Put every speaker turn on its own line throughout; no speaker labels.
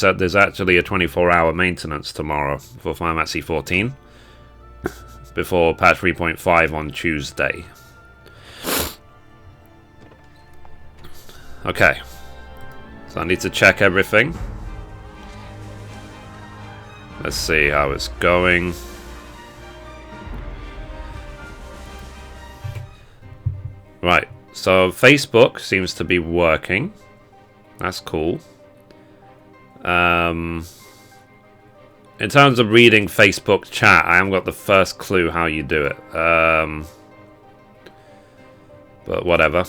said there's actually a 24-hour maintenance tomorrow for Final Fantasy XIV before patch 3.5 on Tuesday. Okay, so I need to check everything. Let's see how it's going. Right, so Facebook seems to be working. That's cool. In terms of reading Facebook chat, I haven't got the first clue how you do it. But whatever.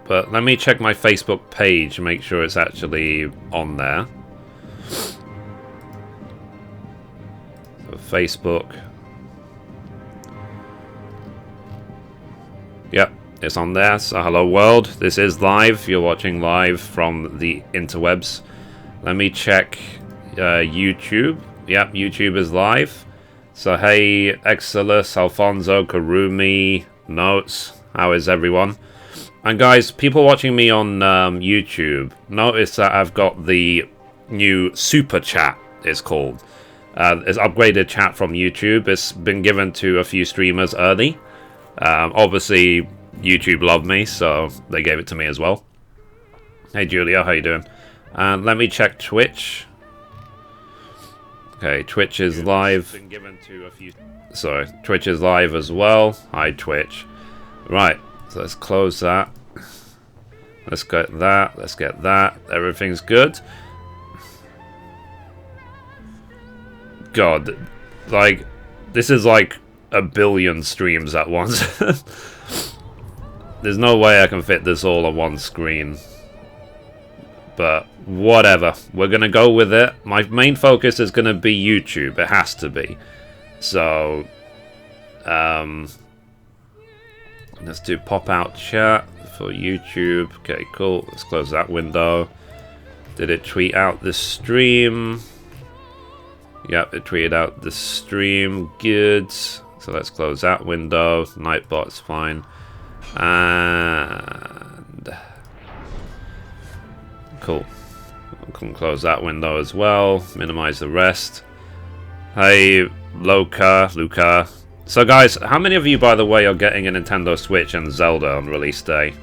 But let me check my Facebook page and make sure it's actually on there. So Facebook. Yep, it's on there. So hello world, this is live. You're watching live from the interwebs. Let me check YouTube. Yep, YouTube is live. So hey, Exilus, Alfonso, Karumi, Notes, how is everyone? And guys, people watching me on YouTube, notice that I've got the new Super Chat, it's called. It's upgraded chat from YouTube. It's been given to a few streamers early. Obviously, YouTube loved me, so they gave it to me as well. Hey Julia, how you doing? And let me check Twitch. Okay, Twitch is live. Been given to a few... Sorry, Twitch is live as well. Hi Twitch. Right. So let's close that. Let's get that. Let's get that. Everything's good. God, like, this is like a billion streams at once. There's no way I can fit this all on one screen. But whatever. We're going to go with it. My main focus is going to be YouTube. It has to be. So, let's do pop-out chat for YouTube. Okay, cool. Let's close that window. Did it tweet out the stream? Yep, it tweeted out the stream. Good. So let's close that window. Nightbot's fine. And... cool. I can close that window as well. Minimize the rest. Hey, Luca. So guys, how many of you, by the way, are getting a Nintendo Switch and Zelda on release day?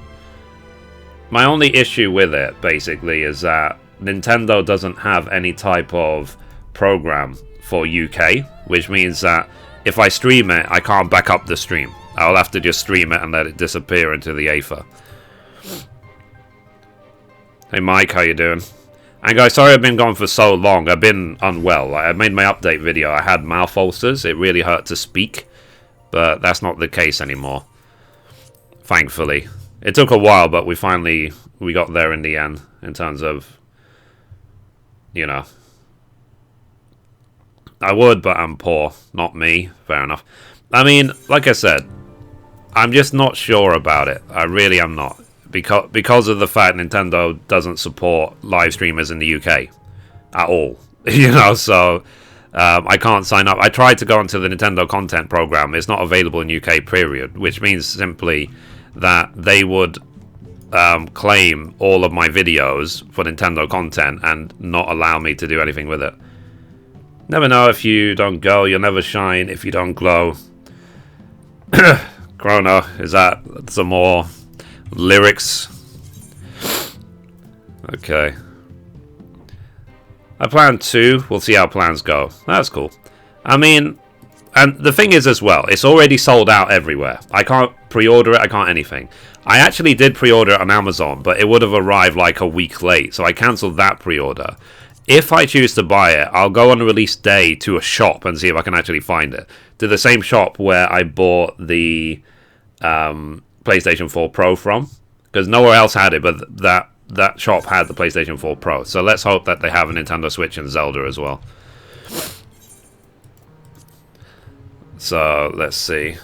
My only issue with it, basically, is that Nintendo doesn't have any type of program for UK, which means that if I stream it, I can't back up the stream. I'll have to just stream it and let it disappear into the aether. Hey Mike, how you doing? And guys, sorry I've been gone for so long. I've been unwell. I made my update video. I had mouth ulcers. It really hurt to speak. But that's not the case anymore. Thankfully. It took a while, but we got there in the end. In terms of, you know. I would, but I'm poor. Not me. Fair enough. I mean, like I said, I'm just not sure about it. I really am not. Because of the fact Nintendo doesn't support live streamers in the UK. At all. You know, so... I can't sign up. I tried to go onto the Nintendo content program. It's not available in UK, period. Which means simply that they would claim all of my videos for Nintendo content and not allow me to do anything with it. Never know, if you don't go, you'll never shine. If you don't glow. Chrono, is that some more lyrics? Okay. I plan 2. We'll see how plans go. That's cool. I mean, and the thing is as well, it's already sold out everywhere. I can't pre-order it, I can't anything. I actually did pre-order it on Amazon, but it would have arrived like a week late, so I cancelled that pre-order. If I choose to buy it, I'll go on release day to a shop and see if I can actually find it. To the same shop where I bought the PlayStation 4 Pro from. Because nowhere else had it, but that shop had the PlayStation 4 Pro. So let's hope that they have a Nintendo Switch and Zelda as well. So, let's see.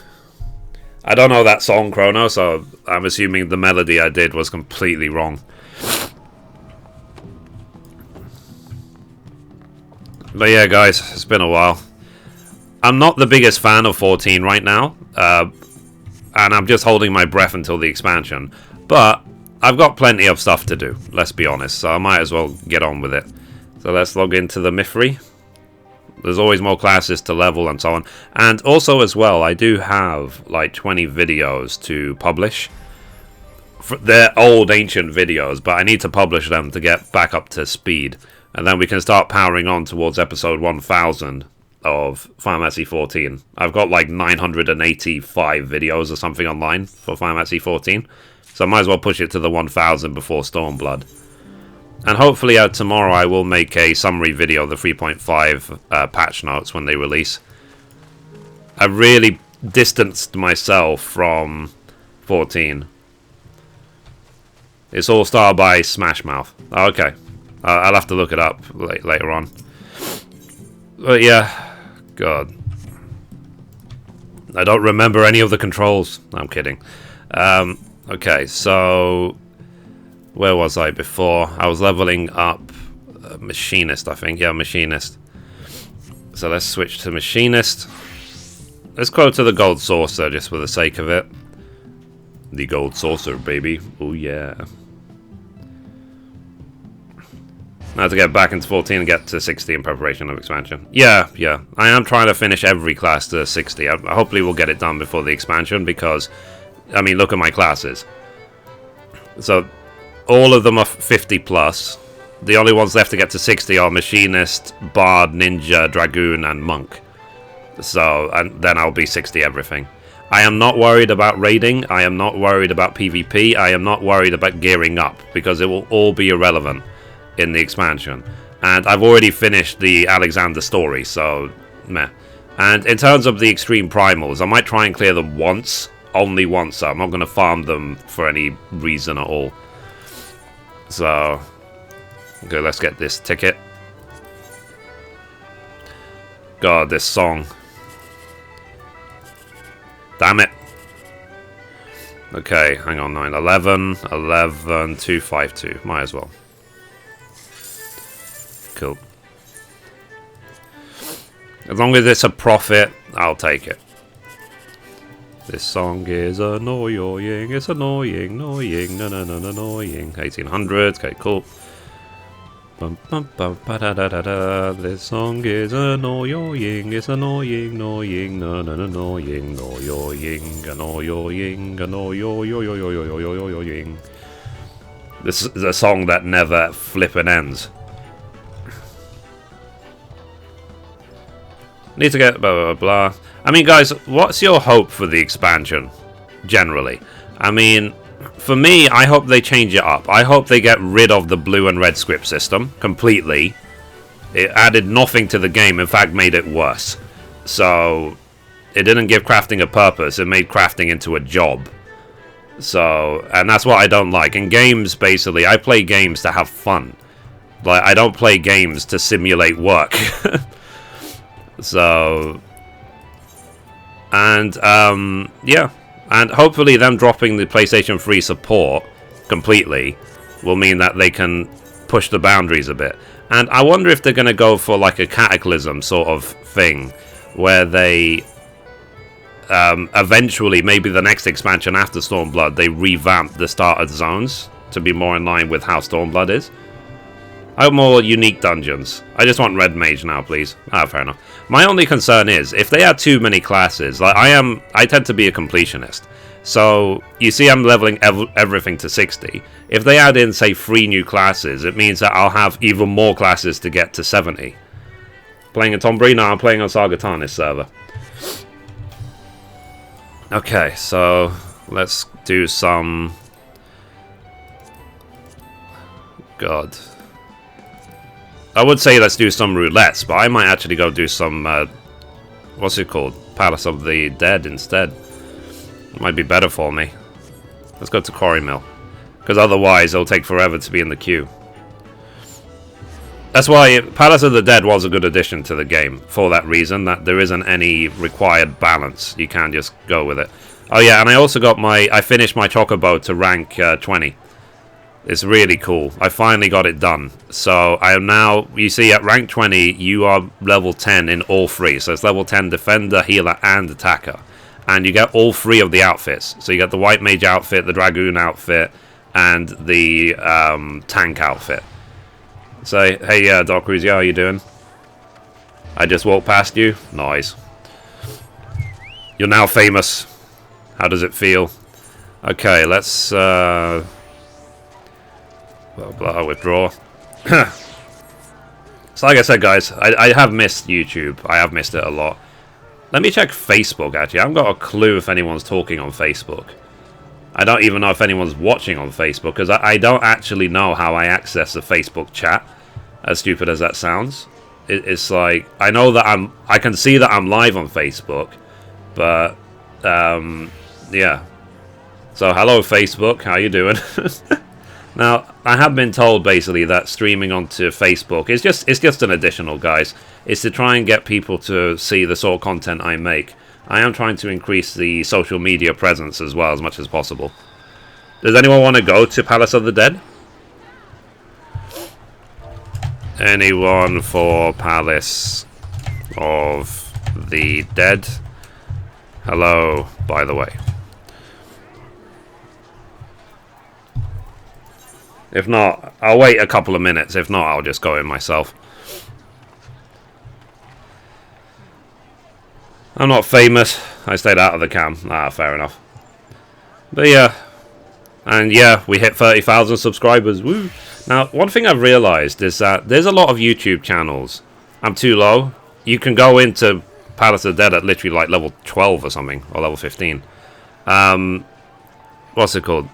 I don't know that song, Chrono, so I'm assuming the melody I did was completely wrong. But yeah, guys, it's been a while. I'm not the biggest fan of 14 right now. And I'm just holding my breath until the expansion. But I've got plenty of stuff to do, let's be honest, so I might as well get on with it. So let's log into the Mithrie. There's always more classes to level and so on. And also as well, I do have like 20 videos to publish. They're old, ancient videos, but I need to publish them to get back up to speed. And then we can start powering on towards episode 1000 of Final Fantasy XIV. I've got like 985 videos or something online for Final Fantasy XIV. So I might as well push it to the 1000 before Stormblood. And hopefully tomorrow I will make a summary video of the 3.5 patch notes when they release. I really distanced myself from 14. It's all started by Smash Mouth. Oh, okay. I'll have to look it up later on. But yeah, God. I don't remember any of the controls. No, I'm kidding. Okay, so where was I before? I was leveling up Machinist, I think. Yeah, Machinist. So let's switch to Machinist. Let's go to the Gold Saucer just for the sake of it. The Gold Saucer, baby. Oh, yeah. Now to get back into 14 and get to 60 in preparation of expansion. Yeah. I am trying to finish every class to 60. Hopefully we'll get it done before the expansion because, I mean, look at my classes. So, all of them are 50 plus. The only ones left to get to 60 are Machinist, Bard, Ninja, Dragoon, and Monk. So, and then I'll be 60 everything. I am not worried about raiding. I am not worried about PvP. I am not worried about gearing up because it will all be irrelevant in the expansion. And I've already finished the Alexander story, so meh. And in terms of the extreme primals, I might try and clear them once, only once. So I'm not going to farm them for any reason at all. So, okay, let's get this ticket. God, this song. Damn it. Okay, hang on, 9, 11, 11, 252. Might as well. Cool. As long as it's a profit, I'll take it. This song is annoying. It's annoying, annoying, annoying. 1800s. Okay, cool. Bum, bum, bum, ba, da, da, da, da. This song is annoying. It's annoying, annoying, annoying, annoying, annoying, annoying. This is a song that never flippin' ends. Need to get blah, blah, blah. I mean, guys, what's your hope for the expansion, generally? I mean, for me, I hope they change it up. I hope they get rid of the blue and red script system completely. It added nothing to the game, in fact, made it worse. So, it didn't give crafting a purpose, it made crafting into a job. So, and that's what I don't like. In games, basically, I play games to have fun. Like, I don't play games to simulate work. So, and yeah, and hopefully them dropping the PlayStation 3 support completely will mean that they can push the boundaries a bit. And I wonder if they're going to go for like a Cataclysm sort of thing, where they eventually, maybe the next expansion after Stormblood, they revamp the starter zones to be more in line with how Stormblood is. I have more unique dungeons. I just want Red Mage now, please. Ah, fair enough. My only concern is, if they add too many classes, like I tend to be a completionist. So, you see I'm leveling everything to 60. If they add in, say, 3 new classes, it means that I'll have even more classes to get to 70. Playing a Tombury? No, I'm playing on Saga Tarnis server. Okay, so, let's do some... God... I would say let's do some roulettes, but I might actually go do some, what's it called? Palace of the Dead instead. It might be better for me. Let's go to Quarry Mill. Because otherwise it'll take forever to be in the queue. That's why Palace of the Dead was a good addition to the game. For that reason, that there isn't any required balance. You can just go with it. Oh yeah, and I also got I finished my Chocobo to rank 20. It's really cool. I finally got it done. So I am now, you see, at rank 20, you are level 10 in all 3. So it's level 10 Defender, Healer, and Attacker. And you get all 3 of the outfits. So you get the White Mage outfit, the Dragoon outfit, and the Tank outfit. Say, hey, Doc Cruise, how you doing? I just walked past you. Nice. You're now famous. How does it feel? Okay, let's blah, blah, withdraw. So like I said, guys, I have missed YouTube. I have missed it a lot. Let me check Facebook, actually. I haven't got a clue if anyone's talking on Facebook. I don't even know if anyone's watching on Facebook, because I don't actually know how I access the Facebook chat, as stupid as that sounds. It's like, I know that I can see that I'm live on Facebook, but, yeah. So, hello Facebook, how you doing? Now, I have been told, basically, that streaming onto Facebook is just an additional, guys. It's to try and get people to see the sort of content I make. I am trying to increase the social media presence as well, as much as possible. Does anyone want to go to Palace of the Dead? Anyone for Palace of the Dead? Hello, by the way. If not, I'll wait a couple of minutes. If not, I'll just go in myself. I'm not famous. I stayed out of the cam. Ah, fair enough. But yeah. And yeah, we hit 30,000 subscribers. Woo! Now, one thing I've realized is that there's a lot of YouTube channels. I'm too low. You can go into Palace of the Dead at literally like level 12 or something. Or level 15. What's it called?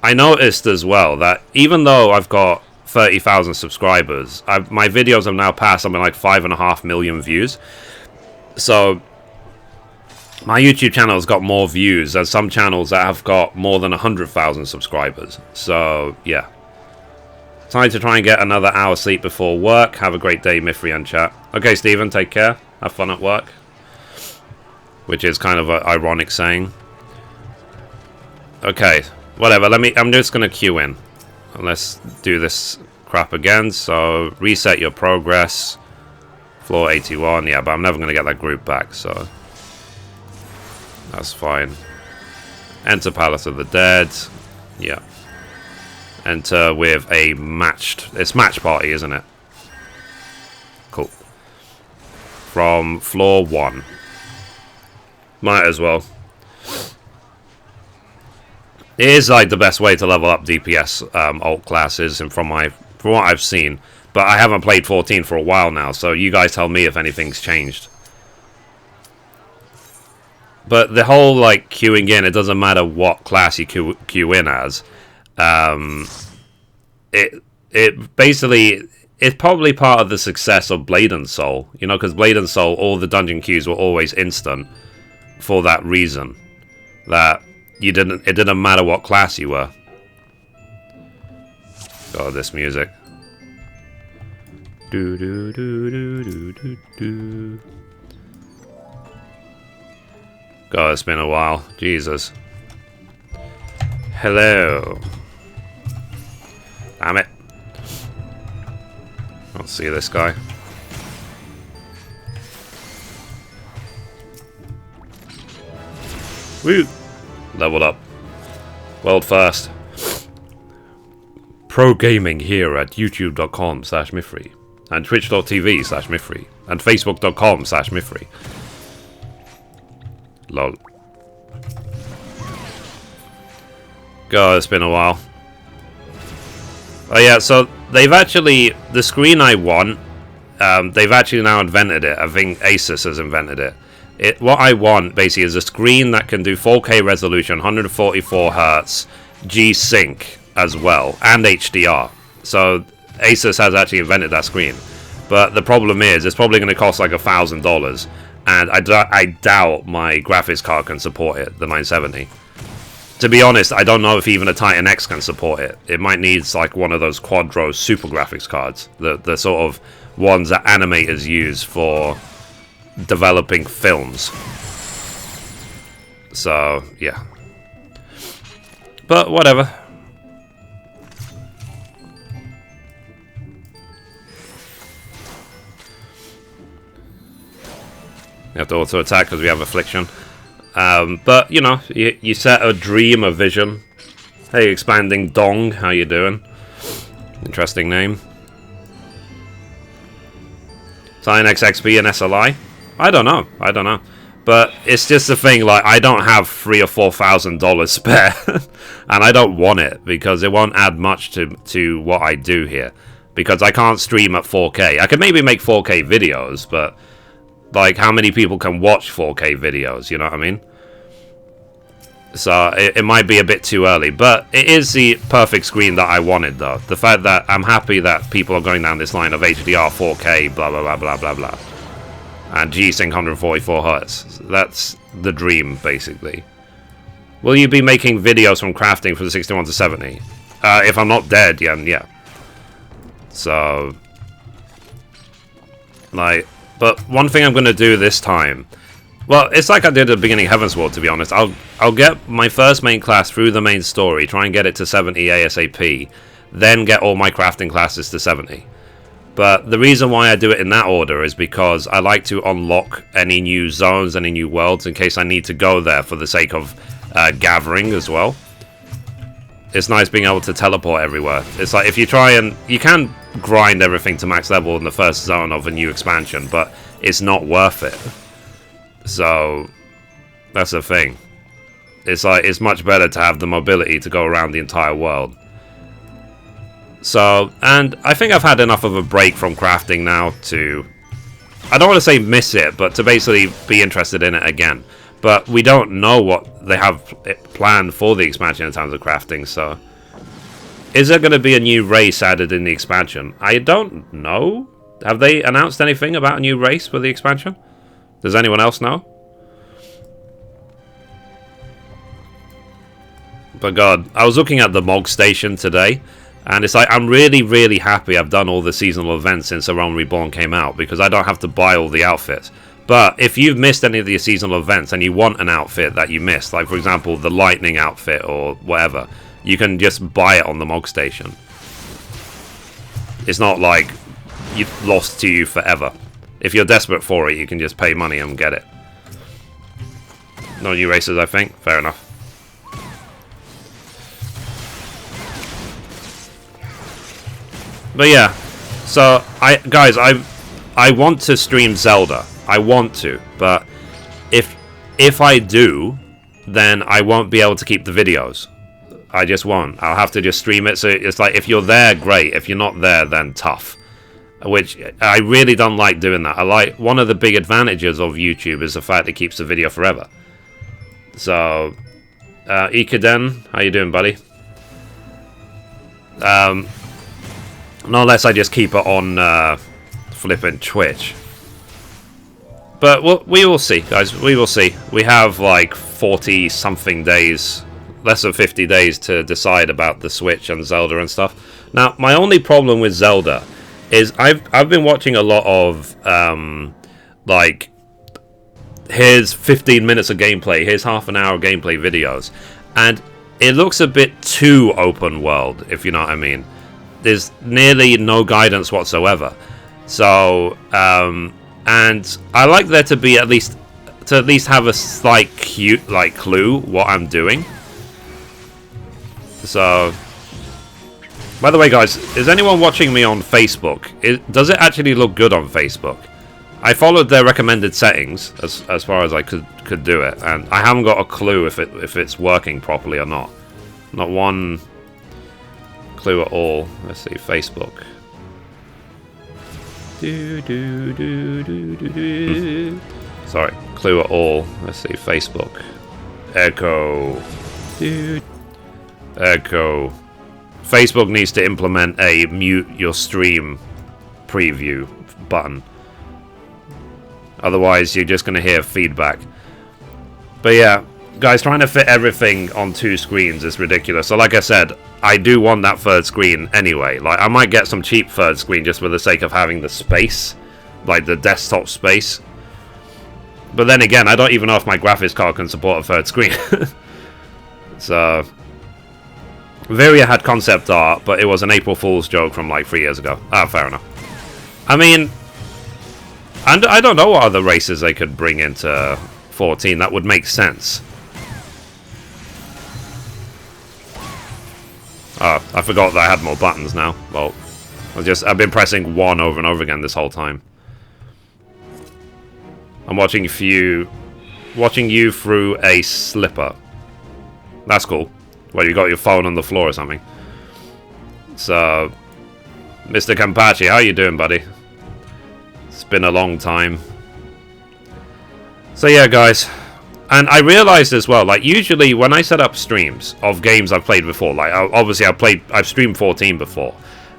I noticed as well that even though I've got 30,000 subscribers, my videos have now passed something like 5.5 million views. So my YouTube channel has got more views than some channels that have got more than 100,000 subscribers. So yeah, time to try and get another hour sleep before work. Have a great day, Mithrie and chat. Okay, Stephen, take care. Have fun at work. Which is kind of an ironic saying. Okay. Whatever, I'm just going to queue in. Let's do this crap again. So, reset your progress. Floor 81. Yeah, but I'm never going to get that group back, so that's fine. Enter Palace of the Dead. Yeah. Enter with a matched... It's match party, isn't it? Cool. From floor 1. Might as well. It is like the best way to level up DPS alt classes, and from what I've seen. But I haven't played 14 for a while now, so you guys tell me if anything's changed. But the whole like queuing in, it doesn't matter what class you queue in as. It basically, it's probably part of the success of Blade and Soul, you know, because Blade and Soul, all the dungeon queues were always instant for that reason. That it didn't matter what class you were. God, this music. Do do do do do do do. God, it's been a while. Jesus. Hello. Damn it. I'll see this guy. Woo! Leveled up. World first. Pro gaming here at youtube.com/Mithrie and twitch.tv/Mithrie and facebook.com/Mithrie. Lol. God, it's been a while. Oh yeah, so they've actually, the screen I want, they've actually now invented it. I think Asus has invented it. What I want basically is a screen that can do 4K resolution, 144 Hz, G-Sync as well, and HDR. So Asus has actually invented that screen. But the problem is, it's probably going to cost like $1,000, and I doubt my graphics card can support it, the 970. To be honest, I don't know if even a Titan X can support it. It might need like one of those Quadro super graphics cards, the sort of ones that animators use for developing films. So yeah, but whatever. You have to auto attack because we have affliction. But you know, you set a dream, a vision. Hey, expanding dong, how you doing? Interesting name. Tinex XP and SLI? I don't know. I don't know. But it's just the thing, like, I don't have $3,000 or $4,000 spare. And I don't want it, because it won't add much to what I do here. Because I can't stream at 4K. I could maybe make 4K videos, but, like, how many people can watch 4K videos, you know what I mean? So, it might be a bit too early. But it is the perfect screen that I wanted, though. The fact that I'm happy that people are going down this line of HDR, 4K, blah, blah, blah, blah, blah, blah. And G-Sync 144 Hz. That's the dream, basically. Will you be making videos from crafting from 61 to 70? If I'm not dead, yeah. So, like, but one thing I'm going to do this time, well, it's like I did at the beginning of Heavensward, to be honest. I'll get my first main class through the main story, try and get it to 70 ASAP, then get all my crafting classes to 70. But the reason why I do it in that order is because I like to unlock any new zones, any new worlds, in case I need to go there for the sake of gathering as well. It's nice being able to teleport everywhere. It's like if you try and... You can grind everything to max level in the first zone of a new expansion, but it's not worth it. So, that's the thing. It's like, it's much better to have the mobility to go around the entire world. So, and I think I've had enough of a break from crafting now to... I don't want to say miss it, but to basically be interested in it again. But we don't know what they have planned for the expansion in terms of crafting, so... Is there going to be a new race added in the expansion? I don't know. Have they announced anything about a new race for the expansion? Does anyone else know? But God, I was looking at the Mog Station today, and it's like, I'm really, really happy I've done all the seasonal events since A Realm Reborn came out, because I don't have to buy all the outfits. But if you've missed any of the seasonal events and you want an outfit that you missed, like for example the lightning outfit or whatever, you can just buy it on the Mog Station. It's not like you've lost to you forever. If you're desperate for it, you can just pay money and get it. No new races, I think. Fair enough. But yeah, so guys, I want to stream Zelda. I want to, but if I do, then I won't be able to keep the videos. I just won't. I'll have to just stream it. So it's like, if you're there, great. If you're not there, then tough. Which I really don't like doing that. I like, one of the big advantages of YouTube is the fact it keeps the video forever. So, Ikaden, how you doing, buddy? Not unless I just keep it on flipping Twitch. But we will see, guys. We will see. We have like 40-something days, less than 50 days to decide about the Switch and Zelda and stuff. Now, my only problem with Zelda is I've been watching a lot of like, here's 15 minutes of gameplay, here's half an hour of gameplay videos, and it looks a bit too open world, if you know what I mean. There's nearly no guidance whatsoever. So, and I like there to be at least have a slight clue what I'm doing. So, by the way, guys, is anyone watching me on Facebook? Does it actually look good on Facebook? I followed their recommended settings as far as I could do it, and I haven't got a clue if it's working properly or not. Not one clue at all. Let's see, Facebook. Sorry, clue at all. Let's see, Facebook. Echo. Echo. Facebook needs to implement a mute your stream preview button. Otherwise, you're just going to hear feedback. But yeah, guys, trying to fit everything on 2 screens is ridiculous. So like I said, I do want that 3rd screen anyway. Like, I might get some cheap 3rd screen just for the sake of having the space. Like, the desktop space. But then again, I don't even know if my graphics card can support a 3rd screen. So, Viria had concept art, but it was an April Fool's joke from like 3 years ago. Ah, fair enough. I mean, and I don't know what other races they could bring into 14 that would make sense. Oh, I forgot that I had more buttons now. Well, I've been pressing 1 over and over again this whole time. I'm watching you through a slipper. That's cool. Well, you got your phone on the floor or something. So, Mr. Campachi, how you doing, buddy? It's been a long time. So yeah, guys. And I realized as well, like, usually when I set up streams of games I've played before, like, obviously I've streamed 14 before.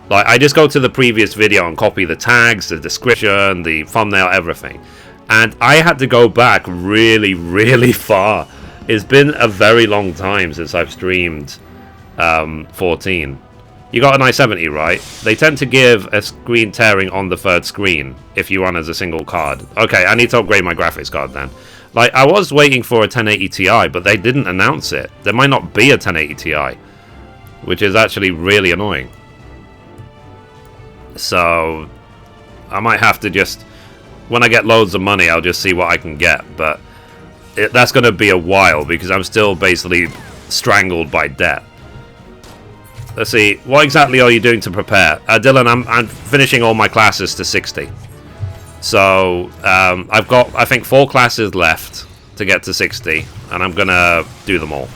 Like, I just go to the previous video and copy the tags, the description, the thumbnail, everything. And I had to go back really, really far. It's been a very long time since I've streamed 14. You got an i70, right? They tend to give a screen tearing on the third screen if you run as a single card. Okay, I need to upgrade my graphics card then. Like, I was waiting for a 1080 Ti, but they didn't announce it. There might not be a 1080 Ti, which is actually really annoying. So, I might have to just... When I get loads of money, I'll just see what I can get. But that's going to be a while, because I'm still basically strangled by debt. Let's see. What exactly are you doing to prepare? Dylan, I'm finishing all my classes to 60. So, I've got, I think, 4 classes left to get to 60, and I'm gonna do them all.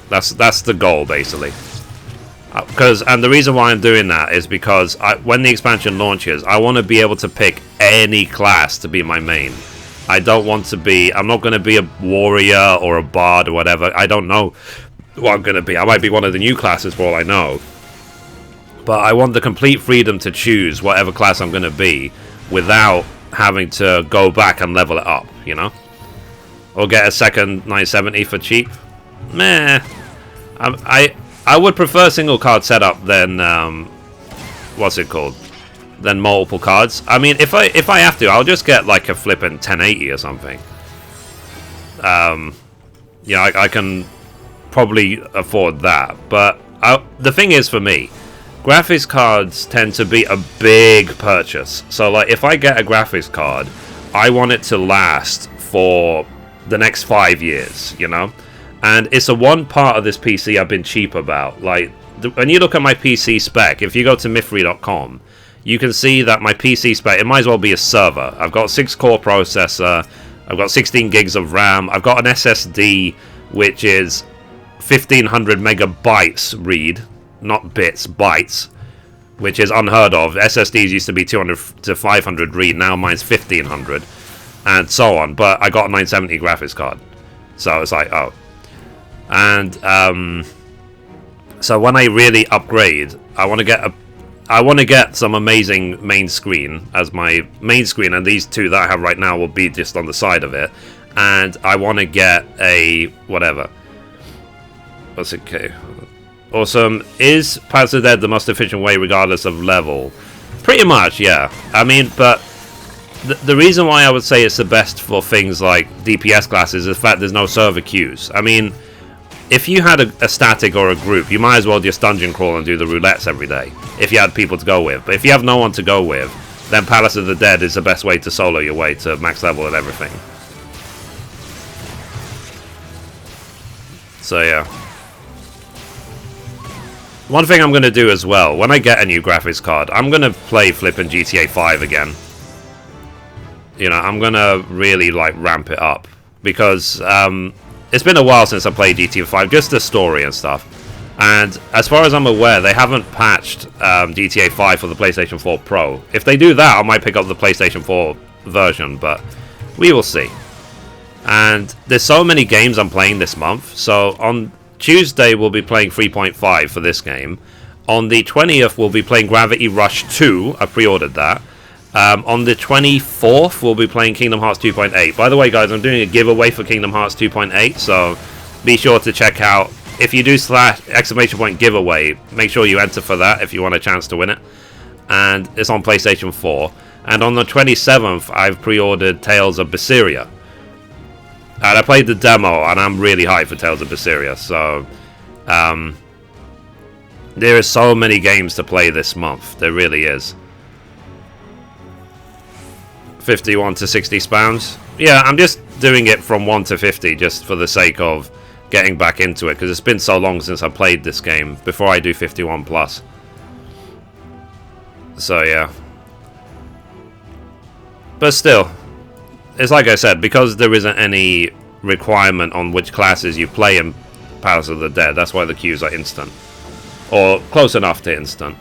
That's the goal, basically. And the reason why I'm doing that is because when the expansion launches, I want to be able to pick any class to be my main. I don't want to be, I'm not going to be a warrior or a bard or whatever. I don't know what I'm going to be. I might be one of the new classes for all I know. But I want the complete freedom to choose whatever class I'm going to be without having to go back and level it up, you know? Or get a second 970 for cheap. Meh. I would prefer single card setup than, what's it called? Than multiple cards. I mean, if I have to, I'll just get like a flippin' 1080 or something. You know, I can probably afford that. But the thing is, for me, graphics cards tend to be a big purchase. So, like, if I get a graphics card, I want it to last for the next 5 years, you know? And it's the one part of this PC I've been cheap about. Like, when you look at my PC spec, if you go to Mithrie.com, you can see that my PC spec, it might as well be a server. I've got a 6-core processor, I've got 16 gigs of RAM, I've got an SSD, which is 1500 megabytes read. Not bits, bytes, which is unheard of. SSDs used to be 200 to 500 read, now mine's 1500, and so on. But I got a 970 graphics card, so it's like, oh. And so when I really upgrade, I want to get some amazing main screen as my main screen, and these two that I have right now will be just on the side of it. And I want to get a whatever. What's it? Okay. Awesome. Is Paths of the Dead the most efficient way regardless of level? Pretty much, yeah. I mean, but the reason why I would say it's the best for things like DPS classes is the fact there's no server queues. I mean, if you had a static or a group, you might as well just dungeon crawl and do the roulettes every day, if you had people to go with. But if you have no one to go with, then Palace of the Dead is the best way to solo your way to max level and everything. So, yeah. One thing I'm going to do as well, when I get a new graphics card, I'm going to play flippin' GTA 5 again. You know, I'm going to really, like, ramp it up. Because it's been a while since I played GTA 5, just the story and stuff. And as far as I'm aware, they haven't patched GTA 5 for the PlayStation 4 Pro. If they do that, I might pick up the PlayStation 4 version, but we will see. And there's so many games I'm playing this month, so on Tuesday we'll be playing 3.5 for this game. On the 20th we'll be playing Gravity Rush 2. I pre-ordered that. On the 24th we'll be playing Kingdom Hearts 2.8. By the way, guys, I'm doing a giveaway for Kingdom Hearts 2.8, so be sure to check out. If you do / giveaway, make sure you enter for that if you want a chance to win it. And it's on PlayStation 4. And on the 27th I've pre-ordered Tales of Berseria. And I played the demo, and I'm really hyped for Tales of Berseria. So, there are so many games to play this month. There really is. 51 to 60 spams. Yeah, I'm just doing it from 1 to 50, just for the sake of getting back into it, because it's been so long since I played this game, before I do 51 plus. So yeah. But still, it's like I said, because there isn't any requirement on which classes you play in Palace of the Dead, that's why the queues are instant. Or close enough to instant.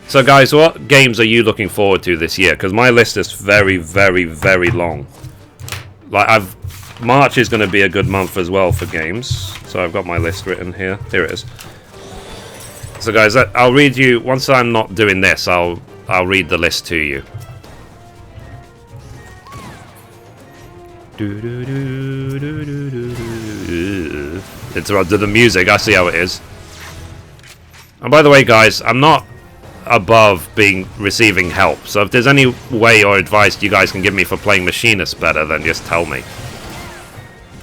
So guys, what games are you looking forward to this year? Because my list is very, very, very long. Like, March is going to be a good month as well for games. So I've got my list written here. Here it is. So guys, I'll read you, once I'm not doing this, I'll read the list to you. Interrupted the music, I see how it is. And by the way guys, I'm not above receiving help, so if there's any way or advice you guys can give me for playing Machinist better, then just tell me.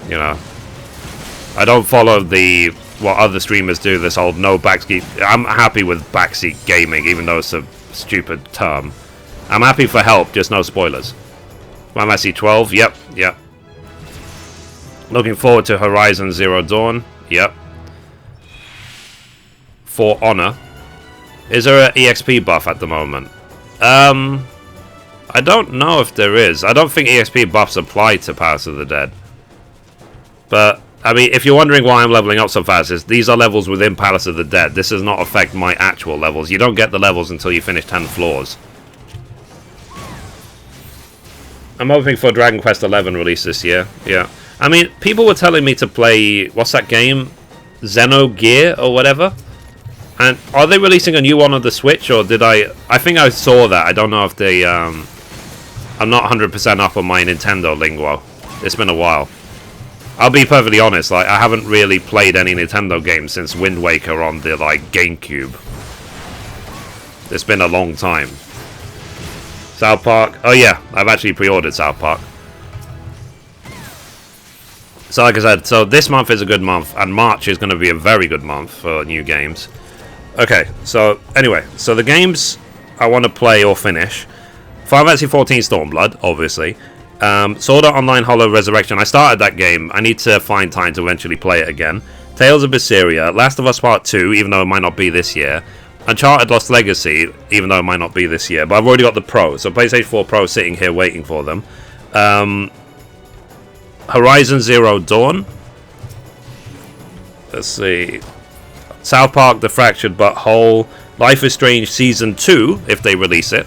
You know, I don't follow what other streamers do, this whole no backseat. I'm happy with backseat gaming, even though it's a stupid term. I'm happy for help, just no spoilers. Final Fantasy XII, yep. Looking forward to Horizon Zero Dawn, yep. For Honor. Is there an EXP buff at the moment? I don't know if there is. I don't think EXP buffs apply to Palace of the Dead. But, I mean, if you're wondering why I'm leveling up so fast, these are levels within Palace of the Dead. This does not affect my actual levels. You don't get the levels until you finish 10 floors. I'm hoping for Dragon Quest XI release this year, yeah. I mean, people were telling me to play, what's that game? Xenogear or whatever? And are they releasing a new one on the Switch, or did I think I saw that. I don't know if they, I'm not 100% up on my Nintendo lingo. It's been a while. I'll be perfectly honest, like, I haven't really played any Nintendo games since Wind Waker on the, like, GameCube. It's been a long time. South Park. Oh yeah, I've actually pre-ordered South Park. So like I said, so this month is a good month, and March is going to be a very good month for new games. Okay, so anyway, so the games I want to play or finish. Final Fantasy XIV Stormblood, obviously. Sword Art Online Hollow Resurrection. I started that game. I need to find time to eventually play it again. Tales of Berseria. Last of Us Part 2, even though it might not be this year. Uncharted Lost Legacy, even though it might not be this year. But I've already got the Pro. So PlayStation 4 Pro sitting here waiting for them. Horizon Zero Dawn. Let's see. South Park The Fractured But Whole. Life is Strange Season 2, if they release it.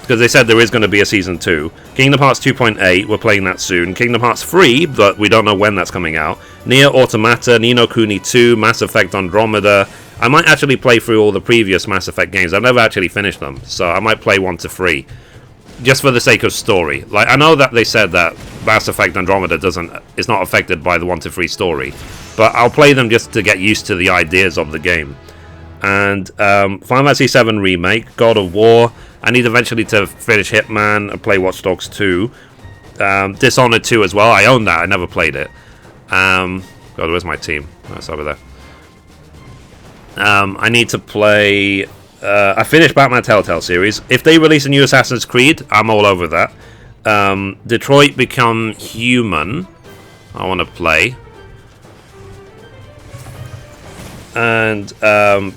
Because they said there is going to be a Season 2. Kingdom Hearts 2.8, we're playing that soon. Kingdom Hearts 3, but we don't know when that's coming out. Nier Automata, Ni no Kuni 2, Mass Effect Andromeda. I might actually play through all the previous Mass Effect games. I've never actually finished them, so I might play 1 to 3. Just for the sake of story. Like, I know that they said that Mass Effect Andromeda is not affected by the 1 to 3 story. But I'll play them just to get used to the ideas of the game. And Final Fantasy VII Remake, God of War. I need eventually to finish Hitman and play Watch Dogs 2. Dishonored 2 as well. I own that. I never played it. God, where's my team? Oh, it's over there. I need to play... I finished Batman Telltale series. If they release a new Assassin's Creed, I'm all over that. Detroit Become Human. I want to play. And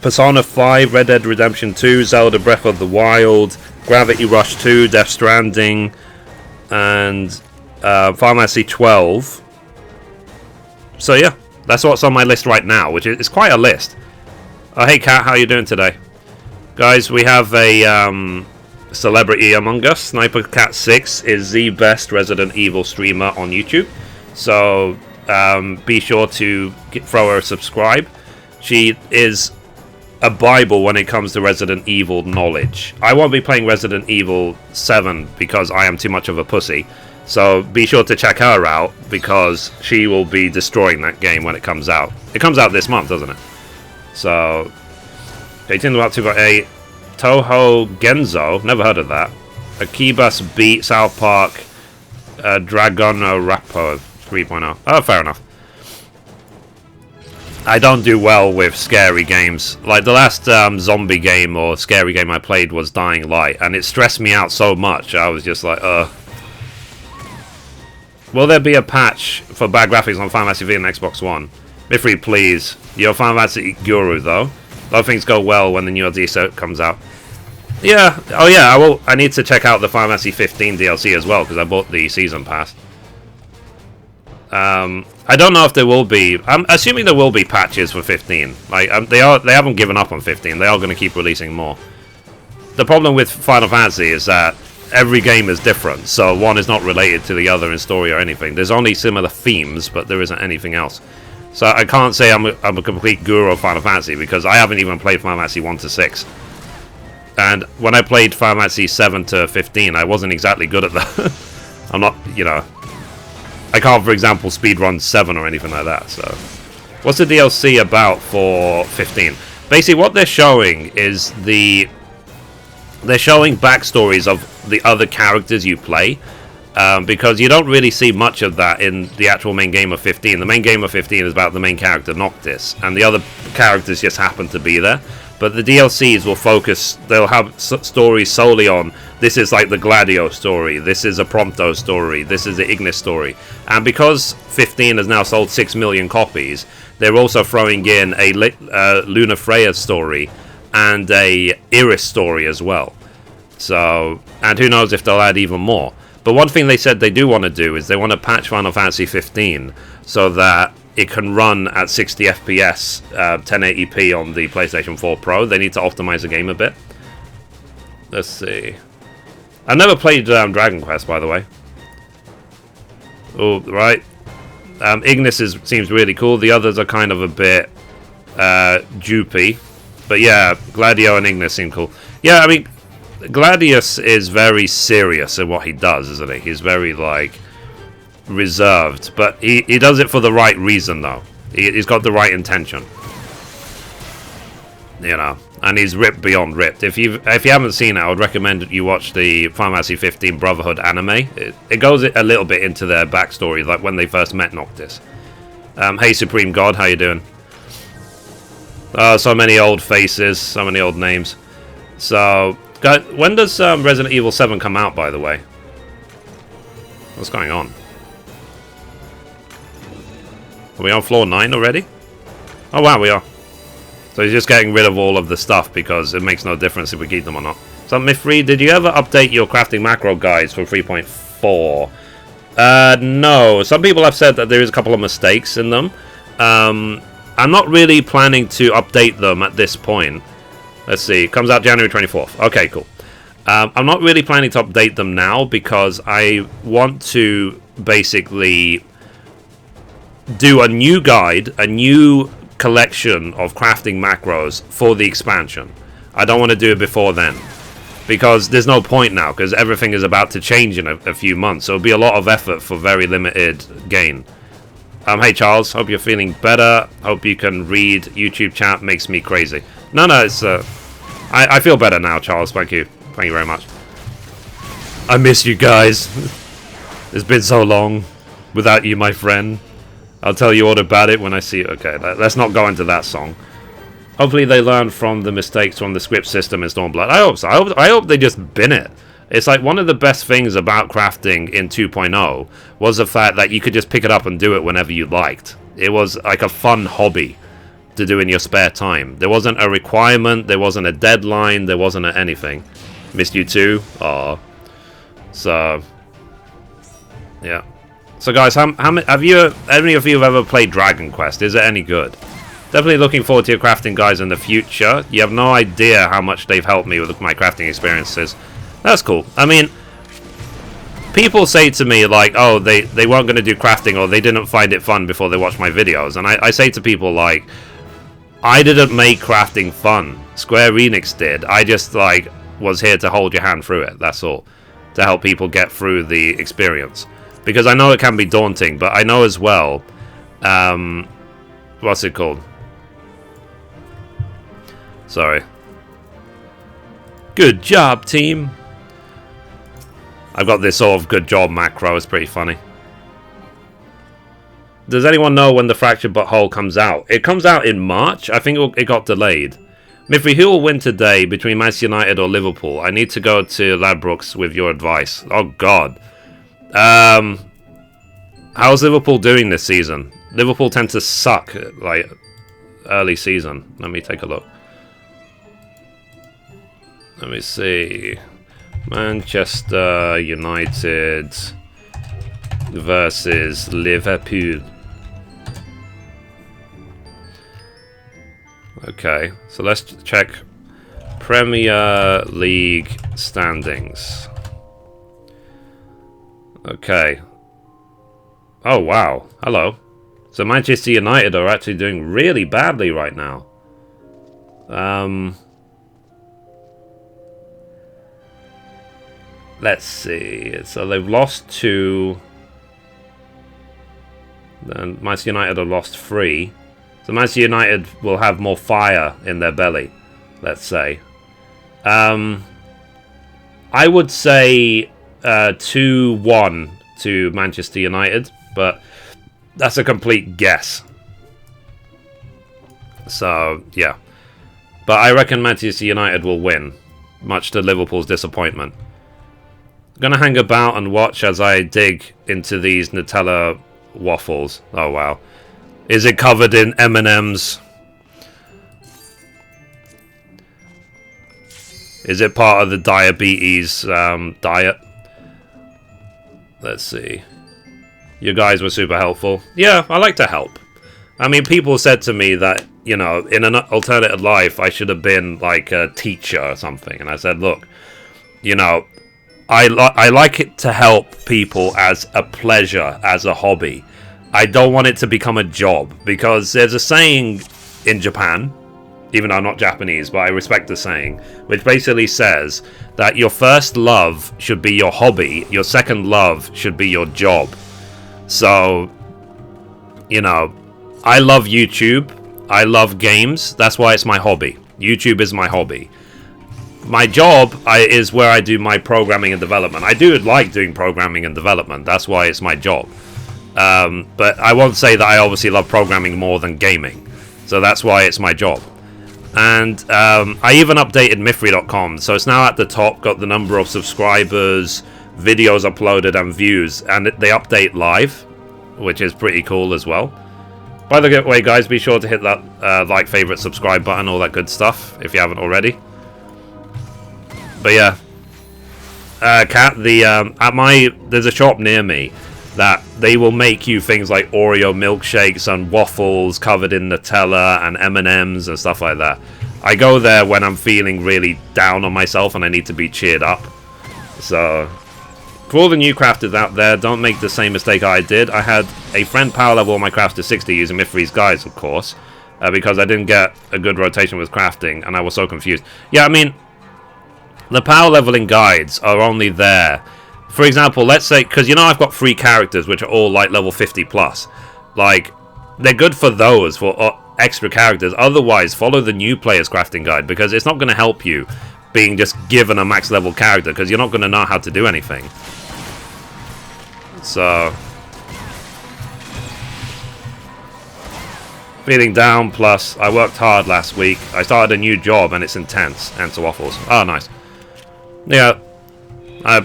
Persona 5, Red Dead Redemption 2, Zelda Breath of the Wild, Gravity Rush 2, Death Stranding, and Final Fantasy XII. So yeah, that's what's on my list right now, which is quite a list. Oh, hey Kat, how you doing today? Guys, we have a celebrity among us. Sniper Cat 6 is the best Resident Evil streamer on YouTube. So be sure to throw her a subscribe. She is a bible when it comes to Resident Evil knowledge. I won't be playing Resident Evil 7 because I am too much of a pussy. So be sure to check her out because she will be destroying that game when it comes out. It comes out this month, doesn't it? So, 18 about 2.8. Toho Genzo, never heard of that. Akibas Beat, South Park, Dragono Rappo 3.0. Oh, fair enough. I don't do well with scary games. Like, the last zombie game or scary game I played was Dying Light, and it stressed me out so much, I was just like, Will there be a patch for bad graphics on Final Fantasy V and Xbox One? Mithrie, please. You're a Final Fantasy guru, though. A lot of things go well when the new DLC comes out. Yeah. Oh, yeah. I need to check out the Final Fantasy XV DLC as well, because I bought the Season Pass. I don't know if there will be. I'm assuming there will be patches for 15. Like they haven't given up on 15. They are going to keep releasing more. The problem with Final Fantasy is that every game is different, so one is not related to the other in story or anything. There's only similar themes, but there isn't anything else. So I can't say I'm a complete guru of Final Fantasy, because I haven't even played Final Fantasy 1 to 6. And when I played Final Fantasy 7 to 15, I wasn't exactly good at that. I'm not, you know... I can't, for example, speedrun 7 or anything like that, so... What's the DLC about for 15? Basically, what they're showing is they're showing backstories of the other characters you play, because you don't really see much of that in the actual main game of 15. The main game of 15 is about the main character, Noctis, and the other characters just happen to be there. But the DLCs will focus, they'll have stories solely on, this is like the Gladio story, this is a Prompto story, this is the Ignis story. And because 15 has now sold 6 million copies, they're also throwing in a Luna Freya story and a Iris story as well. So, and who knows if they'll add even more. But one thing they said they do want to do is they want to patch Final Fantasy 15 so that it can run at 60 FPS, 1080p on the PlayStation 4 Pro. They need to optimize the game a bit. Let's see. I've never played Dragon Quest, by the way. Oh, right. Ignis seems really cool. The others are kind of a bit droopy. But yeah, Gladio and Ignis seem cool. Yeah, I mean, Gladius is very serious in what he does, isn't he? He's very, like... reserved, but he does it for the right reason, though. He's got the right intention, you know, and he's ripped beyond ripped. If you haven't seen it, I would recommend you watch the Final Fantasy 15 Brotherhood anime. It goes a little bit into their backstory, like when they first met Noctis. Hey Supreme God, how you doing? So many old faces, so many old names. So when does Resident Evil 7 come out, by the way? What's going on? Are we on floor 9 already? Oh wow, we are. So he's just getting rid of all of the stuff because it makes no difference if we keep them or not. So Mithrie, did you ever update your crafting macro guides for 3.4? No. Some people have said that there is a couple of mistakes in them. I'm not really planning to update them at this point. Let's see. It comes out January 24th. Okay, cool. I'm not really planning to update them now because I want to basically... do a new guide, a new collection of crafting macros for the expansion. I don't want to do it before then, because there's no point now, because everything is about to change in a few months, so it'll be a lot of effort for very limited gain. Hey Charles, hope you're feeling better. Hope you can read YouTube chat, makes me crazy. No, it's I feel better now, Charles. Thank you very much. I miss you guys. It's been so long without you, my friend. I'll tell you all about it when I see it. Okay, let's not go into that song. Hopefully they learn from the mistakes from the script system in Stormblood. I hope so. I hope they just bin it. It's like one of the best things about crafting in 2.0 was the fact that you could just pick it up and do it whenever you liked. It was like a fun hobby to do in your spare time. There wasn't a requirement. There wasn't a deadline. There wasn't anything. Missed you too. Aw. So, yeah. So guys, have any of you ever played Dragon Quest? Is it any good? Definitely looking forward to your crafting guys in the future. You have no idea how much they've helped me with my crafting experiences. That's cool. I mean, people say to me like, oh, they weren't going to do crafting or they didn't find it fun before they watched my videos. And I say to people like, I didn't make crafting fun. Square Enix did. I just like was here to hold your hand through it. That's all. To help people get through the experience. Because I know it can be daunting, but I know as well, what's it called? Sorry. Good job, team. I've got this sort of good job macro, it's pretty funny. Does anyone know when the Fractured Butthole comes out? It comes out in March. I think it got delayed. Mithrie, who will win today between Manchester United or Liverpool? I need to go to Ladbrokes with your advice. Oh, God. How's Liverpool doing this season? Liverpool tend to suck, like, early season. Let me take a look. Let me see. Manchester United versus Liverpool. Okay, so let's check Premier League standings. Okay. Oh, wow. Hello. So Manchester United are actually doing really badly right now. Let's see. So they've lost 2. Then Manchester United have lost 3. So Manchester United will have more fire in their belly, let's say. I would say 2-1 to Manchester United, but that's a complete guess. So, yeah. But I reckon Manchester United will win, much to Liverpool's disappointment. I'm going to hang about and watch as I dig into these Nutella waffles. Oh, wow. Is it covered in M&Ms? Is it part of the diabetes diet? Let's see. You guys were super helpful. Yeah, I like to help. I mean, people said to me that, you know, in an alternative life, I should have been like a teacher or something. And I said, look, you know, I like it to help people as a pleasure, as a hobby. I don't want it to become a job, because there's a saying in Japan, even though I'm not Japanese, but I respect the saying, which basically says that your first love should be your hobby, your second love should be your job. So, you know, I love YouTube, I love games, that's why it's my hobby. YouTube is my hobby. My job is where I do my programming and development. I do like doing programming and development, that's why it's my job. But I won't say that I obviously love programming more than gaming. So that's why it's my job. And I even updated Mithrie.com, so it's now at the top, got the number of subscribers, videos uploaded and views, and they update live, which is pretty cool as well. By the way, guys, be sure to hit that like, favorite, subscribe button, all that good stuff, if you haven't already. But yeah, Kat, there's a shop near me that they will make you things like Oreo milkshakes and waffles covered in Nutella and M&Ms and stuff like that. I go there when I'm feeling really down on myself and I need to be cheered up. So, for all the new crafters out there, don't make the same mistake I did. I had a friend power level on my craft to 60 using Mithrie's guides, of course, because I didn't get a good rotation with crafting and I was so confused. Yeah, I mean, the power leveling guides are only there. For example, let's say, because you know I've got 3 characters which are all like level 50 plus. Like, they're good for those, for extra characters. Otherwise, follow the new player's crafting guide, because it's not going to help you being just given a max level character, because you're not going to know how to do anything. So, feeling down, plus I worked hard last week. I started a new job and it's intense. Answer waffles. Oh, nice. Yeah.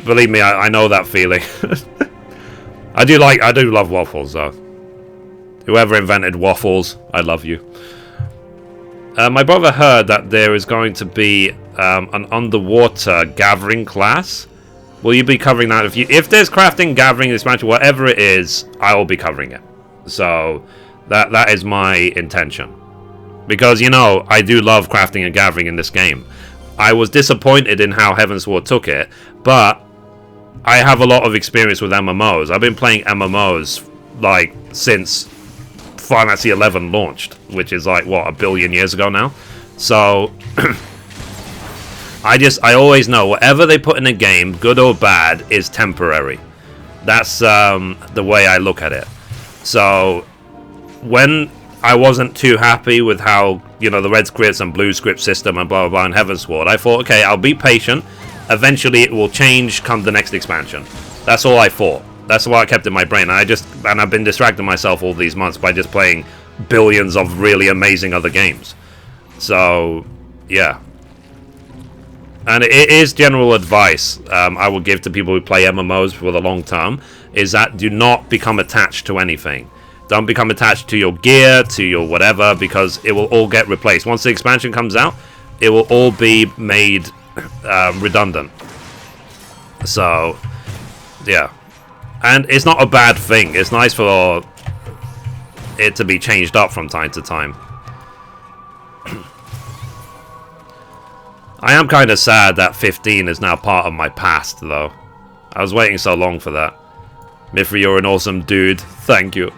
Believe me, I know that feeling. I do love waffles, though. Whoever invented waffles, I love you. My brother heard that there is going to be an underwater gathering class. Will you be covering that? If there's crafting, gathering, expansion, whatever it is, I will be covering it. So that is my intention. Because, you know, I do love crafting and gathering in this game. I was disappointed in how Heavensward took it, but I have a lot of experience with MMOs. I've been playing MMOs, like, since Final Fantasy XI launched, which is, like, what, 1 billion years ago now? So, I always know, whatever they put in a game, good or bad, is temporary. That's the way I look at it. So, when I wasn't too happy with how, you know, the red scripts and blue script system and blah blah blah in Heavensward, I thought, okay, I'll be patient. Eventually it will change come the next expansion. That's all I thought. That's what I kept in my brain. And I've been distracting myself all these months by just playing billions of really amazing other games. So, yeah. and it is general advice I will give to people who play MMOs for the long term, is that do not become attached to anything. Don't become attached to your gear, to your whatever, because it will all get replaced. Once the expansion comes out, it will all be made redundant. So, yeah. And it's not a bad thing. It's nice for it to be changed up from time to time. I am kind of sad that 15 is now part of my past, though. I was waiting so long for that. Mithrie, you're an awesome dude. Thank you.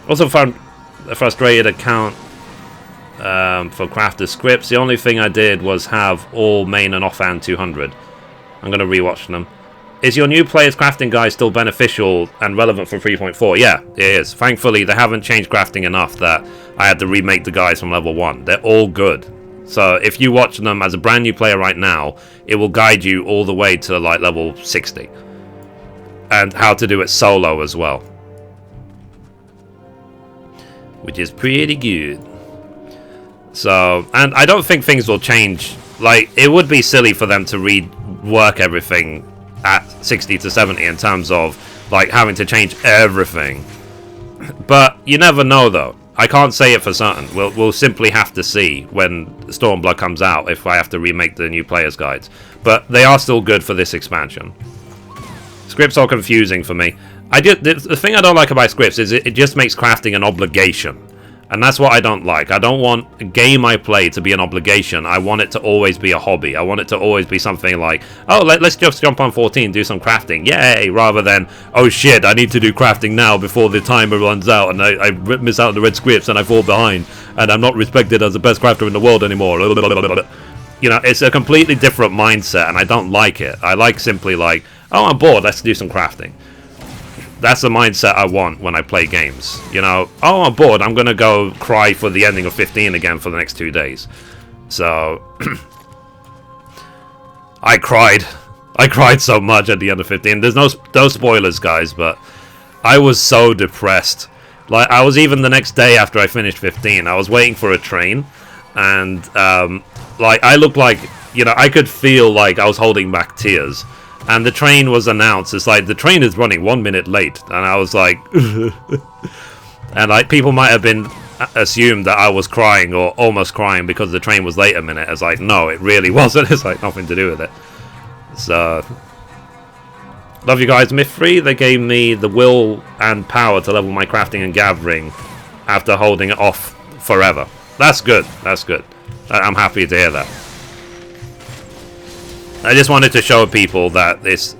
Also found a frustrated account for crafter scripts. The only thing I did was have all main and offhand 200. I'm going to rewatch them. Is your new player's crafting guide still beneficial and relevant for 3.4? Yeah, it is. Thankfully, they haven't changed crafting enough that I had to remake the guides from level 1. They're all good. So if you watch them as a brand new player right now, it will guide you all the way to like level 60. And how to do it solo as well. Which is pretty good. So, and I don't think things will change. Like, it would be silly for them to rework everything at 60 to 70 in terms of like having to change everything. But you never know, though. I can't say it for certain. We'll simply have to see when Stormblood comes out if I have to remake the new player's guides. But they are still good for this expansion. Scripts are confusing for me. The thing I don't like about scripts is it just makes crafting an obligation. And that's what I don't like. I don't want a game I play to be an obligation. I want it to always be a hobby. I want it to always be something like, oh, let's just jump on 14, do some crafting. Yay! Rather than, oh shit, I need to do crafting now before the timer runs out and I miss out on the red scripts and I fall behind and I'm not respected as the best crafter in the world anymore. You know, it's a completely different mindset and I don't like it. I like simply like, oh, I'm bored, let's do some crafting. That's the mindset I want when I play games. You know, oh, I'm bored, I'm going to go cry for the ending of 15 again for the next 2 days. So, I cried. I cried so much at the end of 15. There's no spoilers, guys, but I was so depressed. Like, I was even the next day after I finished 15, I was waiting for a train. And, like, I looked like, you know, I could feel like I was holding back tears. And the train was announced. It's like, the train is running 1 minute late. And I was like... and like, people might have been assumed that I was crying or almost crying because the train was late a minute. It's like, no, it really wasn't. It's like nothing to do with it. So... love you guys, Mithrie. They gave me the will and power to level my crafting and gathering after holding it off forever. That's good. That's good. I'm happy to hear that. I just wanted to show people that it's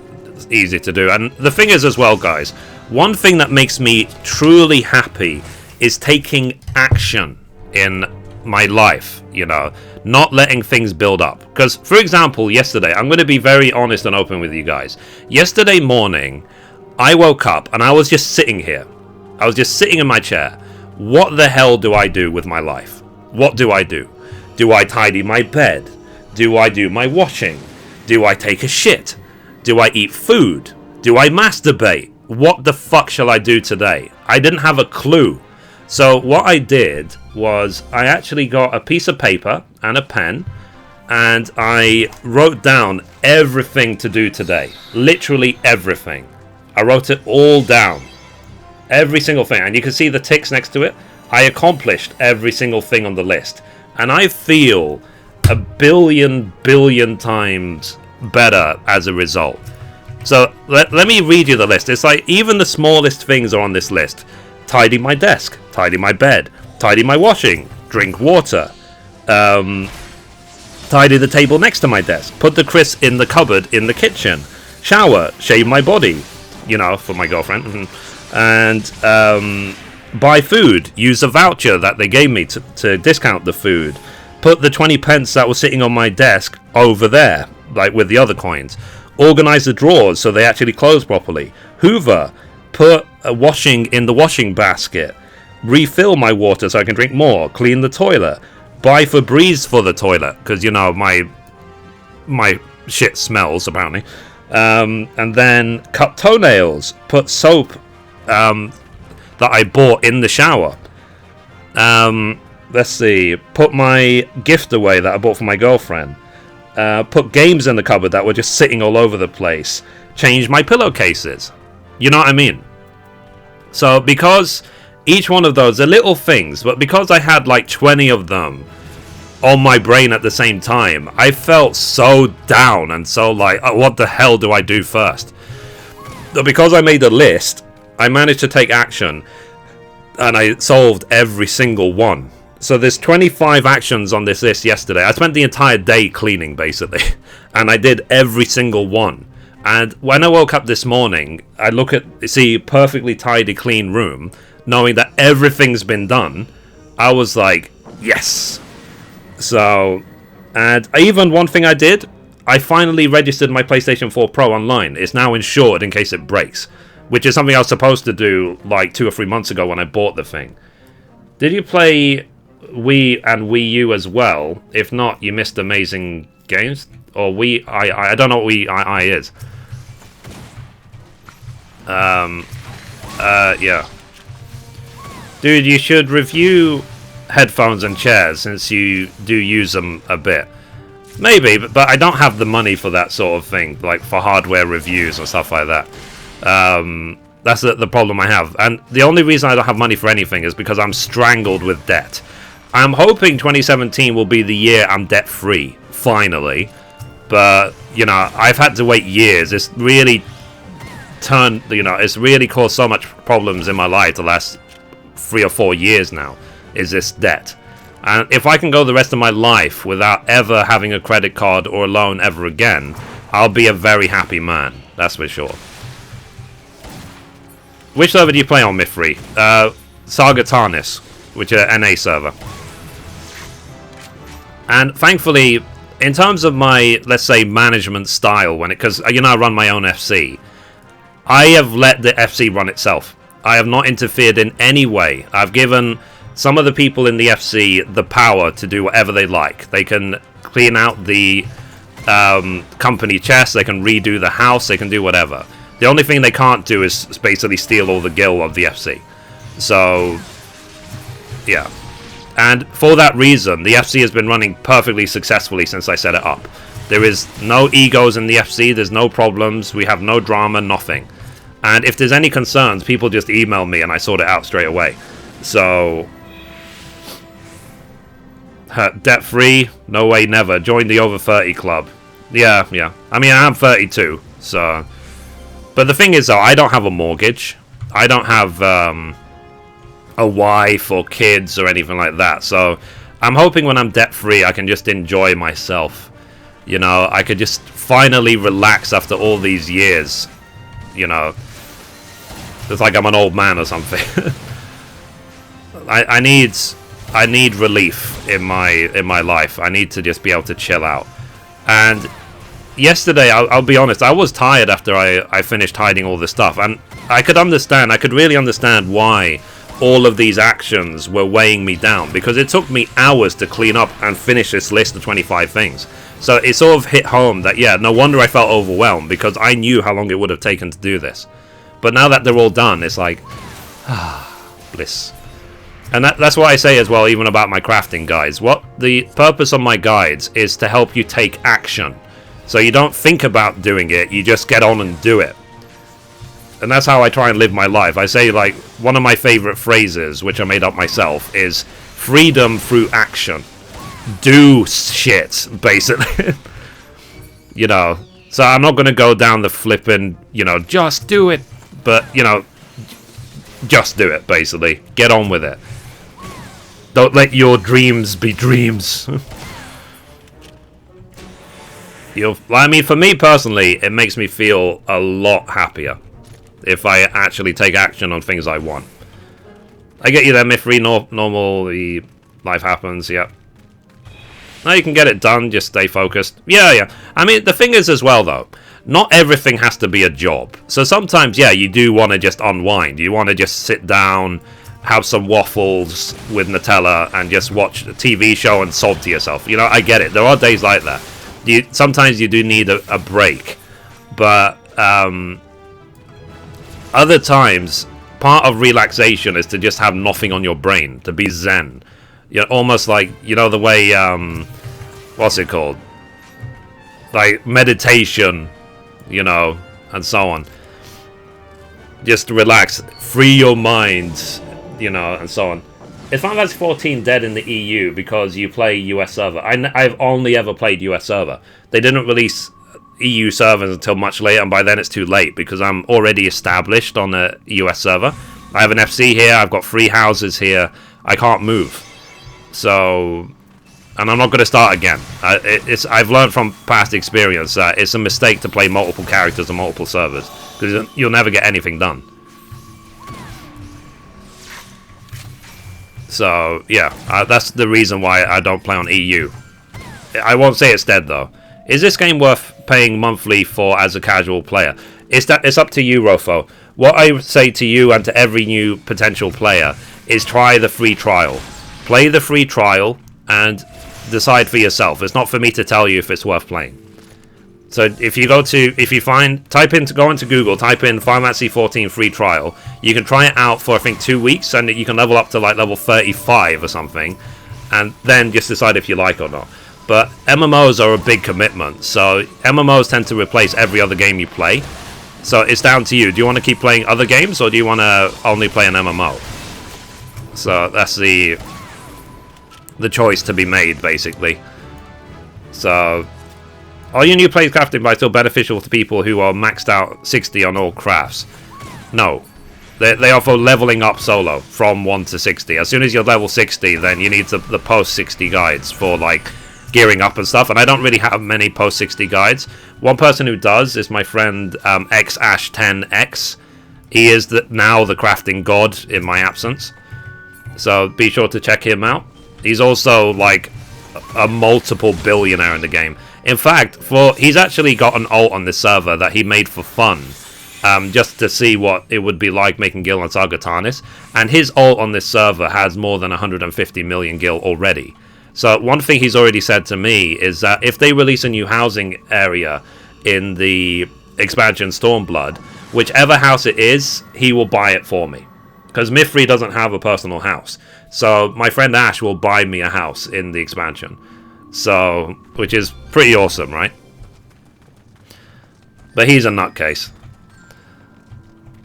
easy to do. And the thing is as well, guys, one thing that makes me truly happy is taking action in my life, you know, not letting things build up. Because, for example, yesterday, I'm going to be very honest and open with you guys. Yesterday morning, I woke up and I was just sitting here. I was just sitting in my chair. What the hell do I do with my life? What do I do? Do I tidy my bed? Do I do my washing? Do I take a shit? Do I eat food? Do I masturbate? What the fuck shall I do today? I didn't have a clue. So what I did was I actually got a piece of paper and a pen and I wrote down everything to do today. Literally everything. I wrote it all down. Every single thing. And you can see the ticks next to it. I accomplished every single thing on the list. And I feel a billion times better as a result. So let me read you the list. It's like even the smallest things are on this list. Tidy my desk, tidy my bed, tidy my washing, drink water, tidy the table next to my desk, put the crisp in the cupboard in the kitchen, shower, shave my body, you know, for my girlfriend, and buy food, use a voucher that they gave me to discount the food, put the 20 pence that was sitting on my desk over there, like with the other coins. Organize the drawers so they actually close properly. Hoover. Put a washing in the washing basket. Refill my water so I can drink more. Clean the toilet. Buy Febreze for the toilet. Because, you know, my shit smells, apparently. And then cut toenails. Put soap that I bought in the shower. Let's see. Put my gift away that I bought for my girlfriend. put games in the cupboard that were just sitting all over the place, changed my pillowcases. You know what I mean? So because each one of those are little things, but because I had like 20 of them on my brain at the same time, I felt so down and so like, oh, what the hell do I do first? But because I made a list, I managed to take action and I solved every single one. So there's 25 actions on this list yesterday. I spent the entire day cleaning basically, and I did every single one. And when I woke up this morning, I look at, see, perfectly tidy, clean room, knowing that everything's been done. I was like, yes. So, and even one thing I did, I finally registered my PlayStation 4 Pro online. It's now insured in case it breaks, which is something I was supposed to do like 2 or 3 months ago when I bought the thing. Did you play Wii and Wii U as well? If not, you missed amazing games. Or Wii I don't know what Wii I is. Yeah. Dude, you should review headphones and chairs since you do use them a bit. Maybe, but I don't have the money for that sort of thing, like for hardware reviews and stuff like that. That's the problem I have. And the only reason I don't have money for anything is because I'm strangled with debt. I'm hoping 2017 will be the year I'm debt-free, finally. But, you know, I've had to wait years. It's really it's really caused so much problems in my life the last 3 or 4 years now, is this debt. And if I can go the rest of my life without ever having a credit card or a loan ever again, I'll be a very happy man, that's for sure. Which server do you play on, Mithrie? Saga Tarnis, which is an NA server. And thankfully, in terms of my, let's say, management style, because you know I run my own FC, I have let the FC run itself. I have not interfered in any way. I've given some of the people in the FC the power to do whatever they like. They can clean out the company chest, they can redo the house, they can do whatever. The only thing they can't do is basically steal all the gil of the FC. So, yeah. And for that reason, the FC has been running perfectly successfully since I set it up. There is no egos in the FC, there's no problems, we have no drama, nothing. And if there's any concerns, people just email me and I sort it out straight away. So, debt-free? No way, never. Join the over 30 club. Yeah. I mean, I'm 32, so... But the thing is, though, I don't have a mortgage. I don't have a wife or kids or anything like that. So I'm hoping when I'm debt-free, I can just enjoy myself. You know, I could just finally relax after all these years. You know, it's like I'm an old man or something. I need relief in my life. I need to just be able to chill out. And yesterday, I'll be honest, I was tired after I finished hiding all this stuff, and I could really understand why all of these actions were weighing me down, because it took me hours to clean up and finish this list of 25 things. So it sort of hit home that, yeah, no wonder I felt overwhelmed, because I knew how long it would have taken to do this. But now that they're all done, it's like, bliss. And that's what I say as well, even about my crafting guides. What the purpose of my guides is to help you take action. So you don't think about doing it, you just get on and do it. And that's how I try and live my life. I say, like, one of my favorite phrases, which I made up myself, is freedom through action. Do shit, basically. You know, so I'm not going to go down the flippin', you know, just do it. But, you know, just do it, basically. Get on with it. Don't let your dreams be dreams. I mean, for me personally, it makes me feel a lot happier if I actually take action on things I want. I get you there, Mithrie. Normal, the life happens, yeah. Now you can get it done, just stay focused. Yeah. I mean, the thing is as well, though, not everything has to be a job. So sometimes, yeah, you do want to just unwind. You want to just sit down, have some waffles with Nutella, and just watch a TV show and sob to yourself. You know, I get it. There are days like that. Sometimes you do need a break. But other times, part of relaxation is to just have nothing on your brain, to be zen. You're almost like, you know, the way, what's it called? like meditation, you know, and so on. Just relax, free your mind, you know, and so on. Is Final Fantasy XIV dead in the EU because you play US server? I've only ever played US server. They didn't release EU servers until much later, and by then it's too late because I'm already established on a US server. I have an FC here, I've got 3 houses here, I can't move. So, and I'm not going to start again. I've learned from past experience that it's a mistake to play multiple characters on multiple servers, because you'll never get anything done. So, yeah, that's the reason why I don't play on EU. I won't say it's dead, though. Is this game worth paying monthly for as a casual player? It's up to you, Rofo. What I would say to you and to every new potential player is try the free trial. Play the free trial and decide for yourself. It's not for me to tell you if it's worth playing. So if you go into Google, type in Final Fantasy XIV free trial. You can try it out for I think 2 weeks, and you can level up to like level 35 or something, and then just decide if you like it or not. But MMOs are a big commitment, so MMOs tend to replace every other game you play. So it's down to you. Do you want to keep playing other games, or do you want to only play an MMO? So that's the choice to be made, basically. So are your new players crafting by still beneficial to people who are maxed out 60 on all crafts? No. They are for leveling up solo from 1 to 60. As soon as you're level 60, then you need the post 60 guides for like gearing up and stuff, and I don't really have many post 60 guides. One person who does is my friend XAsh10X. He is now the crafting god in my absence, so be sure to check him out. He's also like a multiple billionaire in the game. In fact, he's actually got an ult on this server that he made for fun, just to see what it would be like making gil on Sargatanis, and his ult on this server has more than 150 million gil already. So one thing he's already said to me is that if they release a new housing area in the expansion Stormblood, whichever house it is, he will buy it for me. Because Mithrie doesn't have a personal house. So my friend Ash will buy me a house in the expansion. So, which is pretty awesome, right? But he's a nutcase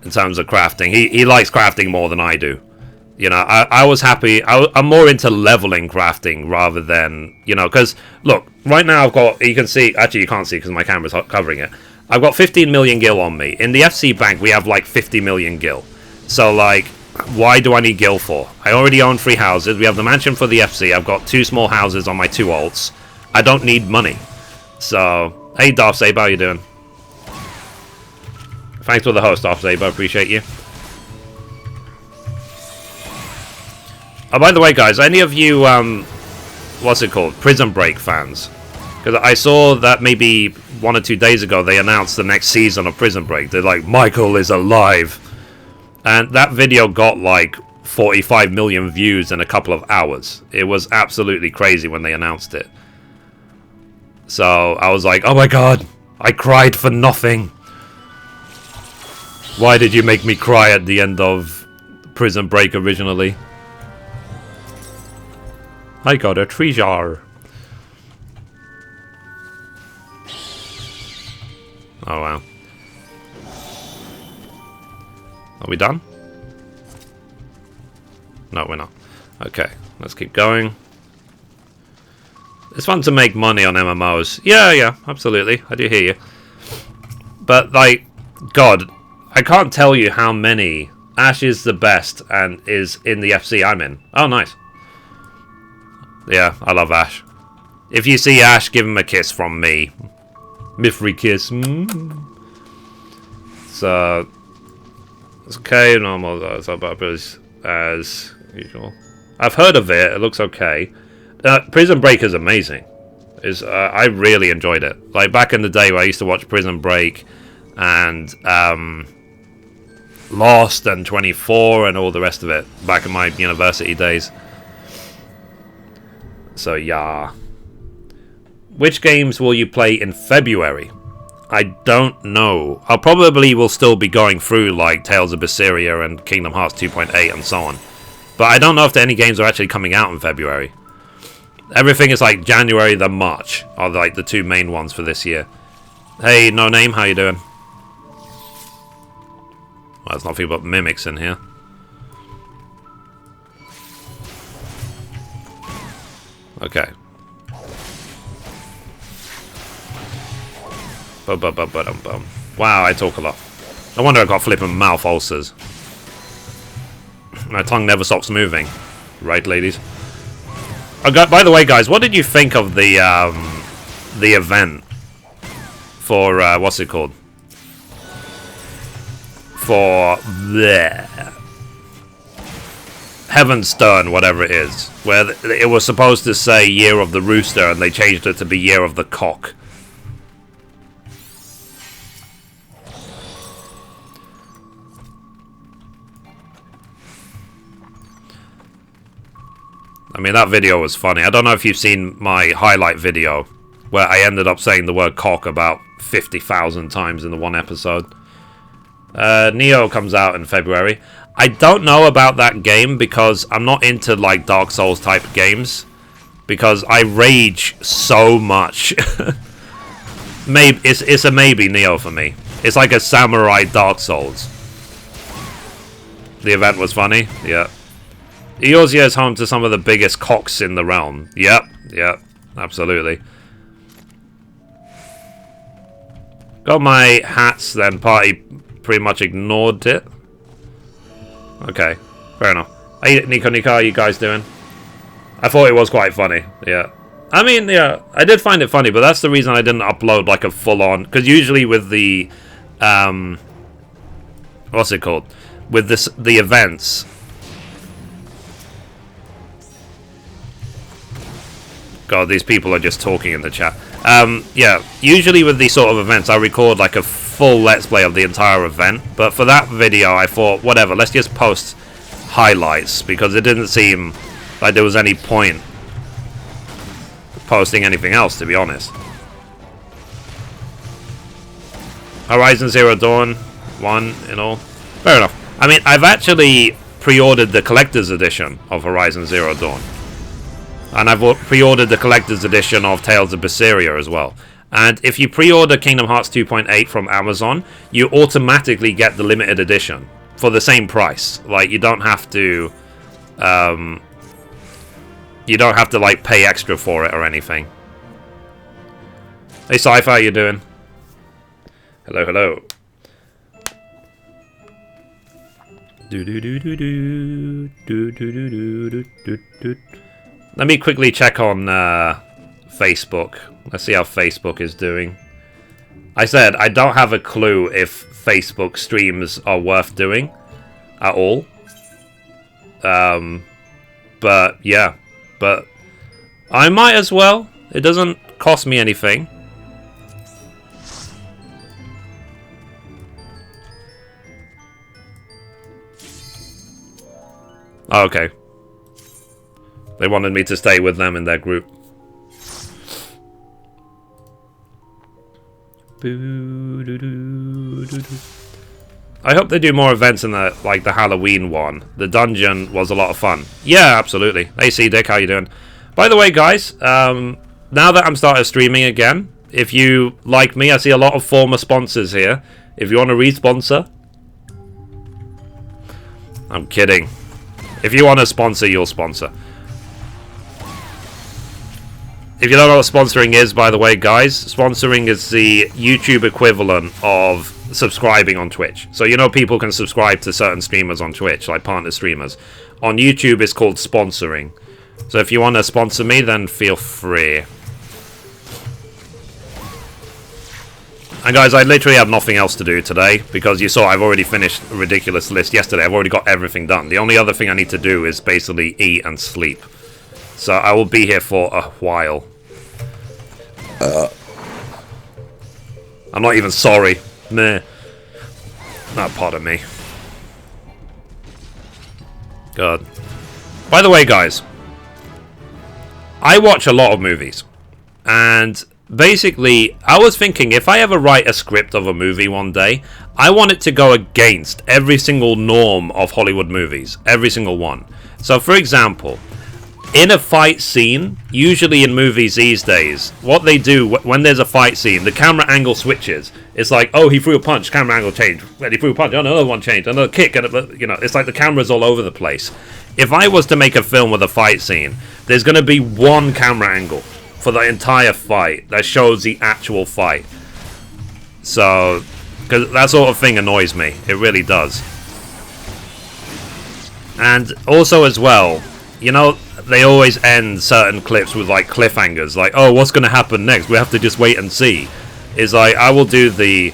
in terms of crafting. He likes crafting more than I do. You know, I was happy. I'm more into leveling crafting rather than, you know, because, look, right now I've got, you can see, actually you can't see because my camera's covering it. I've got 15 million gil on me. In the FC bank, we have like 50 million gil. So, like, why do I need gil for? I already own 3 houses. We have the mansion for the FC. I've got 2 small houses on my 2 alts. I don't need money. So, hey, Darth Saber, how you doing? Thanks for the host, Darth Saber. Appreciate you. Oh, by the way, guys, any of you, what's it called? Prison Break fans? Because I saw that maybe 1 or 2 days ago they announced the next season of Prison Break. They're like, Michael is alive. And that video got like 45 million views in a couple of hours. It was absolutely crazy when they announced it. So I was like, oh my god, I cried for nothing. Why did you make me cry at the end of Prison Break originally? I got a treasure. Oh wow. Are we done? No, we're not. Okay, let's keep going. It's fun to make money on MMOs. Yeah, absolutely. I do hear you. But, like, God, I can't tell you how many. Ash is the best and is in the FC I'm in. Oh, nice. Yeah, I love Ash. If you see Ash, give him a kiss from me. Mithrie kiss. So, it's okay. Normal as usual. I've heard of it. It looks okay. Prison Break is amazing. I really enjoyed it. Like back in the day where I used to watch Prison Break and Lost and 24 and all the rest of it back in my university days. So yeah. Which games will you play in February? I don't know. I probably will still be going through like Tales of Berseria and Kingdom Hearts 2.8 and so on. But I don't know if any games are actually coming out in February. Everything is like January, then March are like the two main ones for this year. Hey, no name, how you doing? Well, there's nothing but mimics in here. Okay. Wow, I talk a lot. No wonder I got flipping mouth ulcers. My tongue never stops moving. Right, ladies? Oh, by the way, guys, what did you think of the event for what's it called? For Heavensward, whatever it is, where it was supposed to say Year of the Rooster, and they changed it to be Year of the Cock. I mean, that video was funny. I don't know if you've seen my highlight video, where I ended up saying the word cock about 50,000 times in the one episode. Neo comes out in February. I don't know about that game because I'm not into like Dark Souls type games, because I rage so much. Maybe it's a maybe Neo for me. It's like a samurai Dark Souls. The event was funny. Yeah. Eorzea is home to some of the biggest cocks in the realm. Yep, absolutely. Got my hats, then party pretty much ignored it. Okay, fair enough. Hey, Nico, how are you guys doing? I thought it was quite funny, yeah. I mean, yeah, I did find it funny, but that's the reason I didn't upload like a full-on... Because usually with the... what's it called? With the events... God, these people are just talking in the chat. Yeah, usually with these sort of events, I record like a full Let's Play of the entire event. But for that video, I thought, whatever, let's just post highlights, because it didn't seem like there was any point posting anything else, to be honest. Horizon Zero Dawn, 1 in all. Fair enough. I mean, I've actually pre-ordered the collector's edition of Horizon Zero Dawn. And I've pre-ordered the collector's edition of Tales of Berseria as well. And if you pre-order Kingdom Hearts 2.8 from Amazon, you automatically get the limited edition for the same price. Like, you don't have to like pay extra for it or anything. Hey Sci-Fi, how you doing? Hello, hello. Let me quickly check on Facebook. Let's see how Facebook is doing. I said I don't have a clue if Facebook streams are worth doing at all. But yeah, but I might as well. It doesn't cost me anything. Oh, okay. They wanted me to stay with them in their group. I hope they do more events in the the Halloween one. The dungeon was a lot of fun. Yeah, absolutely. Hey, C Dick, how you doing? By the way, guys, now that I'm started streaming again, if you like me, I see a lot of former sponsors here. If you want to re-sponsor, I'm kidding. If you want to sponsor, you'll sponsor. If you don't know what sponsoring is, by the way, guys, sponsoring is the YouTube equivalent of subscribing on Twitch. So, you know, people can subscribe to certain streamers on Twitch, like partner streamers. On YouTube, it's called sponsoring. So if you want to sponsor me, then feel free. And guys, I literally have nothing else to do today, because you saw I've already finished a ridiculous list yesterday. I've already got everything done. The only other thing I need to do is basically eat and sleep. So I will be here for a while. I'm not even sorry. Meh. Not part of me. God. By the way, guys, I watch a lot of movies. And basically, I was thinking, if I ever write a script of a movie one day, I want it to go against every single norm of Hollywood movies. Every single one. So, for example, in a fight scene, usually in movies these days, what they do when there's a fight scene, the camera angle switches. It's like, oh, he threw a punch, camera angle changed. When he threw a punch, oh, another one changed, another kick, and you know, it's like the camera's all over the place. If I was to make a film with a fight scene, there's going to be one camera angle for the entire fight that shows the actual fight. So, because that sort of thing annoys me. It really does. And also as well, you know, they always end certain clips with like cliffhangers, like, oh, what's going to happen next? We have to just wait and see. It's like, I will do the,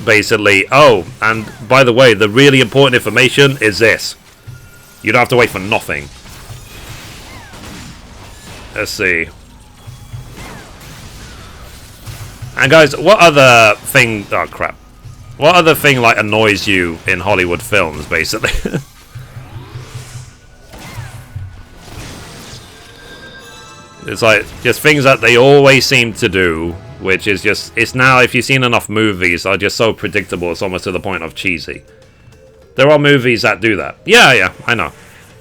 basically, oh, and by the way, the really important information is this. You don't have to wait for nothing. Let's see. And guys, what other thing, oh crap. What other thing like annoys you in Hollywood films, basically? It's like just things that they always seem to do, which is just, it's now, if you've seen enough movies, are just so predictable, it's almost to the point of cheesy. There are movies that do that. Yeah, I know.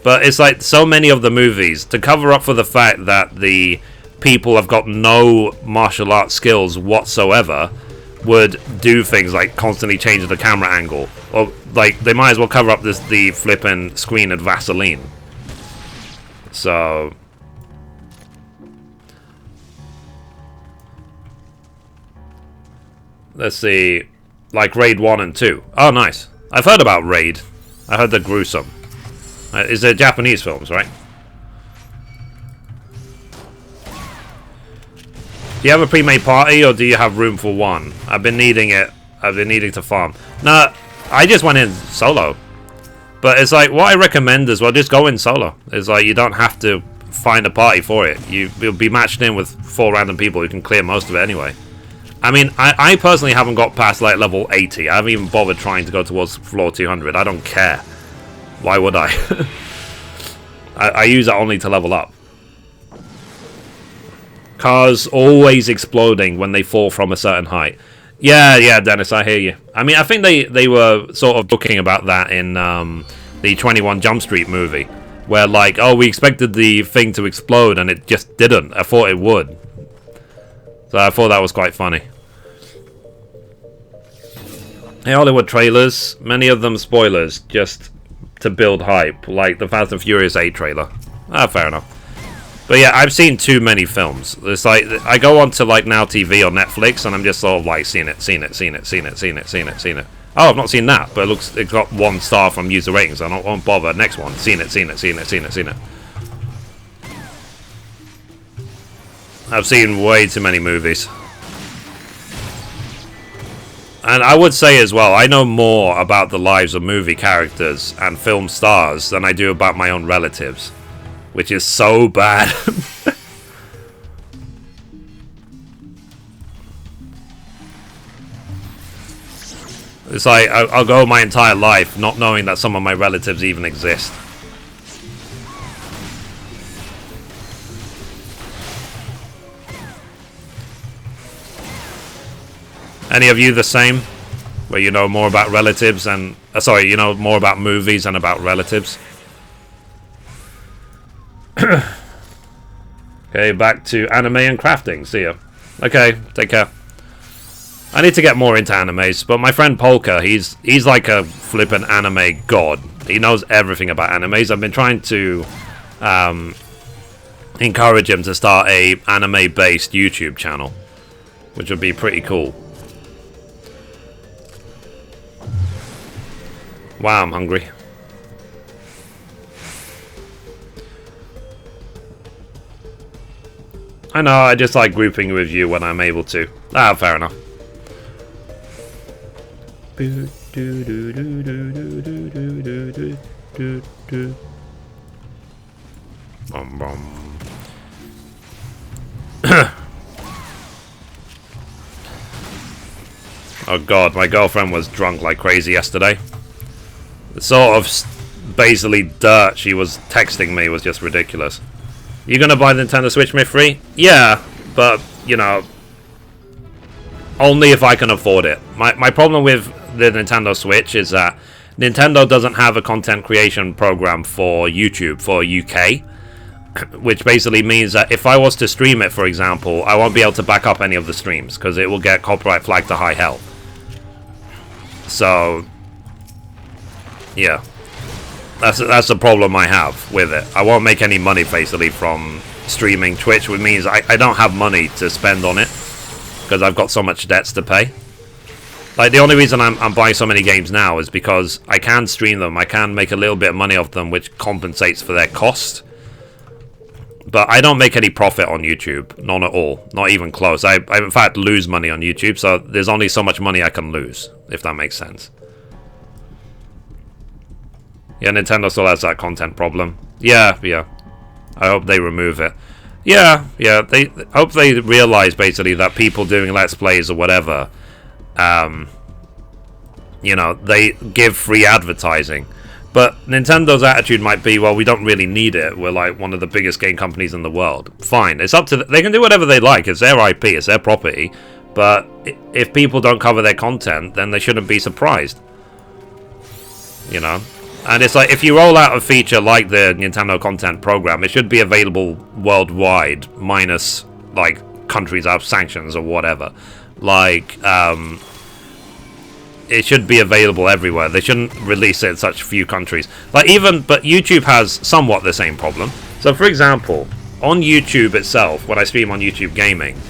But it's like so many of the movies, to cover up for the fact that the people have got no martial arts skills whatsoever, would do things like constantly change the camera angle. Or like, they might as well cover up the flipping screen with Vaseline. So... let's see, like Raid 1 and 2. Oh, nice. I've heard about Raid. I heard they're gruesome. Is it Japanese films, right? Do you have a pre-made party, or do you have room for one? I've been needing it. I've been needing to farm. Nah, I just went in solo. But it's like, what I recommend is, well, just go in solo. It's like, you don't have to find a party for it. You'll be matched in with 4 random people who can clear most of it anyway. I mean, I personally haven't got past like level 80. I haven't even bothered trying to go towards floor 200. I don't care. Why would I? I use it only to level up. Cars always exploding when they fall from a certain height. Yeah, Dennis, I hear you. I mean, I think they were sort of talking about that in the 21 Jump Street movie. Where like, oh, we expected the thing to explode and it just didn't. I thought it would. So I thought that was quite funny. Hey, Hollywood trailers, many of them spoilers, just to build hype, like the Fast and Furious 8 trailer. Ah, fair enough. But yeah, I've seen too many films. It's like, I go on to like Now TV or Netflix, and I'm just sort of like, seen it. Oh, I've not seen that, but it's got 1 star from user ratings, so I won't bother. Next one, seen it. I've seen way too many movies. And I would say as well, I know more about the lives of movie characters and film stars than I do about my own relatives. Which is so bad. It's like, I'll go my entire life not knowing that some of my relatives even exist. Any of you the same? Where you know more about relatives and... sorry, you know more about movies and about relatives? Okay, back to anime and crafting. See ya. Okay, take care. I need to get more into animes, but my friend Polka, he's like a flippin' anime god. He knows everything about animes. I've been trying to encourage him to start a anime-based YouTube channel, which would be pretty cool. Wow, I'm hungry. I know, I just like grouping with you when I'm able to. Ah, fair enough. Bum, bum. Oh god, my girlfriend was drunk like crazy yesterday. The sort of basically dirt she was texting me was just ridiculous. You gonna buy the Nintendo Switch, Mithrie? Yeah, but, you know, only if I can afford it. My problem with the Nintendo Switch is that Nintendo doesn't have a content creation program for YouTube, for UK. which basically means that if I was to stream it, for example, I won't be able to back up any of the streams because it will get copyright flagged to high hell. So, yeah, that's the problem I have with it. I won't make any money basically from streaming Twitch, which means I don't have money to spend on it because I've got so much debts to pay. Like, the only reason I'm buying so many games now is because I can stream them, I can make a little bit of money off them, which compensates for their cost. But I don't make any profit on YouTube, none at all, not even close. I in fact lose money on YouTube, so there's only so much money I can lose, if that makes sense. Yeah, Nintendo still has that content problem. Yeah. I hope they remove it. Yeah, they hope they realize basically that people doing Let's Plays or whatever, you know, they give free advertising. But Nintendo's attitude might be, well, we don't really need it. We're like one of the biggest game companies in the world. Fine, it's up to they can do whatever they like. It's their IP, it's their property. But if people don't cover their content, then they shouldn't be surprised. You know? And it's like, if you roll out a feature like the Nintendo Content Program, it should be available worldwide, minus, like, countries have sanctions or whatever. Like, it should be available everywhere. They shouldn't release it in such few countries. Like, but YouTube has somewhat the same problem. So, for example, on YouTube itself, when I stream on YouTube Gaming,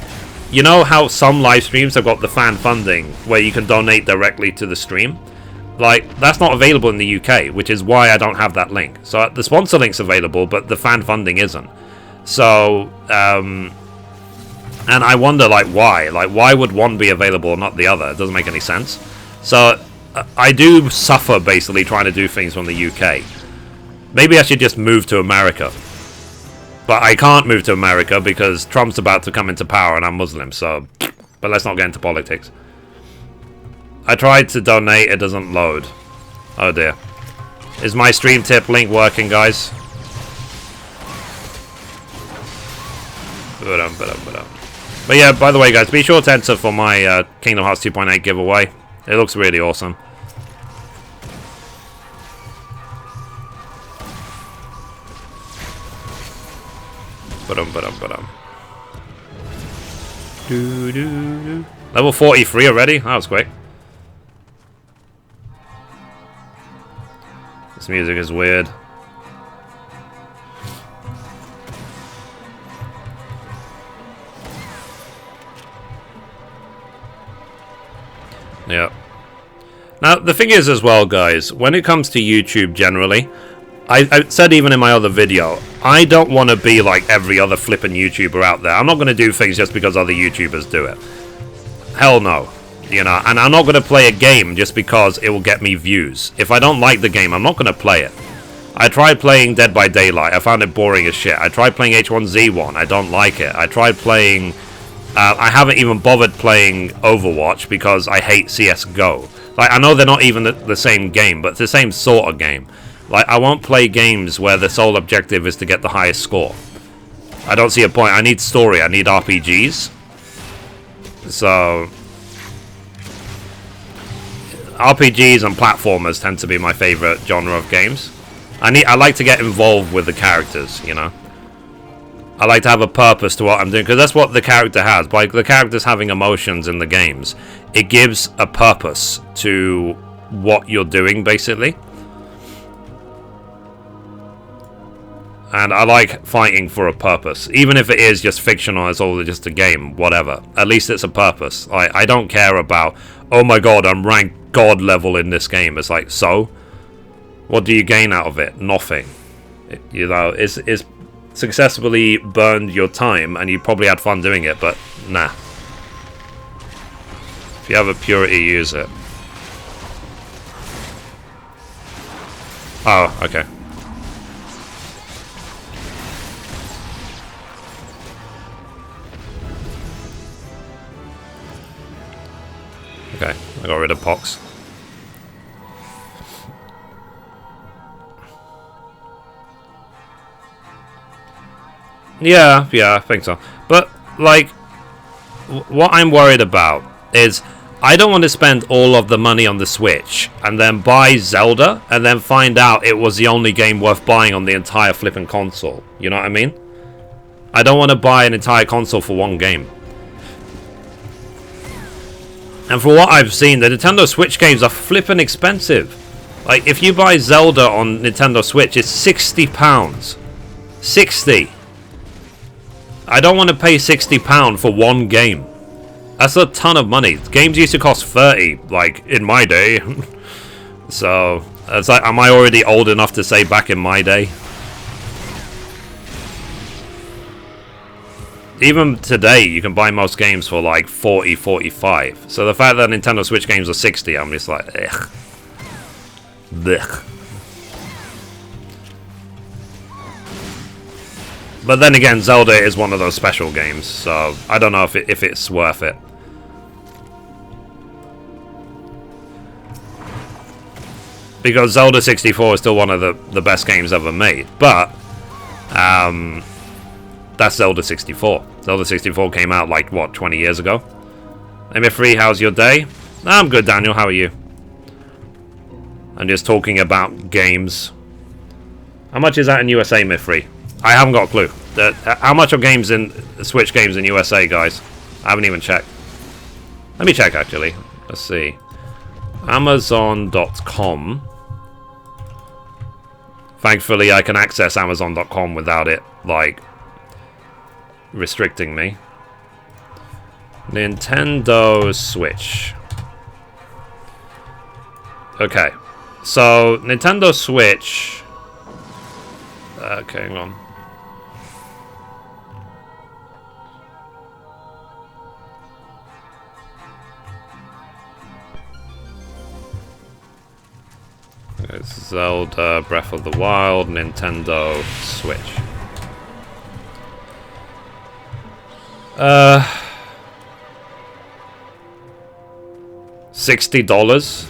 you know how some live streams have got the fan funding, where you can donate directly to the stream? Like, that's not available in the UK, which is why I don't have that link. So the sponsor link's available, but the fan funding isn't. So, and I wonder, like, why? Like, why would one be available and not the other? It doesn't make any sense. So, I do suffer, basically, trying to do things from the UK. Maybe I should just move to America. But I can't move to America because Trump's about to come into power and I'm Muslim, so... But let's not get into politics. I tried to donate, it doesn't load. Oh dear. Is my stream tip link working, guys? But yeah, by the way, guys, be sure to enter for my Kingdom Hearts 2.8 giveaway. It looks really awesome. Level 43 already? That was quick. This music is weird. Yeah. Now, the thing is as well, guys, when it comes to YouTube generally, I said even in my other video, I don't want to be like every other flippin' YouTuber out there. I'm not going to do things just because other YouTubers do it. Hell no. You know, and I'm not going to play a game just because it will get me views. If I don't like the game, I'm not going to play it. I tried playing Dead by Daylight. I found it boring as shit. I tried playing H1Z1. I don't like it. I tried playing... I haven't even bothered playing Overwatch because I hate CSGO. Like, I know they're not even the same game, but it's the same sort of game. Like, I won't play games where the sole objective is to get the highest score. I don't see a point. I need story. I need RPGs. So... RPGs and platformers tend to be my favorite genre of games. I like to get involved with the characters, you know. I like to have a purpose to what I'm doing, because that's what the character has. By the characters having emotions in the games, it gives a purpose to what you're doing, basically. And I like fighting for a purpose. Even if it is just fictional, it's all just a game, whatever. At least it's a purpose. I don't care about, oh my god, I'm ranked God level in this game. It's like, so? What do you gain out of it? Nothing. You know, it's successfully burned your time, and you probably had fun doing it, but nah. If you have a purity, use it. Oh, okay. Okay, I got rid of Pox. Yeah, I think so. But, like, what I'm worried about is I don't want to spend all of the money on the Switch and then buy Zelda and then find out it was the only game worth buying on the entire flipping console. You know what I mean? I don't want to buy an entire console for one game. And for what I've seen, the Nintendo Switch games are flipping expensive. Like, if you buy Zelda on Nintendo Switch, it's £60. 60. I don't want to pay £60 for one game. That's a ton of money. Games used to cost 30, like, in my day. So, it's like, am I already old enough to say back in my day? Even today, you can buy most games for like 40, 45. So the fact that Nintendo Switch games are 60, I'm just like, ugh. Blech. But then again, Zelda is one of those special games, so I don't know if it's worth it. Because Zelda 64 is still one of the best games ever made, but that's Zelda 64. Zelda 64 came out like, what, 20 years ago? Hey, Mithrie, how's your day? I'm good, Daniel, how are you? I'm just talking about games. How much is that in USA, Mithrie? I haven't got a clue. How much are games in Switch games in USA, guys? I haven't even checked. Let me check, actually. Let's see. Amazon.com. Thankfully, I can access Amazon.com without it, like, restricting me. Nintendo Switch. Okay. So, Nintendo Switch... Okay, hang on. It's Zelda Breath of the Wild, Nintendo Switch. $60.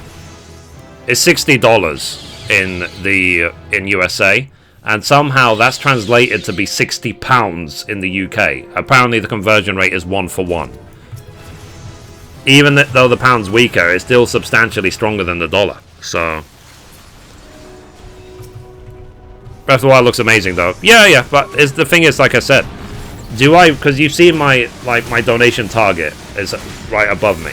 It's $60 in USA, and somehow that's translated to be £60 in the UK. Apparently the conversion rate is 1 for 1. Even though the pound's weaker, it's still substantially stronger than the dollar. So Breath of the Wild looks amazing though. Yeah, but the thing is, like I said, because you've seen my donation target is right above me.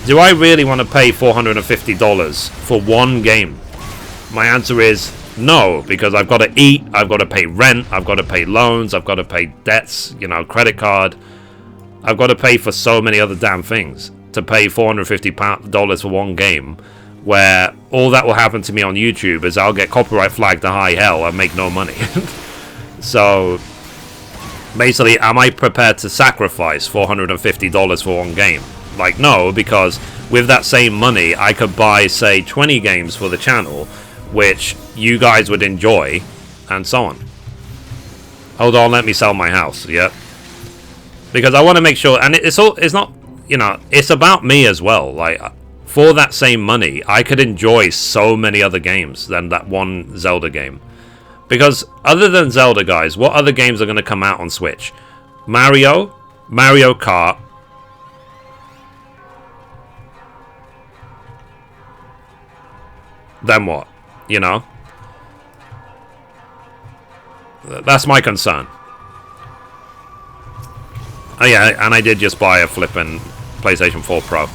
Do I really want to pay $450 for one game? My answer is no, because I've got to eat, I've got to pay rent, I've got to pay loans, I've got to pay debts, you know, credit card. I've got to pay for so many other damn things to pay $450 for one game, where all that will happen to me on YouTube is I'll get copyright flagged to high hell and make no money. So basically, am I prepared to sacrifice $450 for one game? Like, no, because with that same money, I could buy, say, 20 games for the channel, which you guys would enjoy, and so on. Hold on, let me sell my house, yeah? Because I want to make sure, and it's not, you know, it's about me as well. Like, for that same money, I could enjoy so many other games than that one Zelda game. Because other than Zelda, guys, what other games are going to come out on Switch? Mario Kart, then what? You know? That's my concern. Oh yeah, and I did just buy a flippin' PlayStation 4 Pro.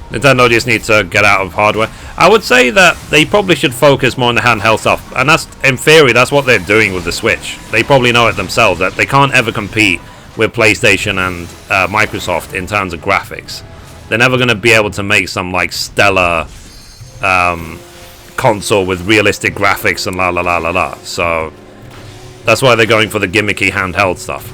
Nintendo just needs to get out of hardware. I would say that they probably should focus more on the handheld stuff. And that's, in theory, that's what they're doing with the Switch. They probably know it themselves, that they can't ever compete with PlayStation and Microsoft in terms of graphics. They're never going to be able to make some, like, stellar console with realistic graphics and la la la la la. So that's why they're going for the gimmicky handheld stuff.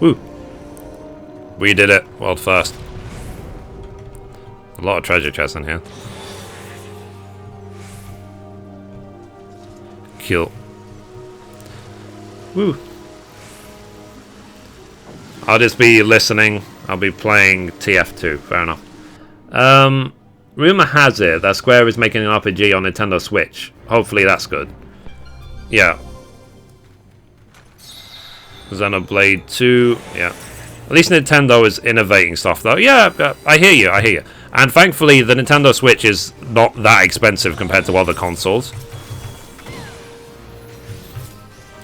Woo. We did it. World first. A lot of treasure chests in here. Kill. Woo. I'll just be listening. I'll be playing TF2. Fair enough. Rumor has it that Square is making an RPG on Nintendo Switch. Hopefully that's good. Yeah. Xenoblade 2. Yeah. At least Nintendo is innovating stuff, though. Yeah, I hear you. I hear you. And thankfully, the Nintendo Switch is not that expensive compared to other consoles.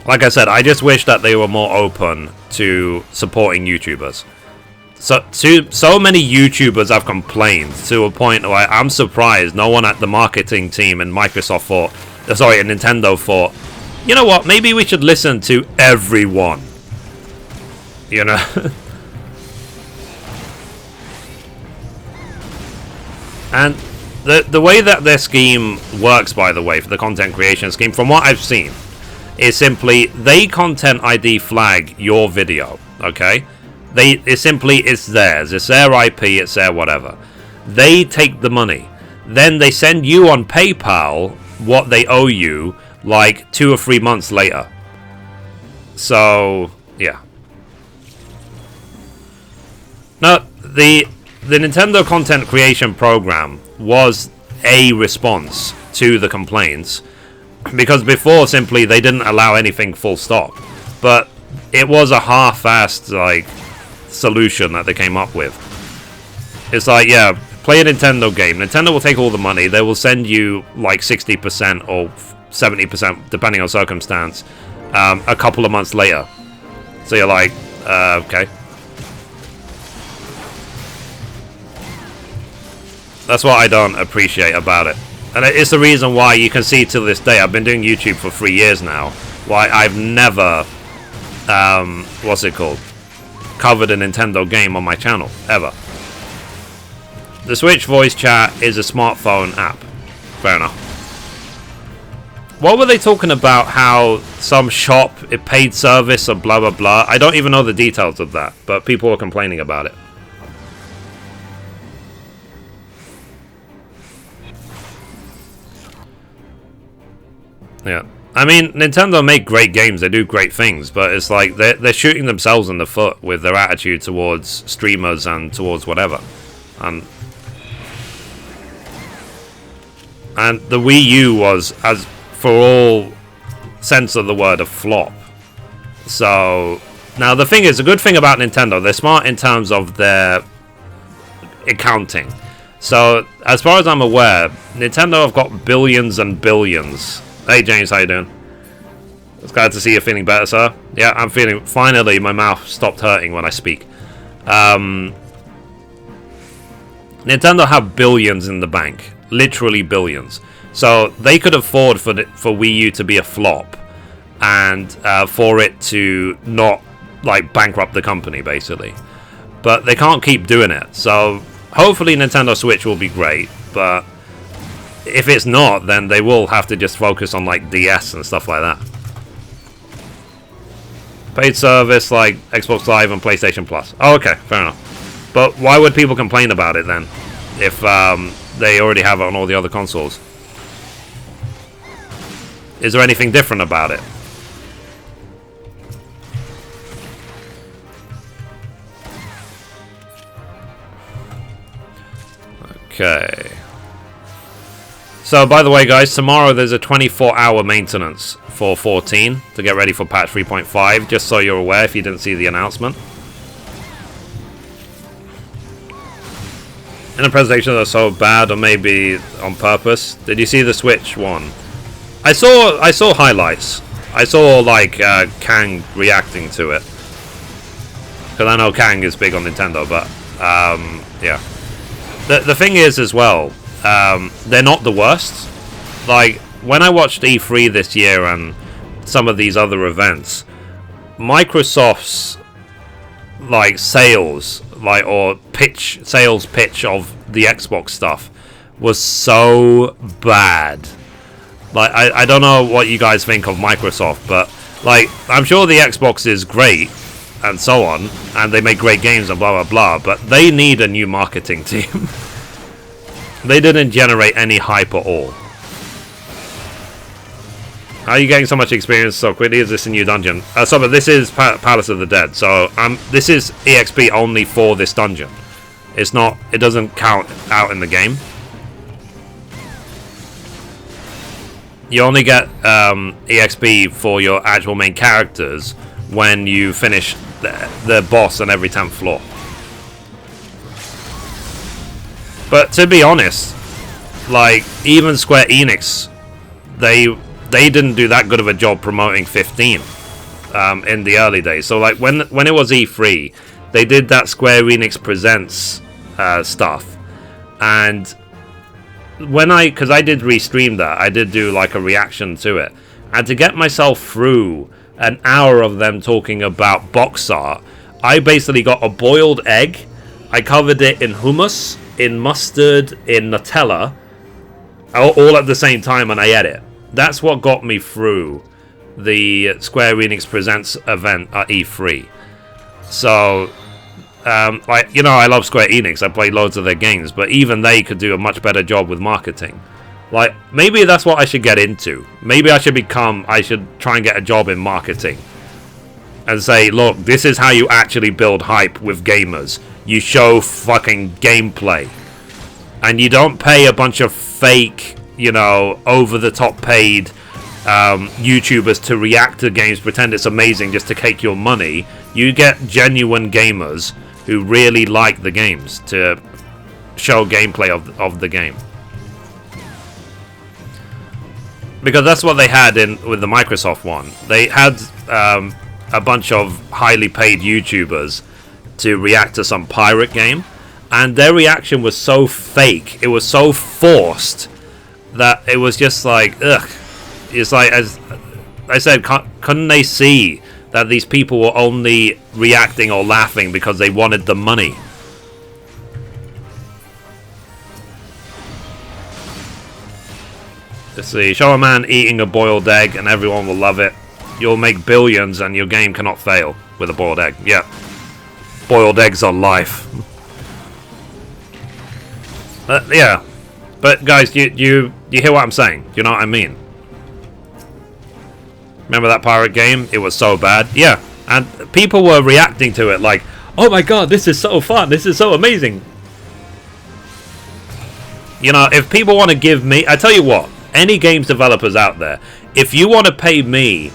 Like I said, I just wish that they were more open to supporting YouTubers. So many YouTubers have complained to a point where I'm surprised no one at the marketing team in Microsoft thought, sorry, in Nintendo thought, you know what, maybe we should listen to everyone. You know? And the way that their scheme works, by the way, for the content creation scheme, from what I've seen, is simply they content ID flag your video, okay? It's theirs. It's their IP. It's their whatever. They take the money. Then they send you on PayPal what they owe you, like 2 or 3 months later. So, yeah. Now, the Nintendo content creation program was a response to the complaints, because before simply they didn't allow anything full stop. But it was a half-assed, like, solution that they came up with. It's like, yeah, play a Nintendo game. Nintendo will take all the money. They will send you like 60% or 70%, depending on circumstance, a couple of months later. So you're like, okay. That's what I don't appreciate about it. And it's the reason why you can see to this day, I've been doing YouTube for 3 years now, why I've never, what's it called? Covered a Nintendo game on my channel, ever. The Switch voice chat is a smartphone app. Fair enough. What were they talking about? How some shop, a paid service or blah blah blah? I don't even know the details of that, but people were complaining about it. Yeah. I mean, Nintendo make great games, they do great things, but it's like they're shooting themselves in the foot with their attitude towards streamers and towards whatever. And the Wii U was, as for all sense of the word, a flop. So, now the thing is, the good thing about Nintendo, they're smart in terms of their accounting. So, as far as I'm aware, Nintendo have got billions and billions. Hey James, how you doing? It's glad to see you feeling better, sir. Yeah, I'm feeling... Finally, my mouth stopped hurting when I speak. Nintendo have billions in the bank. Literally billions. So, they could afford for Wii U to be a flop. And for it to not, like, bankrupt the company, basically. But they can't keep doing it. So, hopefully Nintendo Switch will be great. But if it's not, then they will have to just focus on, like, DS and stuff like that. Paid service like Xbox Live and PlayStation Plus. Oh, okay, fair enough. But why would people complain about it then, if they already have it on all the other consoles? Is there anything different about it? Okay. So, by the way, guys, tomorrow there's a 24-hour maintenance for 14 to get ready for patch 3.5, just so you're aware if you didn't see the announcement. In the presentation, they're so bad, or maybe on purpose. Did you see the Switch one? I saw highlights. I saw, like, Kang reacting to it. Because I know Kang is big on Nintendo, but, yeah. The thing is, as well, they're not the worst. Like, when I watched E3 this year and some of these other events, Microsoft's, like, sales, like, or sales pitch of the Xbox stuff was so bad. Like, I don't know what you guys think of Microsoft, but, like, I'm sure the Xbox is great and so on, and they make great games and blah blah blah, but they need a new marketing team. They didn't generate any hype at all. How are you getting so much experience so quickly? Is this a new dungeon? But this is Palace of the Dead, so this is EXP only for this dungeon. It's not. It doesn't count out in the game. You only get EXP for your actual main characters when you finish the boss on every 10th floor. But to be honest, like, even Square Enix, they didn't do that good of a job promoting 15 in the early days. So like when it was E3, they did that Square Enix Presents stuff, and because I did restream that, I did do like a reaction to it, and to get myself through an hour of them talking about box art, I basically got a boiled egg, I covered it in hummus, in mustard, in Nutella, all at the same time, and I ate it. That's what got me through the Square Enix Presents event at E3. So, like, you know, I love Square Enix. I played loads of their games, but even they could do a much better job with marketing. Like, maybe that's what I should get into. Maybe I should try and get a job in marketing. And say, look, this is how you actually build hype with gamers. You show fucking gameplay. And you don't pay a bunch of fake, you know, over-the-top paid YouTubers to react to games, pretend it's amazing just to take your money. You get genuine gamers who really like the games to show gameplay of the game. Because that's what they had with the Microsoft one. They had a bunch of highly paid YouTubers to react to some pirate game, and their reaction was so fake, it was so forced, that it was just like, ugh. It's like, as I said, couldn't they see that these people were only reacting or laughing because they wanted the money? Let's see, show a man eating a boiled egg and everyone will love it. You'll make billions and your game cannot fail with a boiled egg. Yeah. Boiled eggs are life. Yeah. But guys, you hear what I'm saying? Do you know what I mean? Remember that pirate game? It was so bad. Yeah. And people were reacting to it like, oh my god, this is so fun. This is so amazing. You know, if people want to give me... I tell you what, any games developers out there, if you want to pay me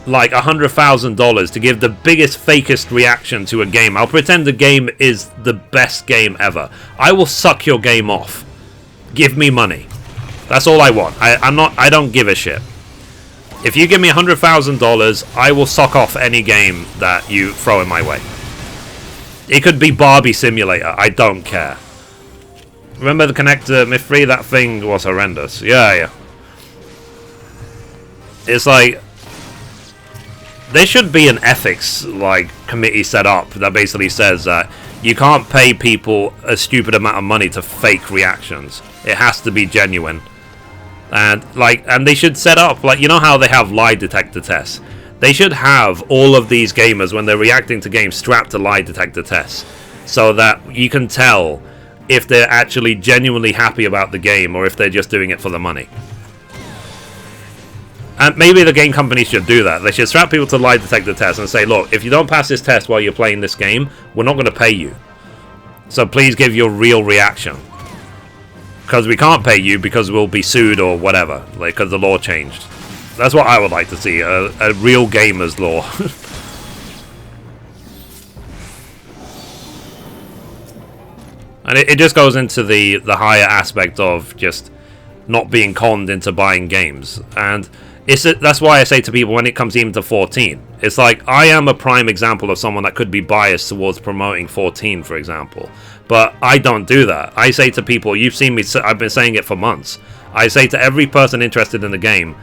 like $100,000 to give the biggest, fakest reaction to a game, I'll pretend the game is the best game ever. I will suck your game off. Give me money. That's all I want. I don't give a shit. If you give me $100,000, I will suck off any game that you throw in my way. It could be Barbie Simulator. I don't care. Remember the connector Mithrie? That thing was horrendous. Yeah. It's like... there should be an ethics committee set up that basically says that you can't pay people a stupid amount of money to fake reactions. It has to be genuine. And they should set up, you know how they have lie detector tests? They should have all of these gamers, when they're reacting to games, strapped to lie detector tests, so that you can tell if they're actually genuinely happy about the game or if they're just doing it for the money. And maybe the game companies should do that. They should strap people to lie detector tests and say, look, if you don't pass this test while you're playing this game, we're not going to pay you. So please give your real reaction. Because we can't pay you because we'll be sued or whatever, because the law changed. That's what I would like to see, a real gamer's law. And it just goes into the higher aspect of just not being conned into buying games. And that's why I say to people when it comes even to 14, it's like, I am a prime example of someone that could be biased towards promoting 14, for example. But I don't do that. I say to people, you've seen me, I've been saying it for months. I say to every person interested in the game,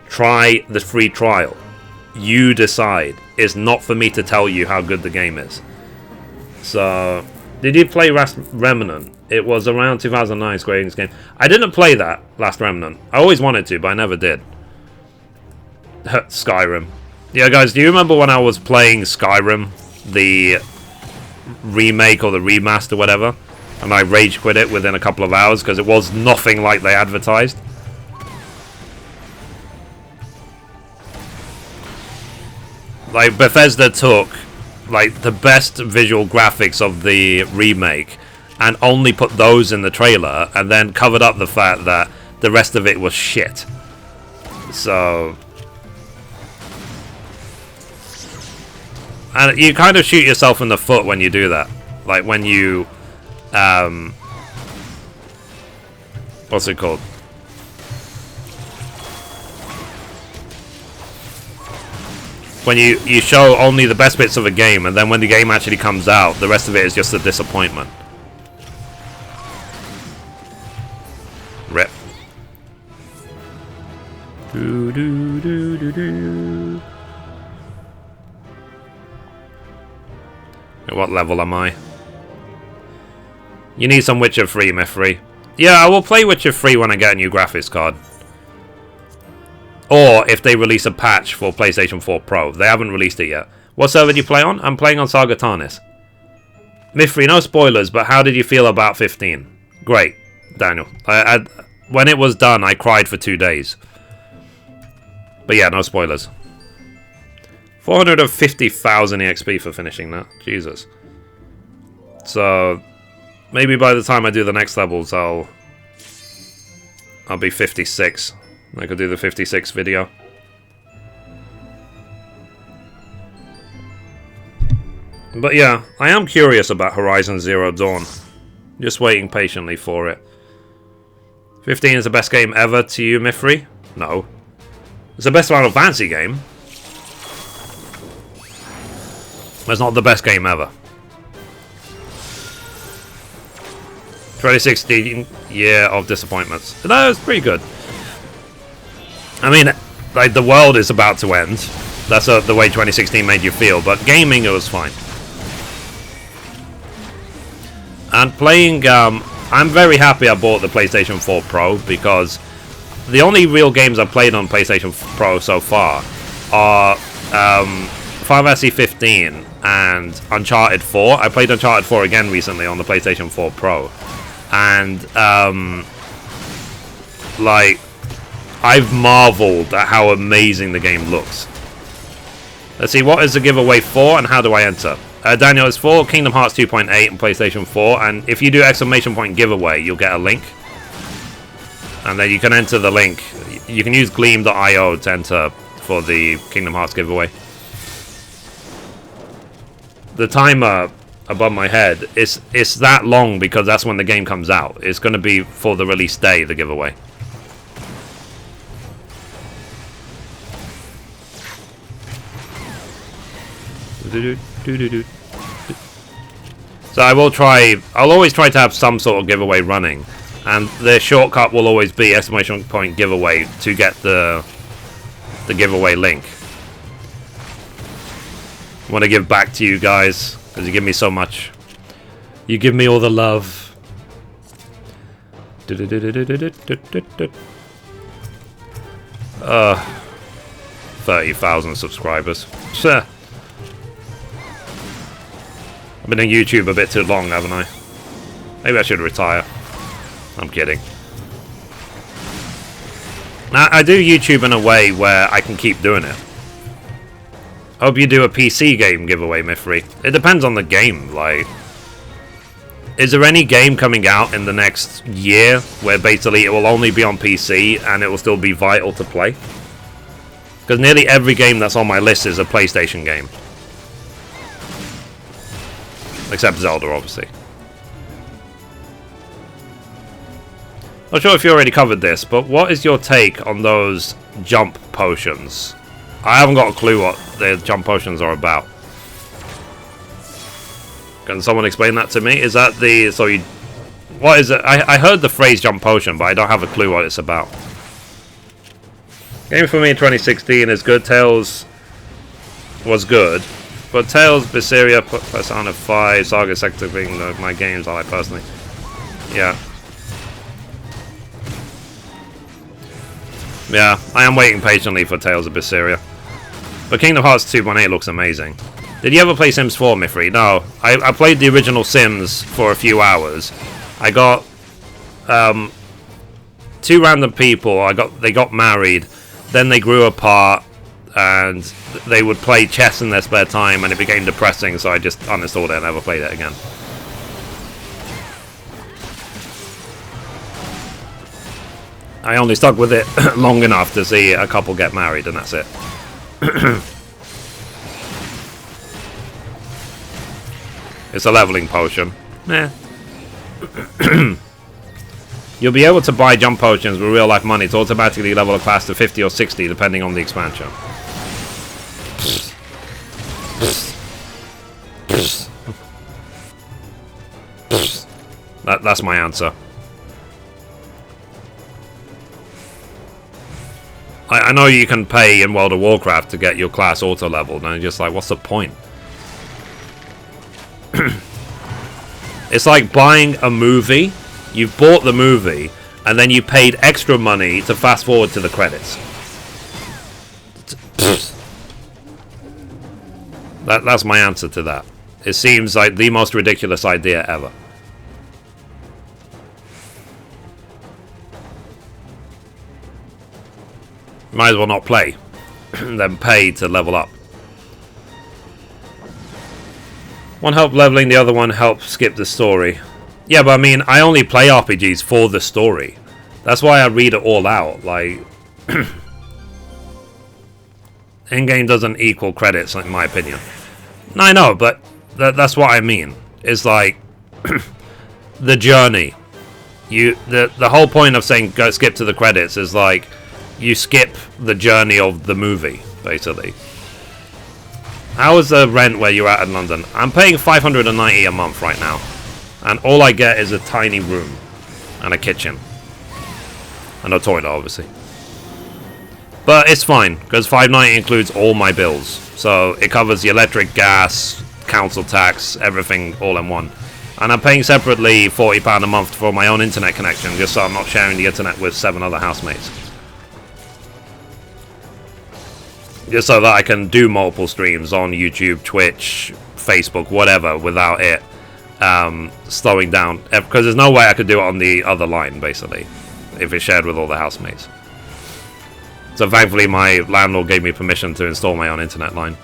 try the free trial. You decide. It's not for me to tell you how good the game is. So, did you play Last Remnant? It was around 2009 Square Enix game. I didn't play that, Last Remnant. I always wanted to, but I never did. Skyrim. Yeah, guys, do you remember when I was playing Skyrim? The remake or the remaster, whatever, and I rage quit it within a couple of hours because it was nothing like they advertised. Like, Bethesda took the best visual graphics of the remake and only put those in the trailer and then covered up the fact that the rest of it was shit. So... And you kind of shoot yourself in the foot when you do that. Like when you... what's it called? When you show only the best bits of a game, and then when the game actually comes out, the rest of it is just a disappointment. Rip. At what level am I? You need some Witcher 3, Mithrie. Yeah, I will play Witcher 3 when I get a new graphics card. Or if they release a patch for PlayStation 4 Pro. They haven't released it yet. What server do you play on? I'm playing on Saga Tarnis. Mithrie, no spoilers, but how did you feel about 15? Great, Daniel. When it was done, I cried for 2 days. But yeah, no spoilers. 450,000 EXP for finishing that. Jesus. So, maybe by the time I do the next levels, I'll be 56. I could do the 56 video. But yeah, I am curious about Horizon Zero Dawn. Just waiting patiently for it. 15 is the best game ever to you, Mithrie? No. It's the best Final Fantasy game. But it's not the best game ever. 2016 year of disappointments. That was pretty good. I mean, like, the world is about to end. That's the way 2016 made you feel. But gaming, it was fine. And playing, I'm very happy I bought the PlayStation 4 Pro, because the only real games I've played on PlayStation Pro so far are Final Fantasy XV and Uncharted 4. I played Uncharted 4 again recently on the PlayStation 4 Pro. And, like, I've marveled at how amazing the game looks. Let's see, what is the giveaway for and how do I enter? Daniel, it's for Kingdom Hearts 2.8 on PlayStation 4, and if you do exclamation point giveaway, you'll get a link. And then you can enter the link. You can use gleam.io to enter for the Kingdom Hearts giveaway. The timer above my head, it's that long because that's when the game comes out. It's going to be for the release day, the giveaway. So I'll always try to have some sort of giveaway running, and the shortcut will always be exclamation point giveaway to get the giveaway link. I want to give back to you guys because you give me so much. You give me all the love. 30,000 subscribers. I've been on YouTube a bit too long, haven't I? Maybe I should retire. I'm kidding. Now, I do YouTube in a way where I can keep doing it. Hope you do a PC game giveaway, Mithrie. It depends on the game, like... Is there any game coming out in the next year where basically it will only be on PC and it will still be vital to play? Because nearly every game that's on my list is a PlayStation game. Except Zelda, obviously. Not sure if you already covered this, but what is your take on those jump potions? I haven't got a clue what the jump potions are about. Can someone explain that to me? Is that the... So you... What is it? I heard the phrase jump potion, but I don't have a clue what it's about. Game for me in 2016 is good. Tales was good. But Tales, Berseria, Persona 5, Saga Sector being my games I like personally. Yeah. Yeah, I am waiting patiently for Tales of Berseria. But Kingdom Hearts 2.8 looks amazing. Did you ever play Sims 4, Mithrie? No. I played the original Sims for a few hours. I got... 2 random people. They got married. Then they grew apart. And they would play chess in their spare time, and it became depressing, so I just uninstalled it and never played it again. I only stuck with it long enough to see a couple get married, and that's it. It's a leveling potion. Meh. You'll be able to buy jump potions with real life money to automatically level a class to 50 or 60 depending on the expansion. That's my answer. I know you can pay in World of Warcraft to get your class auto leveled, and I'm just like, what's the point? It's like buying a movie. You've bought the movie, and then you paid extra money to fast forward to the credits. That's my answer to that. It seems like the most ridiculous idea ever. Might as well not play, then pay to level up. One help leveling, the other one help skip the story. Yeah, but I mean, I only play RPGs for the story. That's why I read it all out. Like, in-game doesn't equal credits, in my opinion. No, I know, but that's what I mean. It's like the journey. The whole point of saying go skip to the credits is like you skip the journey of the movie, basically. How is the rent where you're at in London? I'm paying $590 a month right now, and all I get is a tiny room and a kitchen and a toilet, obviously. But it's fine because $590 includes all my bills, so it covers the electric, gas, council tax, everything all in one. And I'm paying separately £40 a month for my own internet connection, just so I'm not sharing the internet with 7 other housemates. Just so that I can do multiple streams on YouTube, Twitch, Facebook, whatever, without it slowing down. Because there's no way I could do it on the other line, basically, if it's shared with all the housemates. So thankfully my landlord gave me permission to install my own internet line.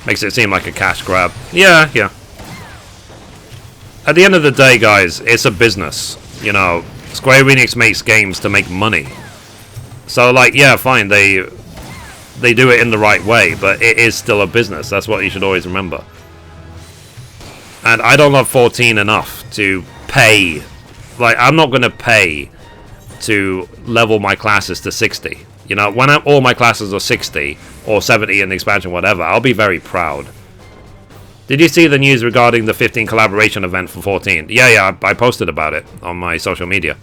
Makes it seem like a cash grab. Yeah, yeah. At the end of the day, guys, it's a business. You know, Square Enix makes games to make money. So, like, yeah, fine, they do it in the right way, but it is still a business. That's what you should always remember. And I don't love 14 enough to pay. Like, I'm not going to pay to level my classes to 60. You know, when all my classes are 60 or 70 in the expansion, whatever, I'll be very proud. Did you see the news regarding the 15 collaboration event for 14? Yeah, I posted about it on my social media.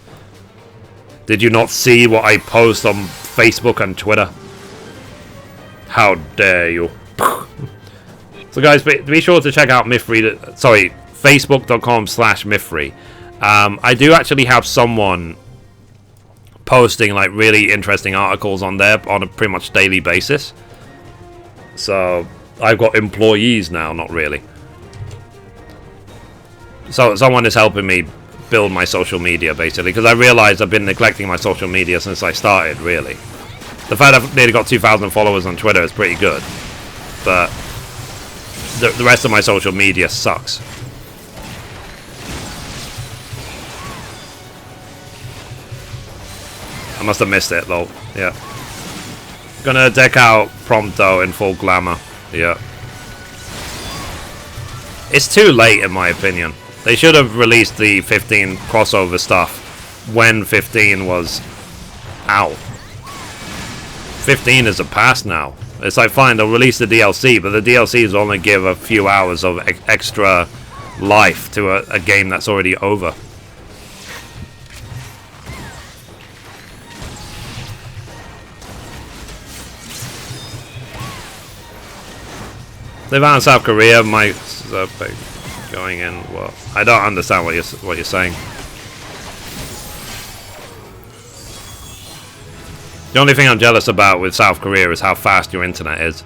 Did you not see what I post on Facebook and Twitter? How dare you. So guys, be sure to check out Mithrie. Sorry, facebook.com/Mithrie. I do actually have someone posting like really interesting articles on there on a pretty much daily basis. So I've got employees now, not really. So someone is helping me build my social media, basically, because I realized I've been neglecting my social media since I started, really. The fact I've nearly got 2,000 followers on Twitter is pretty good, but the rest of my social media sucks. I must have missed it, though. Yeah. Gonna deck out Prompto in full glamour. Yeah. It's too late, in my opinion. They should have released the 15 crossover stuff when 15 was out. 15 is a past now. It's like, fine, they'll release the DLC, but the DLCs only give a few hours of extra life to a game that's already over. Live out in South Korea, my going in. Well, I don't understand what you're saying. The only thing I'm jealous about with South Korea is how fast your internet is.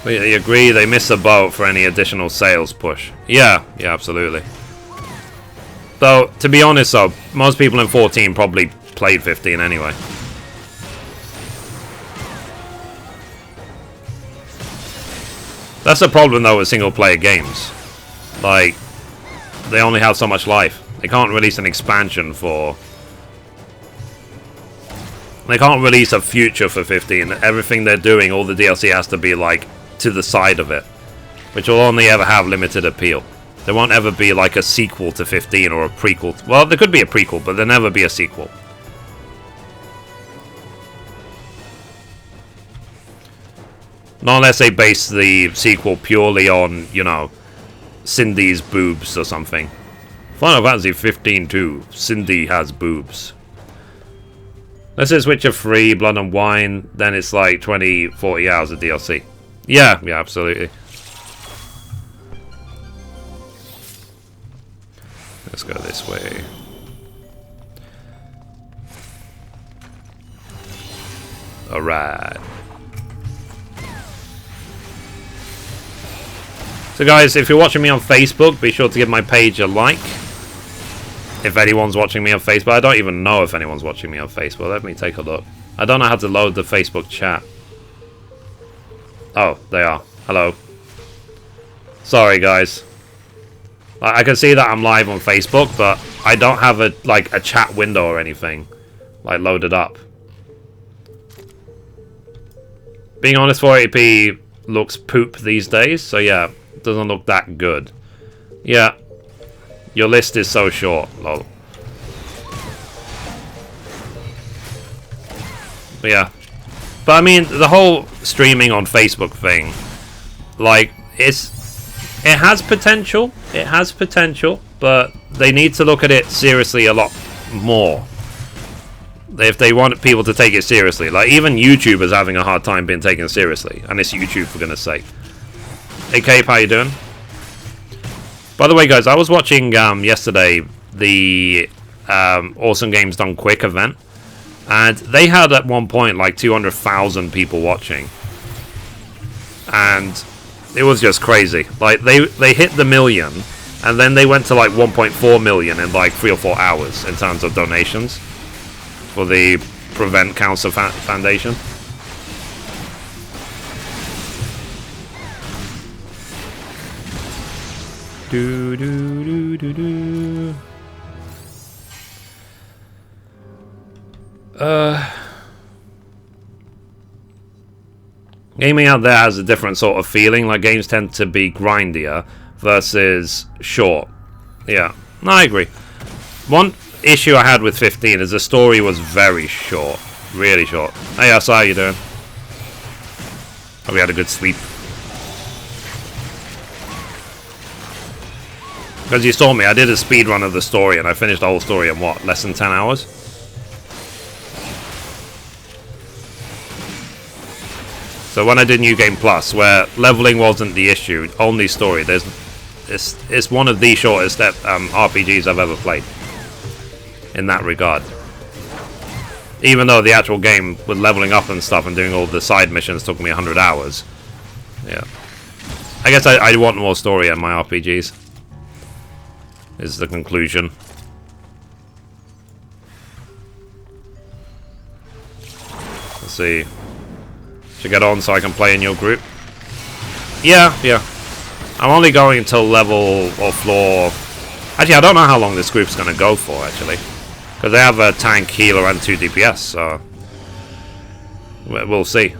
But you agree they miss the boat for any additional sales push. Yeah, absolutely. Though, to be honest though, most people in 14 probably played 15 anyway. That's the problem though with single player games. Like, they only have so much life. They can't release an expansion for... They can't release a future for 15. Everything they're doing, all the DLC has to be like to the side of it. Which will only ever have limited appeal. There won't ever be like a sequel to 15 or a prequel. Well, there could be a prequel, but there'll never be a sequel. Not unless they base the sequel purely on, you know, Cindy's boobs or something. Final Fantasy 15 too. Cindy has boobs. Let's say Witcher 3, Blood and Wine, then it's like 20, 40 hours of DLC. Yeah, absolutely. Let's go this way. Alright. So guys, if you're watching me on Facebook, be sure to give my page a like. If anyone's watching me on Facebook. I don't even know if anyone's watching me on Facebook. Let me take a look. I don't know how to load the Facebook chat. Oh, they are. Hello. Sorry guys. I can see that I'm live on Facebook, but I don't have a chat window or anything like loaded up. Being honest, 480p looks poop these days, so yeah, it doesn't look that good. Yeah, your list is so short, lol. But yeah, but I mean the whole streaming on Facebook thing, like it has potential. It has potential, but they need to look at it seriously a lot more. If they want people to take it seriously. Like, even YouTube is having a hard time being taken seriously. And it's YouTube, for goodness sake. Hey, Cape, how you doing? By the way, guys, I was watching yesterday the Awesome Games Done Quick event. And they had at one point like 200,000 people watching. And it was just crazy. Like, they hit the million, and then they went to like 1.4 million in like 3 or 4 hours in terms of donations for the Prevent Cancer Foundation. Do do do do do. Gaming out there has a different sort of feeling. Like, games tend to be grindier versus short. Yeah, no, I agree. One issue I had with 15 is the story was very short. Really short. Hey, Asa, how you doing? Hope you had a good sleep. Because you saw me, I did a speed run of the story, and I finished the whole story in, what, less than 10 hours? So when I did New Game Plus, where leveling wasn't the issue, only story, it's one of the shortest RPGs I've ever played. In that regard. Even though the actual game with leveling up and stuff and doing all the side missions took me 100 hours. Yeah. I guess I want more story in my RPGs. Is the conclusion. Let's see. Should get on so I can play in your group. Yeah. I'm only going until level or floor. Actually, I don't know how long this group's going to go for, actually. Because they have a tank, healer, and 2 DPS, so... We'll see. Do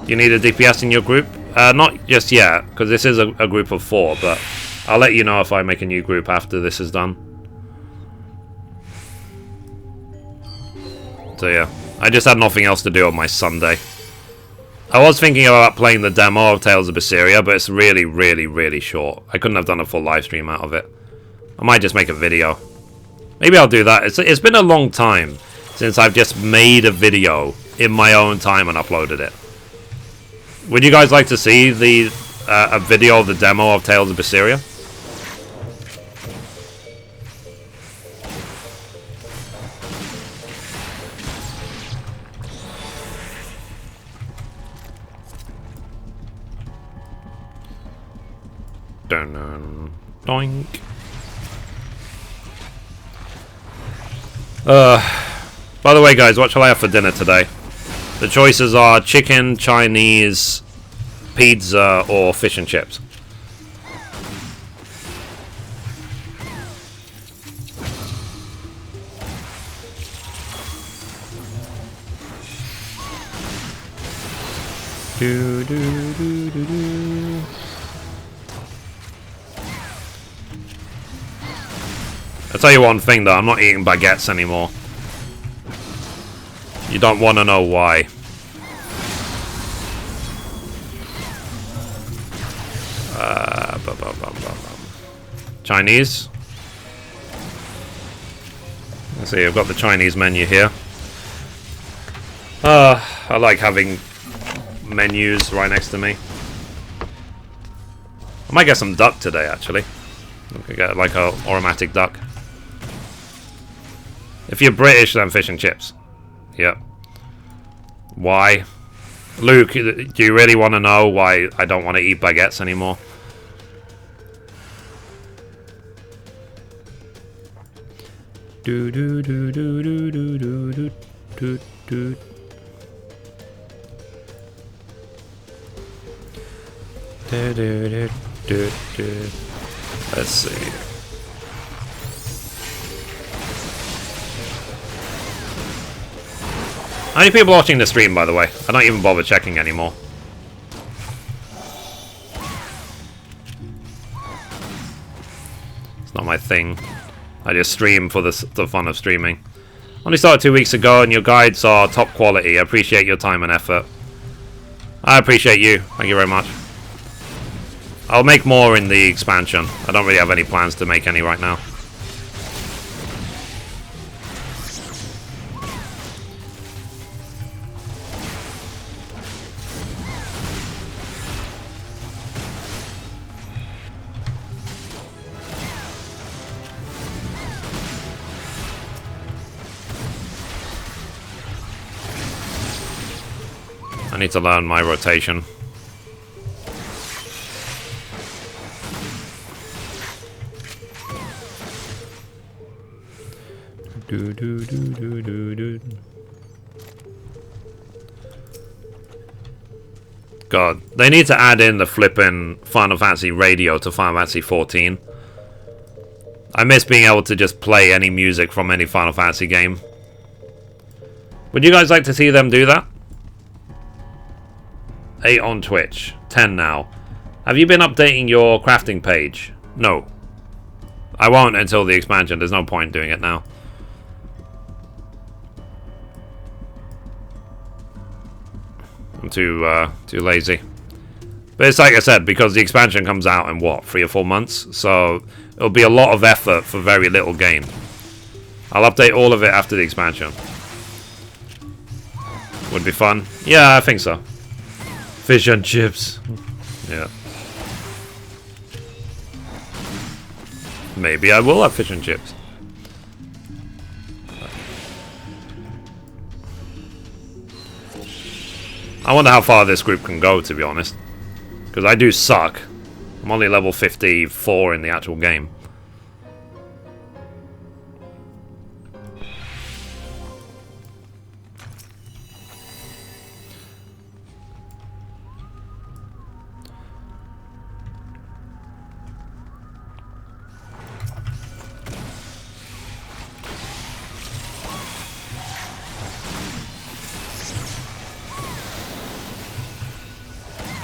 you need a DPS in your group? Not just yet, because this is a group of 4, but... I'll let you know if I make a new group after this is done. So yeah, I just had nothing else to do on my Sunday. I was thinking about playing the demo of Tales of Berseria, but it's really, really, really short. I couldn't have done a full live stream out of it. I might just make a video. Maybe I'll do that. It's been a long time since I've just made a video in my own time and uploaded it. Would you guys like to see a video of the demo of Tales of Berseria? Dun, dun, doink. By the way, guys, what shall I have for dinner today? The choices are chicken, Chinese, pizza, or fish and chips. I'll tell you one thing though, I'm not eating baguettes anymore. You don't want to know why. Chinese. Let's see, I've got the Chinese menu here. I like having menus right next to me. I might get some duck today, actually. I could get like a aromatic duck. If you're British, then fish and chips. Yep. Why? Luke, do you really want to know why I don't want to eat baguettes anymore? Do do do do do do do do do. Let's see. How many people watching the stream, by the way? I don't even bother checking anymore. It's not my thing. I just stream for the fun of streaming. Only started 2 weeks ago, and your guides are top quality. I appreciate your time and effort. I appreciate you. Thank you very much. I'll make more in the expansion. I don't really have any plans to make any right now. I need to learn my rotation. Do do do do do do. God, they need to add in the flippin' Final Fantasy radio to Final Fantasy XIV. I miss being able to just play any music from any Final Fantasy game. Would you guys like to see them do that? 8 on Twitch, 10 now. Have you been updating your crafting page? No. I won't until the expansion. There's no point doing it now. I'm too lazy. But it's like I said, because the expansion comes out in what, 3 or 4 months? So it'll be a lot of effort for very little gain. I'll update all of it after the expansion. Would be fun. Yeah, I think so. Fish and chips. Yeah. Maybe I will have fish and chips. I wonder how far this group can go, to be honest. Because I do suck. I'm only level 54 in the actual game.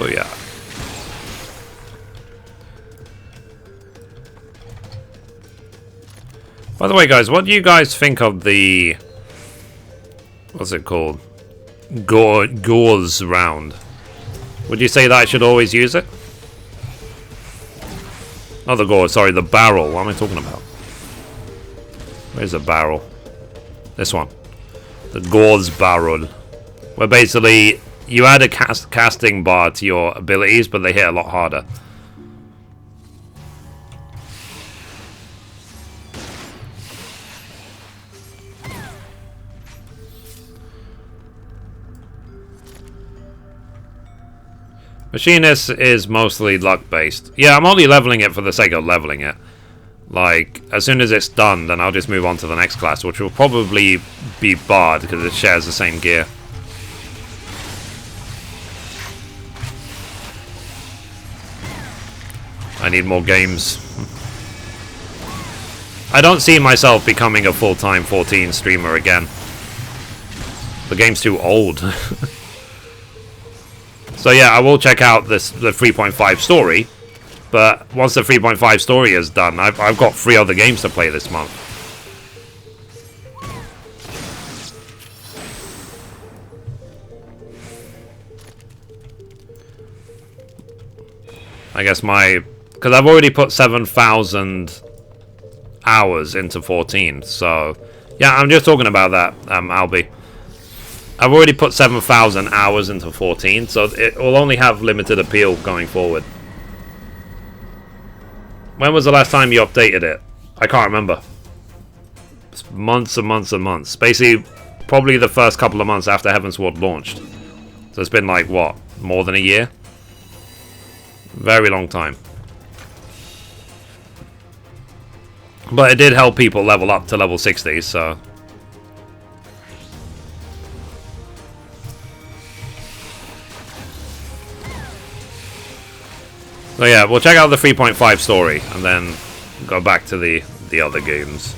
Oh yeah. By the way, guys, what do you guys think of the... what's it called? Gauze round. Would you say that I should always use it? Not the gauze, sorry, the barrel. What am I talking about? Where's the barrel? This one. The gauze barrel. Where basically... you add a casting bar to your abilities, but they hit a lot harder. Machinist is mostly luck-based. Yeah, I'm only leveling it for the sake of leveling it. Like, as soon as it's done, then I'll just move on to the next class, which will probably be Bard, because it shares the same gear. I need more games. I don't see myself becoming a full-time 14 streamer again. The game's too old. So yeah, I will check out the 3.5 story. But once the 3.5 story is done, I've got 3 other games to play this month. I guess because I've already put 7,000 hours into 14, so yeah, I'm just talking about that, Albie. I've already put 7,000 hours into 14, so it will only have limited appeal going forward. When was the last time you updated it? I can't remember. It's months and months and months. Basically, probably the first couple of months after Heavensward launched. So it's been like, what? More than a year? Very long time. But it did help people level up to level 60, so... So yeah, we'll check out the 3.5 story and then go back to the other games.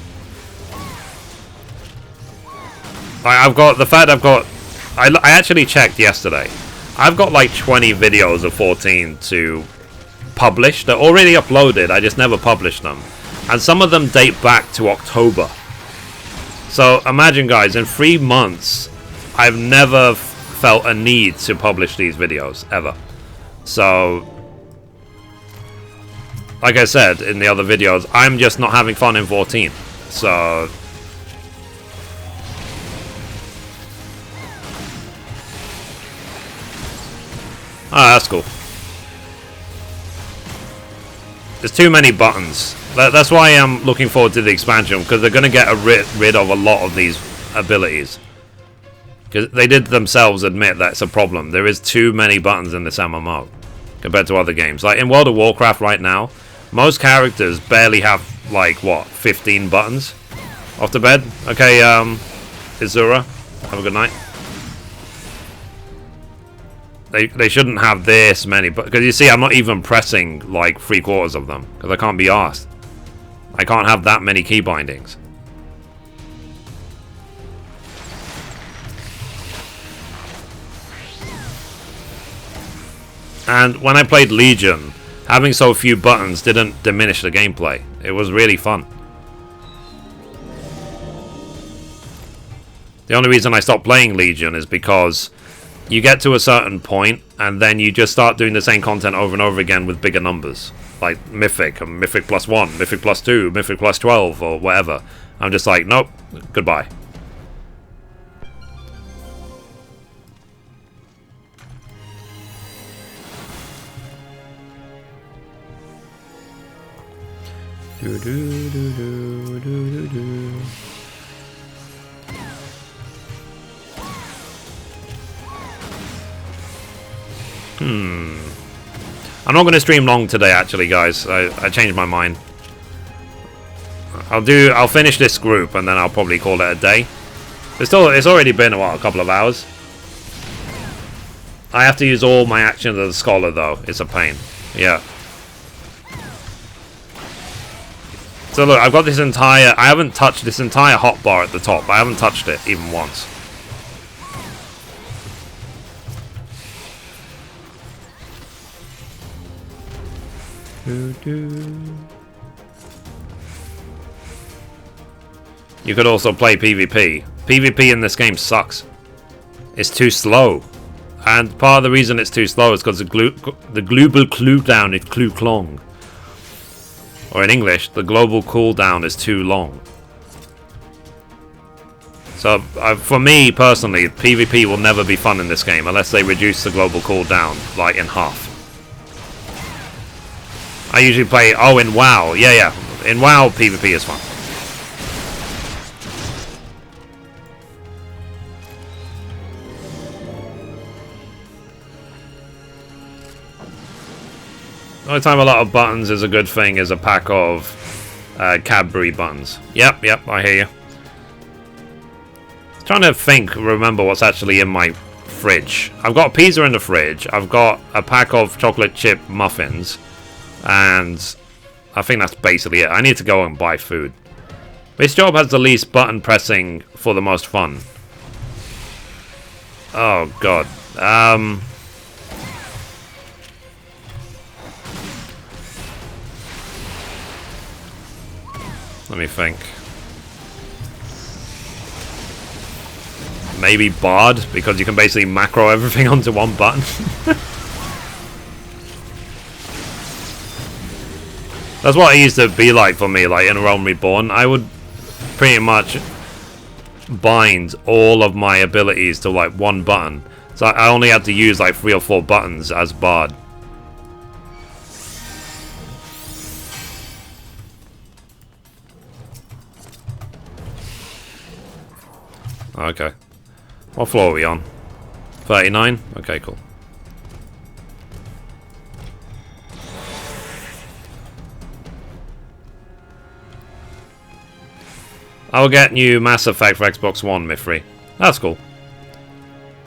I've got the fact I actually checked yesterday. I've got like 20 videos of 14 to publish. They're already uploaded, I just never published them. And some of them date back to October. So imagine, guys, in 3 months I've never felt a need to publish these videos ever. So like I said in the other videos, I'm just not having fun in 14. So... ah, that's cool. There's too many buttons. That's why I'm looking forward to the expansion, because they're going to get rid of a lot of these abilities. Because they did themselves admit that's a problem. There is too many buttons in this MMO compared to other games. Like in World of Warcraft right now, most characters barely have, like, what, 15 buttons? Off to bed? Okay, Izura, have a good night. They shouldn't have this many, because you see, I'm not even pressing, like, 3/4 of them, because I can't be arsed. I can't have that many key bindings. And when I played Legion, having so few buttons didn't diminish the gameplay. It was really fun. The only reason I stopped playing Legion is because you get to a certain point and then you just start doing the same content over and over again with bigger numbers. Like Mythic, and Mythic +1, Mythic +2, Mythic +12, or whatever. I'm just like, nope, goodbye. Do, do, do, do, do, do. I'm not going to stream long today, actually, guys. I changed my mind. I'll finish this group and then I'll probably call it a day. It's already been a couple of hours. I have to use all my actions as a scholar, though. It's a pain. Yeah. So look, I've got this entire... I haven't touched this entire hotbar at the top. I haven't touched it even once. You could also play PvP. PvP in this game sucks. It's too slow. And part of the reason it's too slow is because the global cooldown is too long. Or in English, the global cooldown is too long. So, for me personally, PvP will never be fun in this game unless they reduce the global cooldown, like, in half. I usually play... oh, in WoW. Yeah. In WoW, PvP is fun. The only time a lot of buttons is a good thing is a pack of Cadbury buns. Yep, I hear you. Trying to remember what's actually in my fridge. I've got pizza in the fridge. I've got a pack of chocolate chip muffins, and I think that's basically it. I need to go and buy food. Which job has the least button pressing for the most fun? Oh god. Let me think. Maybe Bard, because you can basically macro everything onto one button. That's what it used to be like for me, like in A Realm Reborn. I would pretty much bind all of my abilities to like one button. So I only had to use like 3 or 4 buttons as Bard. Okay. What floor are we on? 39? Okay, cool. I'll get new Mass Effect for Xbox One, Mithrie. That's cool.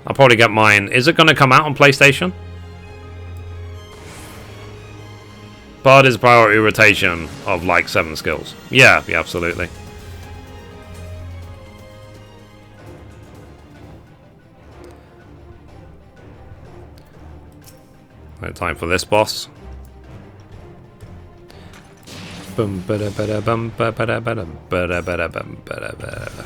I'll probably get mine. Is it going to come out on PlayStation? Bard is a priority rotation of like 7 skills. Yeah, absolutely. Right, time for this boss. Bum bada bada bum bada bada bada bada bum bada bada.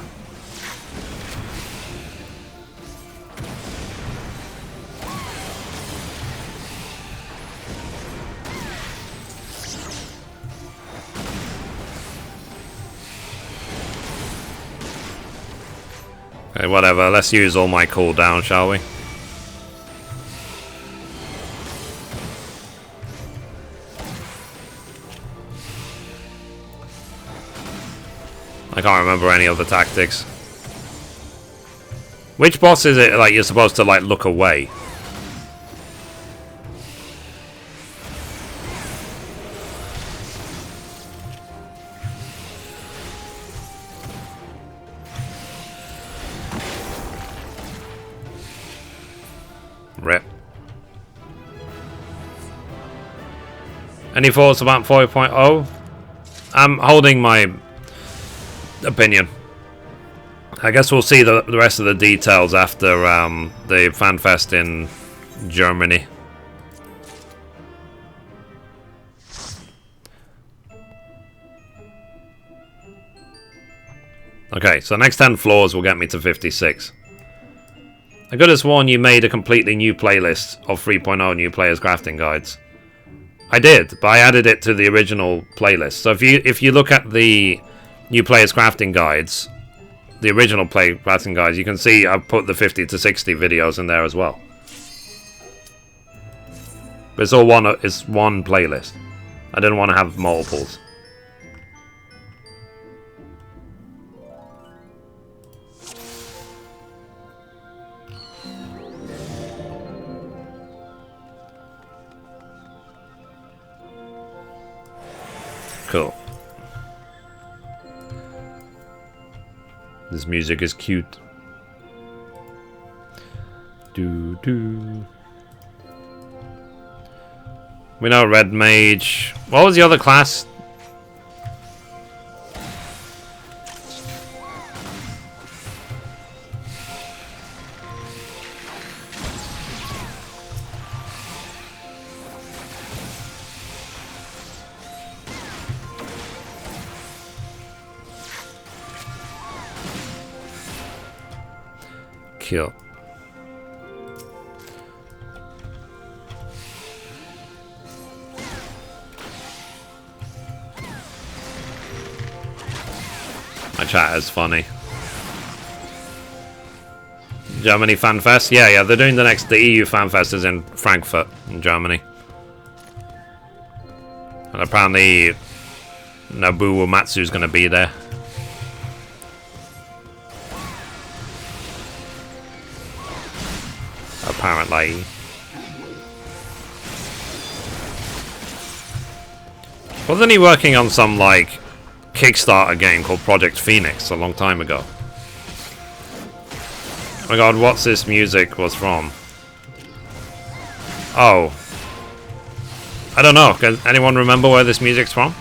Okay, whatever. Let's use all my cooldown, shall we? I can't remember any of the tactics. Which boss is it like you're supposed to like look away? Rip. Any thoughts about 4.0? I'm holding my opinion. I guess we'll see the rest of the details after the FanFest in Germany. Okay, so next 10 floors will get me to 56. I could have sworn you made a completely new playlist of 3.0 new players crafting guides. I did, but I added it to the original playlist. So if you look at the new players crafting guides, the original crafting guides, you can see I've put the 50 to 60 videos in there as well. But it's all one playlist. I didn't want to have multiples. Cool. This music is cute. Do do. We know Red Mage. What was the other class? Kill. My chat is funny. Germany FanFest? Yeah, they're doing the EU FanFest is in Frankfurt, in Germany. And apparently Nobuo Uematsu's gonna be there. Apparently. Wasn't he working on some, like, Kickstarter game called Project Phoenix a long time ago. Oh my god, what's this music was from? Oh. I don't know. Can anyone remember where this music's from?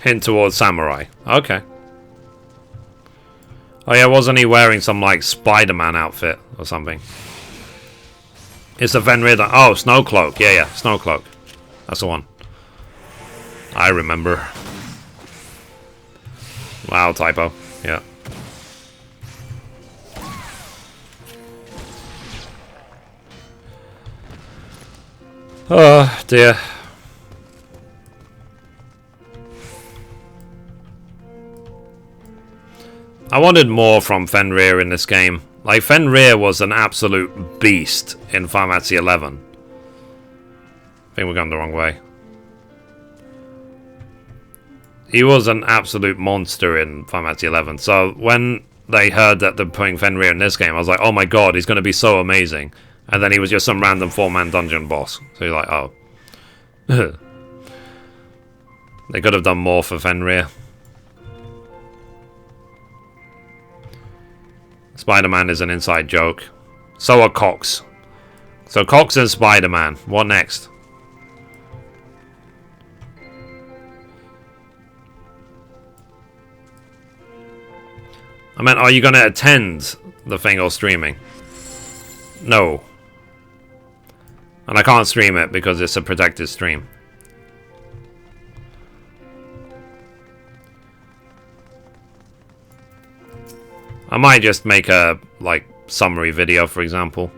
Hint towards samurai. Okay. Oh yeah, wasn't he wearing some like Spider-Man outfit or something? It's a Fenrir. Oh, Snowcloak. Yeah, Snowcloak. That's the one. I remember. Wow, typo. Yeah. Oh dear. I wanted more from Fenrir in this game. Like, Fenrir was an absolute beast in Final Fantasy XI. I think we're going the wrong way. He was an absolute monster in Final Fantasy XI. So when they heard that they're putting Fenrir in this game, I was like, oh my god, he's going to be so amazing. And then he was just some random 4-man dungeon boss. So you're like, oh. They could have done more for Fenrir. Spider-Man is an inside joke. So are Cox. So Cox and Spider-Man. What next? I meant, are you going to attend the thing or streaming? No. And I can't stream it because it's a protected stream. I might just make a, like, summary video, for example.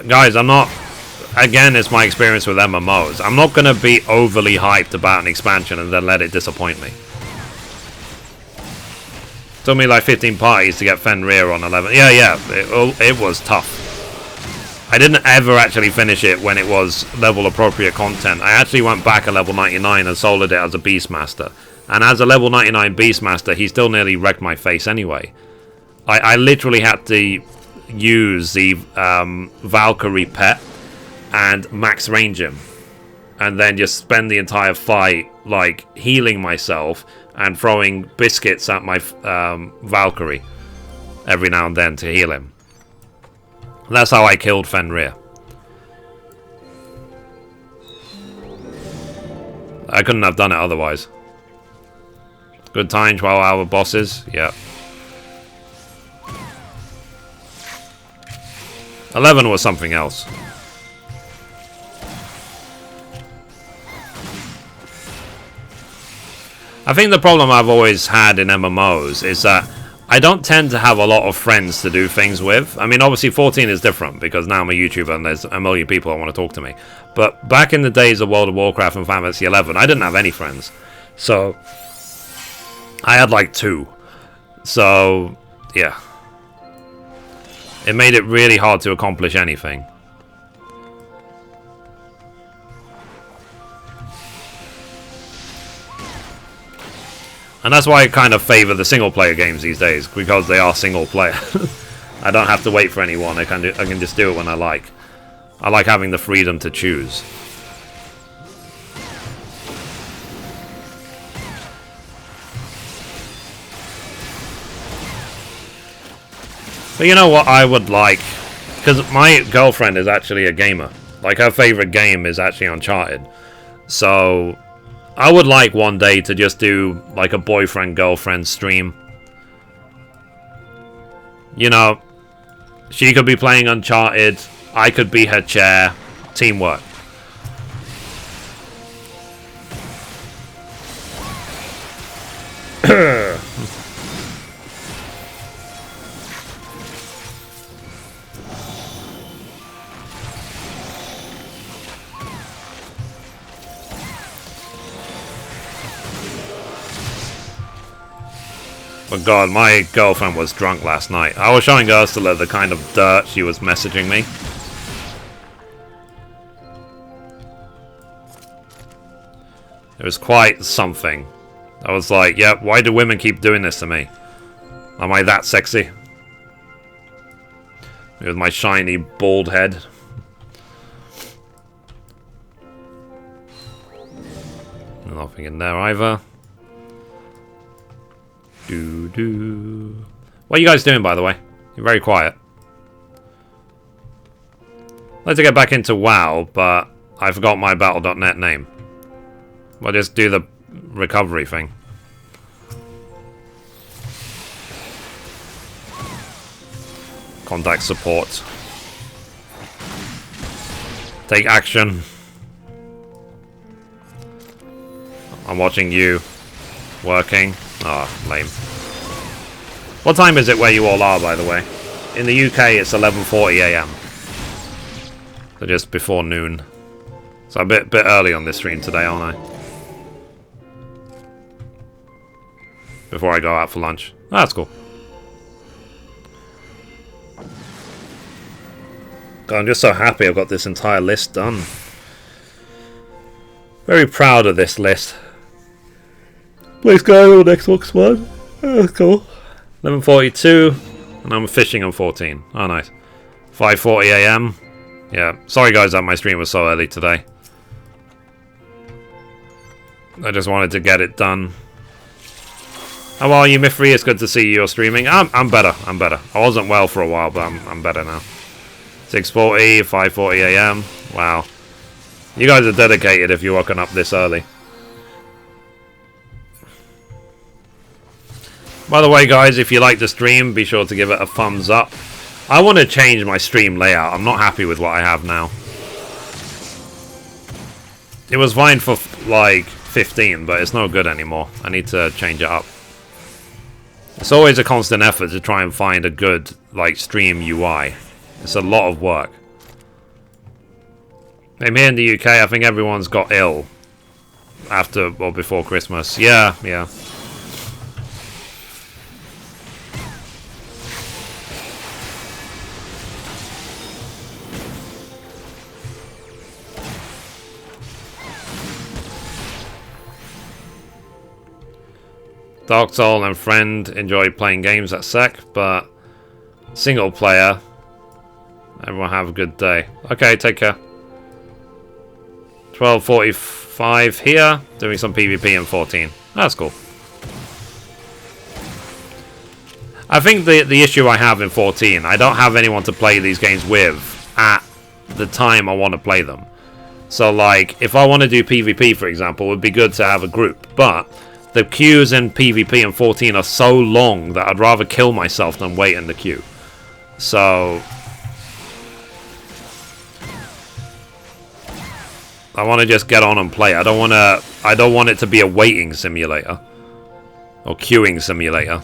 Guys, I'm not, again, it's my experience with MMOs. I'm not going to be overly hyped about an expansion and then let it disappoint me. Took me like 15 parties to get Fenrir on 11. Yeah, it was tough. I didn't ever actually finish it when it was level appropriate content. I actually went back at level 99 and soloed it as a Beastmaster. And as a level 99 Beastmaster, he still nearly wrecked my face anyway. I literally had to use the Valkyrie pet and max range him. And then just spend the entire fight like healing myself and throwing biscuits at my Valkyrie every now and then to heal him. That's how I killed Fenrir. I couldn't have done it otherwise. Good time, 12-hour bosses. Yep. 11 was something else. I think the problem I've always had in MMOs is that I don't tend to have a lot of friends to do things with. I mean, obviously 14 is different because now I'm a YouTuber and there's a million people that want to talk to me. But back in the days of World of Warcraft and Final Fantasy XI, I didn't have any friends. So, I had like 2. So, yeah. It made it really hard to accomplish anything. And that's why I kind of favor the single-player games these days, because they are single-player. I don't have to wait for anyone. I can just do it when I like. I like having the freedom to choose. But you know what I would like? Because my girlfriend is actually a gamer. Like, her favorite game is actually Uncharted. So I would like one day to just do like a boyfriend-girlfriend stream. You know, she could be playing Uncharted, I could be her chair. Teamwork. But God, my girlfriend was drunk last night. I was showing Ursula the kind of dirt she was messaging me. It was quite something. I was like, yeah, why do women keep doing this to me? Am I that sexy? With my shiny, bald head. Nothing in there either. Doo-doo. What are you guys doing, by the way? You're very quiet. I'd like to get back into WoW, but I forgot my Battle.net name. I'll just do the recovery thing. Contact support. Take action. I'm watching you. Working. Ah, oh, lame. What time is it where you all are, by the way? In the UK, it's 11:40 AM. So just before noon. So a bit early on this stream today, aren't I? Before I go out for lunch. Oh, that's cool. God, I'm just so happy I've got this entire list done. Very proud of this list. Please go on Xbox One. Oh, that's cool. 11:42, and I'm fishing on 14. Oh, nice. 5:40 AM. Yeah, sorry guys that my stream was so early today. I just wanted to get it done. How are you, Mithrie? It's good to see you're streaming. I'm better. I'm better. I wasn't well for a while, but I'm better now. 6:40, 5:40 AM. Wow. You guys are dedicated if you're waking up this early. By the way, guys, if you like the stream, be sure to give it a thumbs up. I want to change my stream layout. I'm not happy with what I have now. It was fine for, like, 15, but it's no good anymore. I need to change it up. It's always a constant effort to try and find a good, like, stream UI. It's a lot of work. I'm here in the UK, I think everyone's got ill after or before Christmas. Yeah, yeah. Dark Soul and friend enjoy playing games at SEC, but single player. Everyone have a good day. Okay, take care. 12:45 here, doing some PvP in 14. That's cool. I think the issue I have in 14, I don't have anyone to play these games with at the time I want to play them. So, like, if I want to do PvP, for example, it would be good to have a group, but the queues in PvP in 14 are so long that I'd rather kill myself than wait in the queue. So I want to just get on and play. I don't want it to be a waiting simulator or queuing simulator.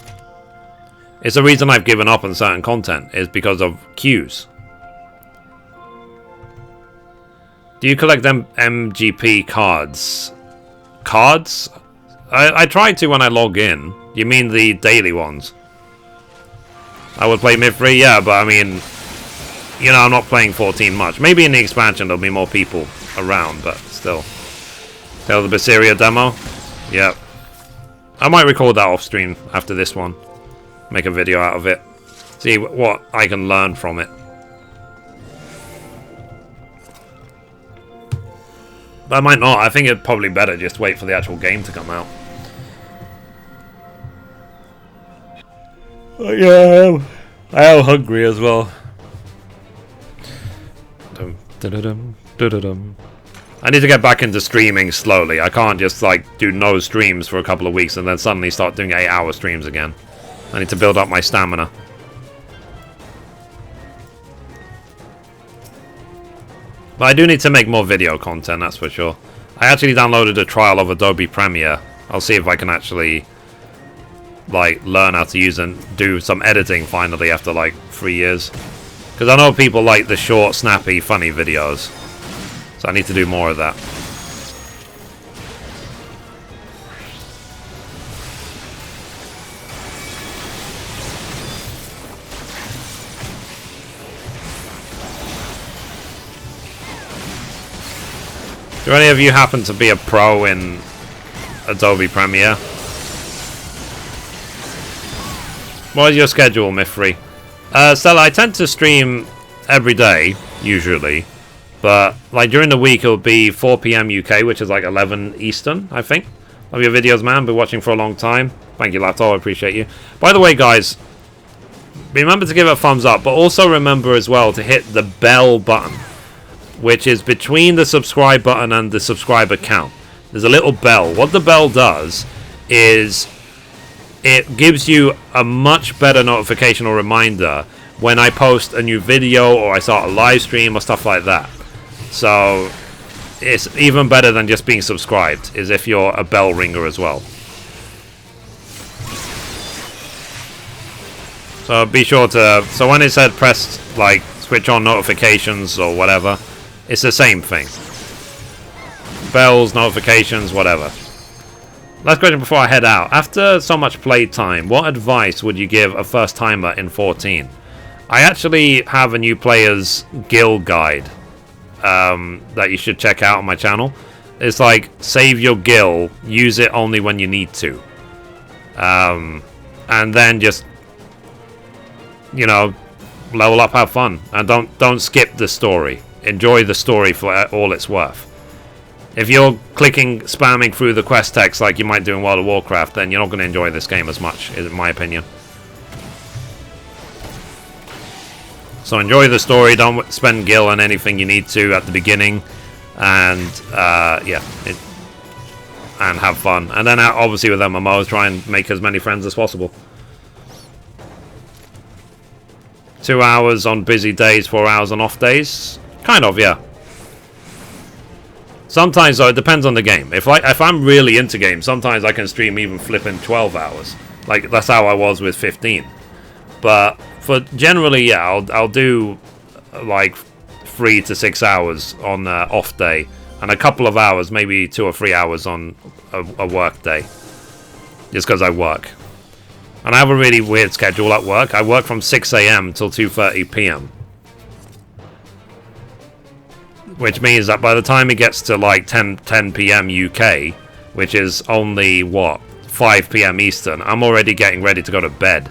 It's the reason I've given up on certain content is because of queues. Do you collect them MGP cards? Cards? I tried to when I log in. You mean the daily ones? I would play Mithrie, yeah, but I mean, you know, I'm not playing 14 much. Maybe in the expansion there'll be more people around, but still. Tell the Berseria demo? Yep. I might record that off stream after this one. Make a video out of it. See what I can learn from it. But I might not. I think it'd probably better just wait for the actual game to come out. Yeah, I am hungry as well. I need to get back into streaming slowly. I can't just like do no streams for a couple of weeks and then suddenly start doing 8-hour streams again. I need to build up my stamina. But I do need to make more video content, that's for sure. I actually downloaded a trial of Adobe Premiere. I'll see if I can actually like learn how to use and do some editing finally after like 3 years. Because I know people like the short, snappy, funny videos. So I need to do more of that. Do any of you happen to be a pro in Adobe Premiere? What is your schedule, Mithrie? Stella, I tend to stream every day, usually. But, like, during the week, it'll be 4 PM UK, which is like 11 Eastern, I think. Love your videos, man. Been watching for a long time. Thank you, Lato. I appreciate you. By the way, guys, remember to give it a thumbs up, but also remember as well to hit the bell button, which is between the subscribe button and the subscriber count. There's a little bell. What the bell does is it gives you a much better notification or reminder when I post a new video or I start a live stream or stuff like that. So it's even better than just being subscribed, is if you're a bell ringer as well. So be sure to, so when it said press, like, switch on notifications or whatever, it's the same thing. Bells, notifications, whatever. Last question before I head out. After so much playtime, what advice would you give a first timer in 14? I actually have a new player's guild guide that you should check out on my channel. It's like, save your guild, use it only when you need to. And then just, you know, level up, have fun, and don't skip the story. Enjoy the story for all it's worth. If you're spamming through the quest text like you might do in World of Warcraft, then you're not going to enjoy this game as much, in my opinion. So enjoy the story. Don't spend gil on anything you need to at the beginning, and yeah, and have fun. And then obviously with MMOs, try and make as many friends as possible. 2 hours on busy days, 4 hours on off days. Kind of, yeah. Sometimes, though, it depends on the game. If I'm really into games, sometimes I can stream even flipping 12 hours. Like, that's how I was with 15. But for generally, yeah, I'll do like 3 to 6 hours on an off day, and a couple of hours, maybe 2 or 3 hours on a work day, just because I work. And I have a really weird schedule at work. I work from 6 AM till 2:30 PM. Which means that by the time it gets to like 10 PM UK, which is only, what, 5 PM Eastern, I'm already getting ready to go to bed.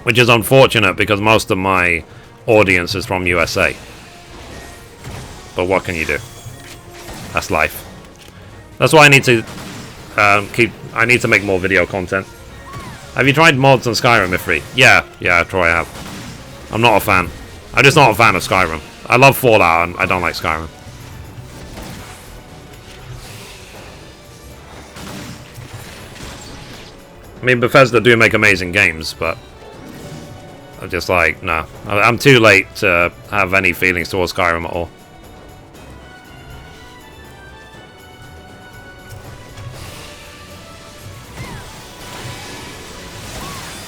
Which is unfortunate because most of my audience is from USA. But what can you do? That's life. That's why I need to I need to make more video content. Have you tried mods on Skyrim, Mithrie? Yeah, I have. I'm not a fan. I'm just not a fan of Skyrim. I love Fallout and I don't like Skyrim. I mean, Bethesda do make amazing games, but I'm just like, no. I'm too late to have any feelings towards Skyrim at all.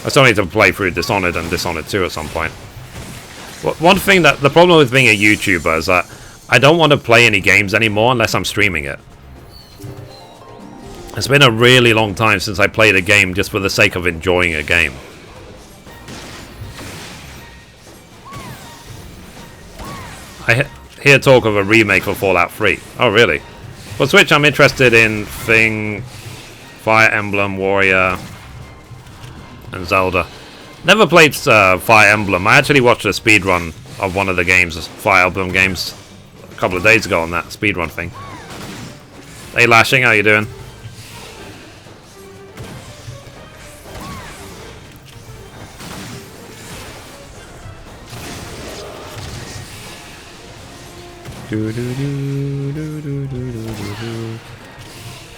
I still need to play through Dishonored and Dishonored 2 at some point. One thing that, the problem with being a YouTuber is that I don't want to play any games anymore unless I'm streaming it. It's been a really long time since I played a game just for the sake of enjoying a game. I hear talk of a remake for Fallout 3. Oh, really? For Switch, I'm interested in Fire Emblem, Warrior, and Zelda. Never played Fire Emblem. I actually watched a speedrun of one of the games, Fire Emblem games, a couple of days ago on that speedrun thing. Hey Lashing, how you doing?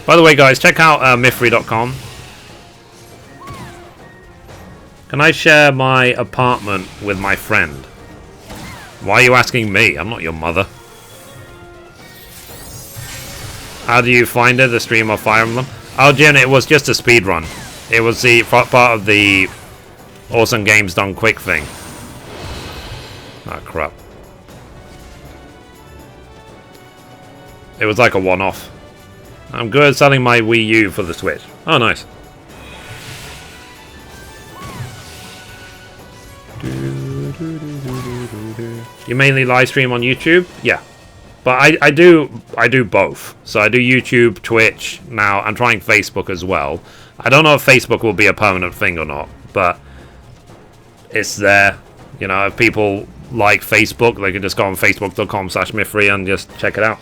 By the way, guys, check out Mithrie.com. Can I share my apartment with my friend? Why are you asking me? I'm not your mother. How do you find it, the stream of Fire Emblem? Oh, Jen, it was just a speedrun. It was the part of the Awesome Games Done Quick thing. Ah, crap. It was like a one-off. I'm good at selling my Wii U for the Switch. Oh, nice. You mainly live stream on YouTube? Yeah. But I do both. So I do YouTube, Twitch. Now I'm trying Facebook as well. I don't know if Facebook will be a permanent thing or not, but it's there. You know, if people like Facebook, they can just go on facebook.com/Mithrie and just check it out.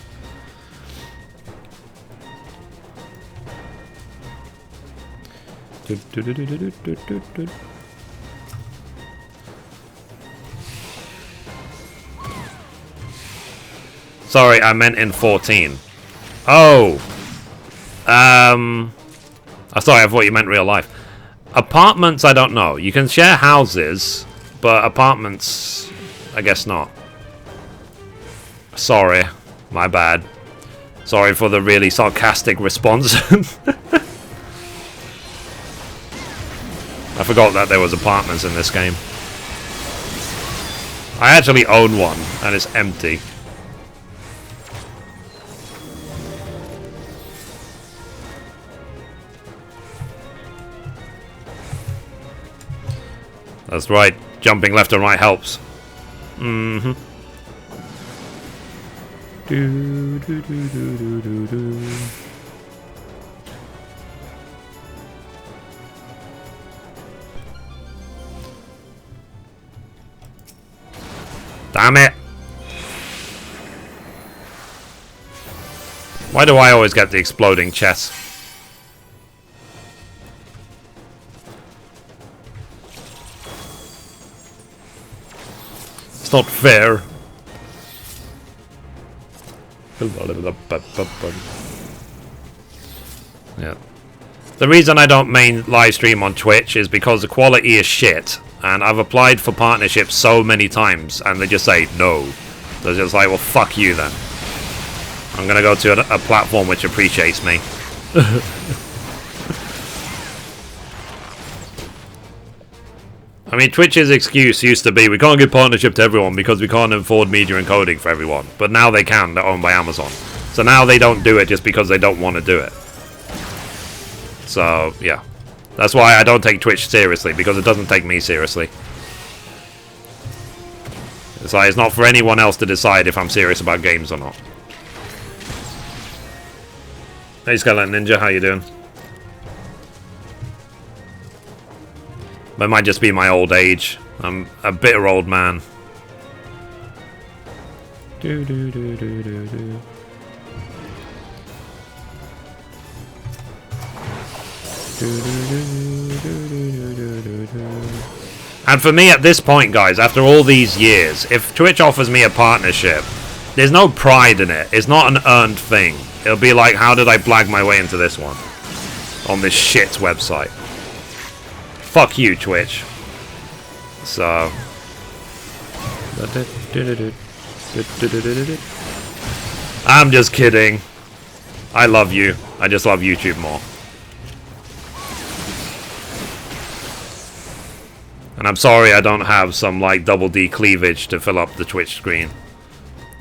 Sorry, I meant in 14. Oh. Sorry, I thought you meant real life. Apartments, I don't know. You can share houses, but apartments, I guess not. Sorry. My bad. Sorry for the really sarcastic response. I forgot that there was apartments in this game. I actually own one, and it's empty. That's right, jumping left and right helps. Mm-hmm. Damn it! Why do I always get the exploding chest? It's not fair. Yeah. The reason I don't main live stream on Twitch is because the quality is shit, and I've applied for partnerships so many times, and they just say no. They're just like, well, fuck you then. I'm gonna go to a platform which appreciates me. I mean, Twitch's excuse used to be, we can't give partnership to everyone because we can't afford media encoding for everyone. But now they can, they're owned by Amazon. So now they don't do it just because they don't want to do it. So, yeah. That's why I don't take Twitch seriously, because it doesn't take me seriously. It's like, it's not for anyone else to decide if I'm serious about games or not. Hey Skeleton Ninja, how you doing? It might just be my old age. I'm a bitter old man. And for me at this point, guys, after all these years, if Twitch offers me a partnership, there's no pride in it. It's not an earned thing. It'll be like, how did I blag my way into this one? On this shit website. Fuck you, Twitch. So... I'm just kidding. I love you. I just love YouTube more. And I'm sorry I don't have some, like, double D cleavage to fill up the Twitch screen.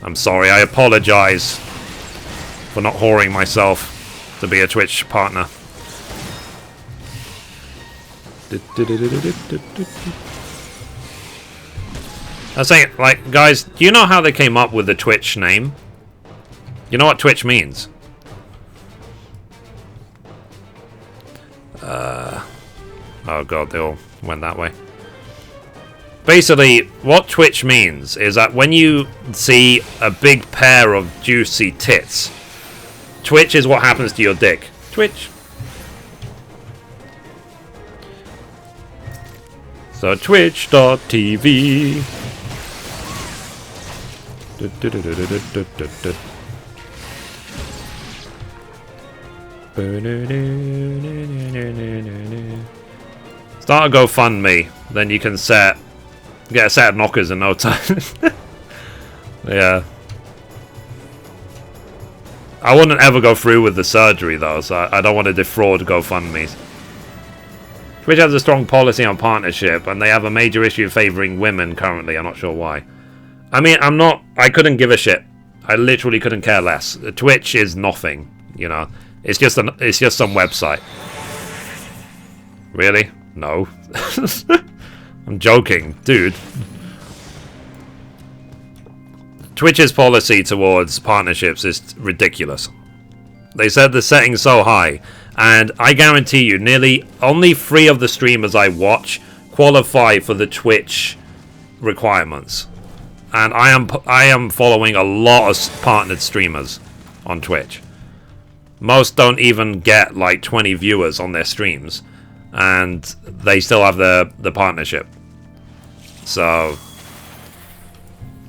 I'm sorry. I apologize for not whoring myself to be a Twitch partner. I was saying, like, guys, do you know how they came up with the Twitch name? You know what Twitch means? Oh god, they all went that way. Basically, what Twitch means is that when you see a big pair of juicy tits, Twitch is what happens to your dick. Twitch. So twitch.tv. Start a GoFundMe, then you can get a set of knockers in no time. Yeah. I wouldn't ever go through with the surgery though, so I don't want to defraud GoFundMes. Twitch has a strong policy on partnership, and they have a major issue favoring women currently. I'm not sure why. I mean, I couldn't give a shit. I literally couldn't care less. Twitch is nothing, you know. It's just some website. Really? No. I'm joking, dude. Twitch's policy towards partnerships is ridiculous. They set the setting so high, and I guarantee you, nearly only 3 of the streamers I watch qualify for the Twitch requirements. And I am following a lot of partnered streamers on Twitch. Most don't even get like 20 viewers on their streams, and they still have the partnership. So,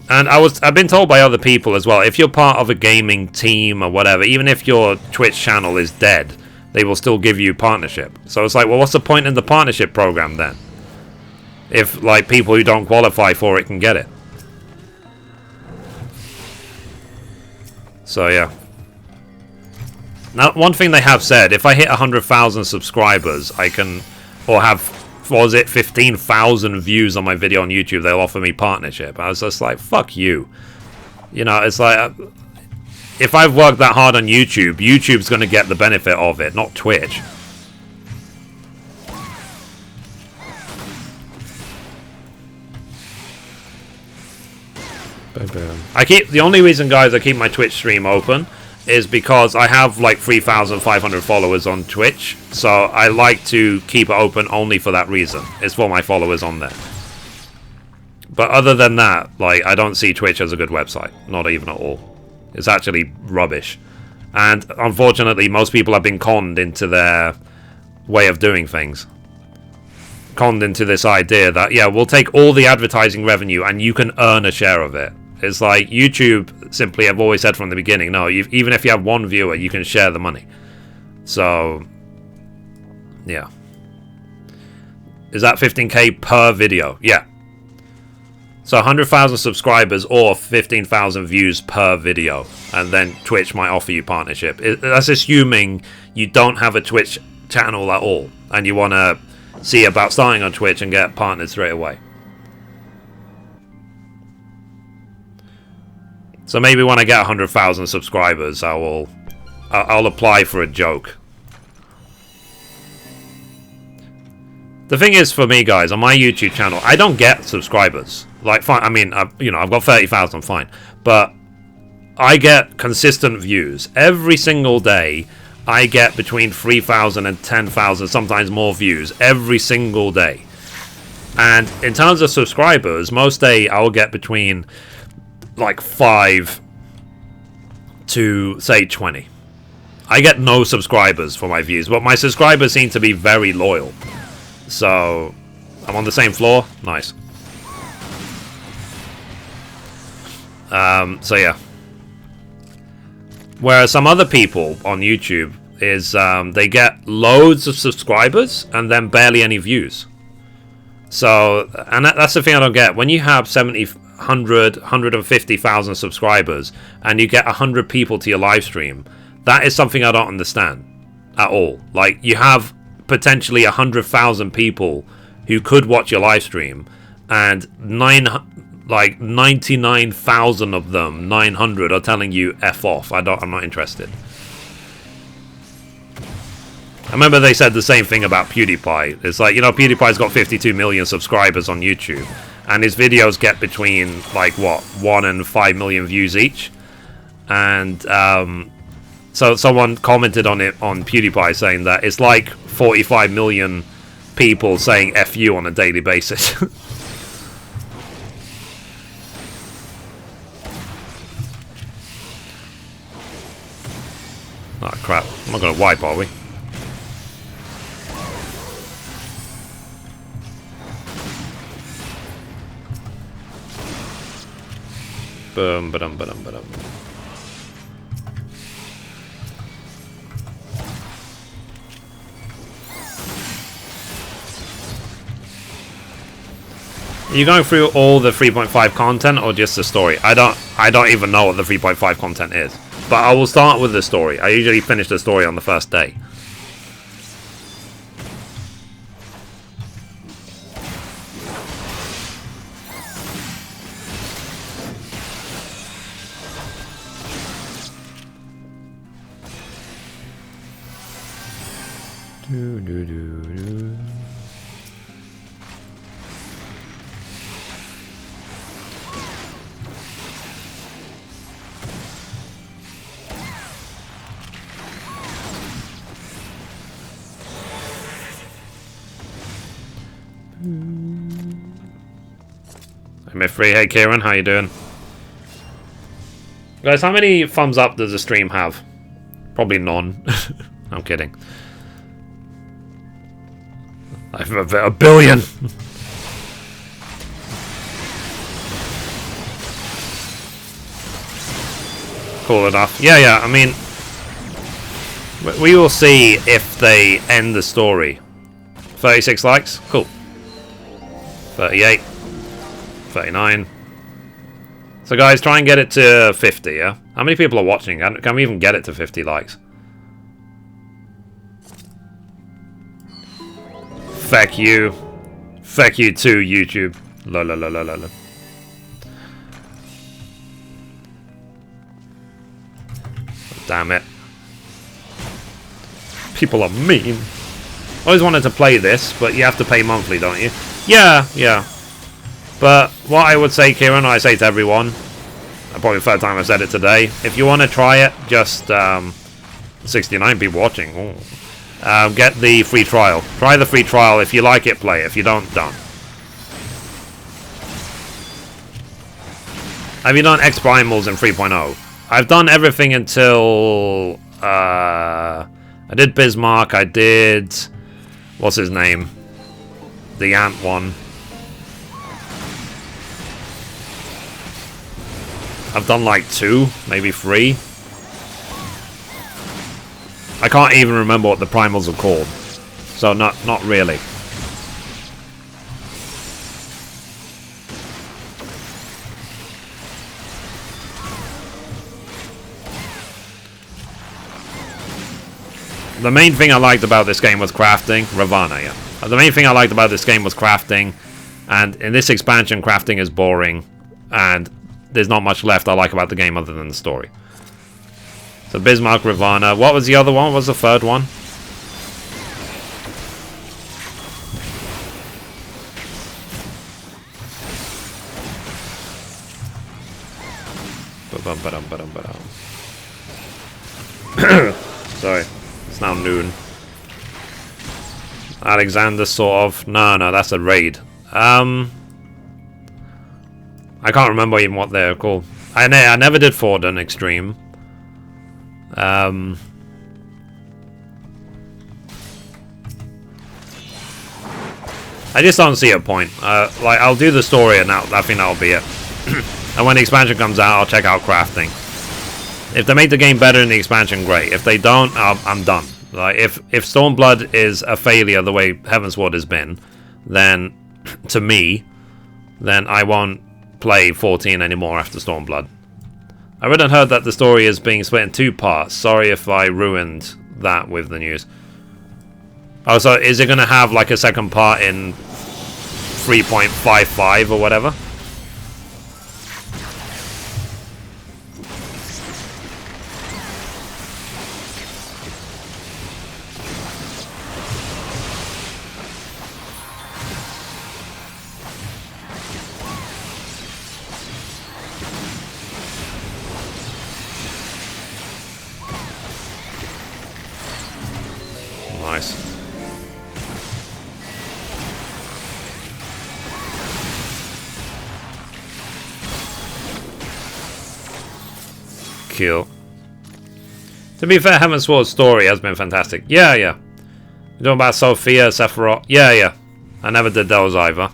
and I've been told by other people as well, if you're part of a gaming team or whatever, even if your Twitch channel is dead, they will still give you partnership. So it's like, well, what's the point in the partnership program then? If like people who don't qualify for it can get it. So yeah. Now, one thing they have said, if I hit 100,000 subscribers, I can, or have, what was it, 15,000 views on my video on YouTube, they'll offer me partnership. I was just like, fuck you. You know, it's like, if I've worked that hard on YouTube, YouTube's going to get the benefit of it, not Twitch. The only reason, guys, I keep my Twitch stream open is because I have like 3,500 followers on Twitch, so I like to keep it open only for that reason. It's for my followers on there. But other than that, like, I don't see Twitch as a good website, not even at all. It's actually rubbish, and unfortunately most people have been conned into their way of doing things. Conned into this idea that, yeah, we'll take all the advertising revenue and you can earn a share of it. It's like YouTube simply have always said from the beginning, no, even if you have 1 viewer, you can share the money. So, yeah. Is that 15k per video? Yeah. So 100,000 subscribers or 15,000 views per video. And then Twitch might offer you partnership. That's assuming you don't have a Twitch channel at all. And you want to see about starting on Twitch and get partnered straight away. So maybe when I get 100,000 subscribers, I'll apply for a joke. The thing is, for me, guys, on my YouTube channel, I don't get subscribers. Like, fine, I mean, you know, I've got 30,000, fine, but I get consistent views every single day. I get between 3,000 and 10,000, sometimes more views every single day. And in terms of subscribers, most day I will get between like 5 to say 20. I get no subscribers for my views, but my subscribers seem to be very loyal. So I'm on the same floor. Nice. So yeah. Whereas some other people on YouTube is they get loads of subscribers and then barely any views. So, and that's the thing I don't get. When you have 70, 100, 150,000 subscribers and you get 100 people to your live stream, that is something I don't understand at all. Like, you have potentially 100,000 people who could watch your live stream, and 99,000 of them, 900, are telling you F off. I'm not interested. I remember they said the same thing about PewDiePie. It's like, you know, PewDiePie's got 52 million subscribers on YouTube, and his videos get between, like, what, 1 and 5 million views each. And so someone commented on it on PewDiePie saying that it's like 45 million people saying F you on a daily basis. Oh crap, I'm not gonna wipe, are we? Boom, ba-dum, ba-dum, ba-dum. Are you going through all the 3.5 content or just the story? I don't even know what the 3.5 content is. But I will start with the story. I usually finish the story on the first day. Hey Mithrie, hey Kieran, how you doing? Guys, how many thumbs up does the stream have? Probably none. I'm kidding. I've a billion! Cool enough. Yeah, I mean... We will see if they end the story. 36 likes? Cool. 38. 39. So guys, try and get it to 50, yeah? How many people are watching? Can we even get it to 50 likes? Feck you. Feck you too, YouTube. La. Damn it. People are mean. I always wanted to play this, but you have to pay monthly, don't you? Yeah. But what I would say, Kieran, I say to everyone, probably the third time I've said it today, if you want to try it, just 69 people watching. Get the free trial. Try the free trial. If you like it, play it. If you don't. Have you done X Primals in 3.0? I've done everything until I did Bismarck. I did what's his name? The ant one. I've done like 2, maybe 3. I can't even remember what the primals are called. So not really. The main thing I liked about this game was crafting. Ravana, yeah. The main thing I liked about this game was crafting. And in this expansion, crafting is boring. And there's not much left I like about the game other than the story. So Bismarck, Ravana. What was the other one? What was the third one? Sorry. It's now noon. Alexander, sort of. No, that's a raid. I can't remember even what they're called. I never did Forden Extreme. I just don't see a point. Like, I'll do the story and I think that'll be it. And when the expansion comes out, I'll check out crafting. If they make the game better in the expansion, great. If they don't, I'm done. Like, if Stormblood is a failure the way Heavensward has been, then, to me, then I won't play 14 anymore after Stormblood. I read and heard that the story is being split in 2 parts. Sorry if I ruined that with the news. Oh, so is it going to have like a second part in 3.55 or whatever? Nice. Cool. To be fair, Heavensward's story has been fantastic. Yeah. You're talking about Sophia, Sephiroth? Yeah. I never did those either.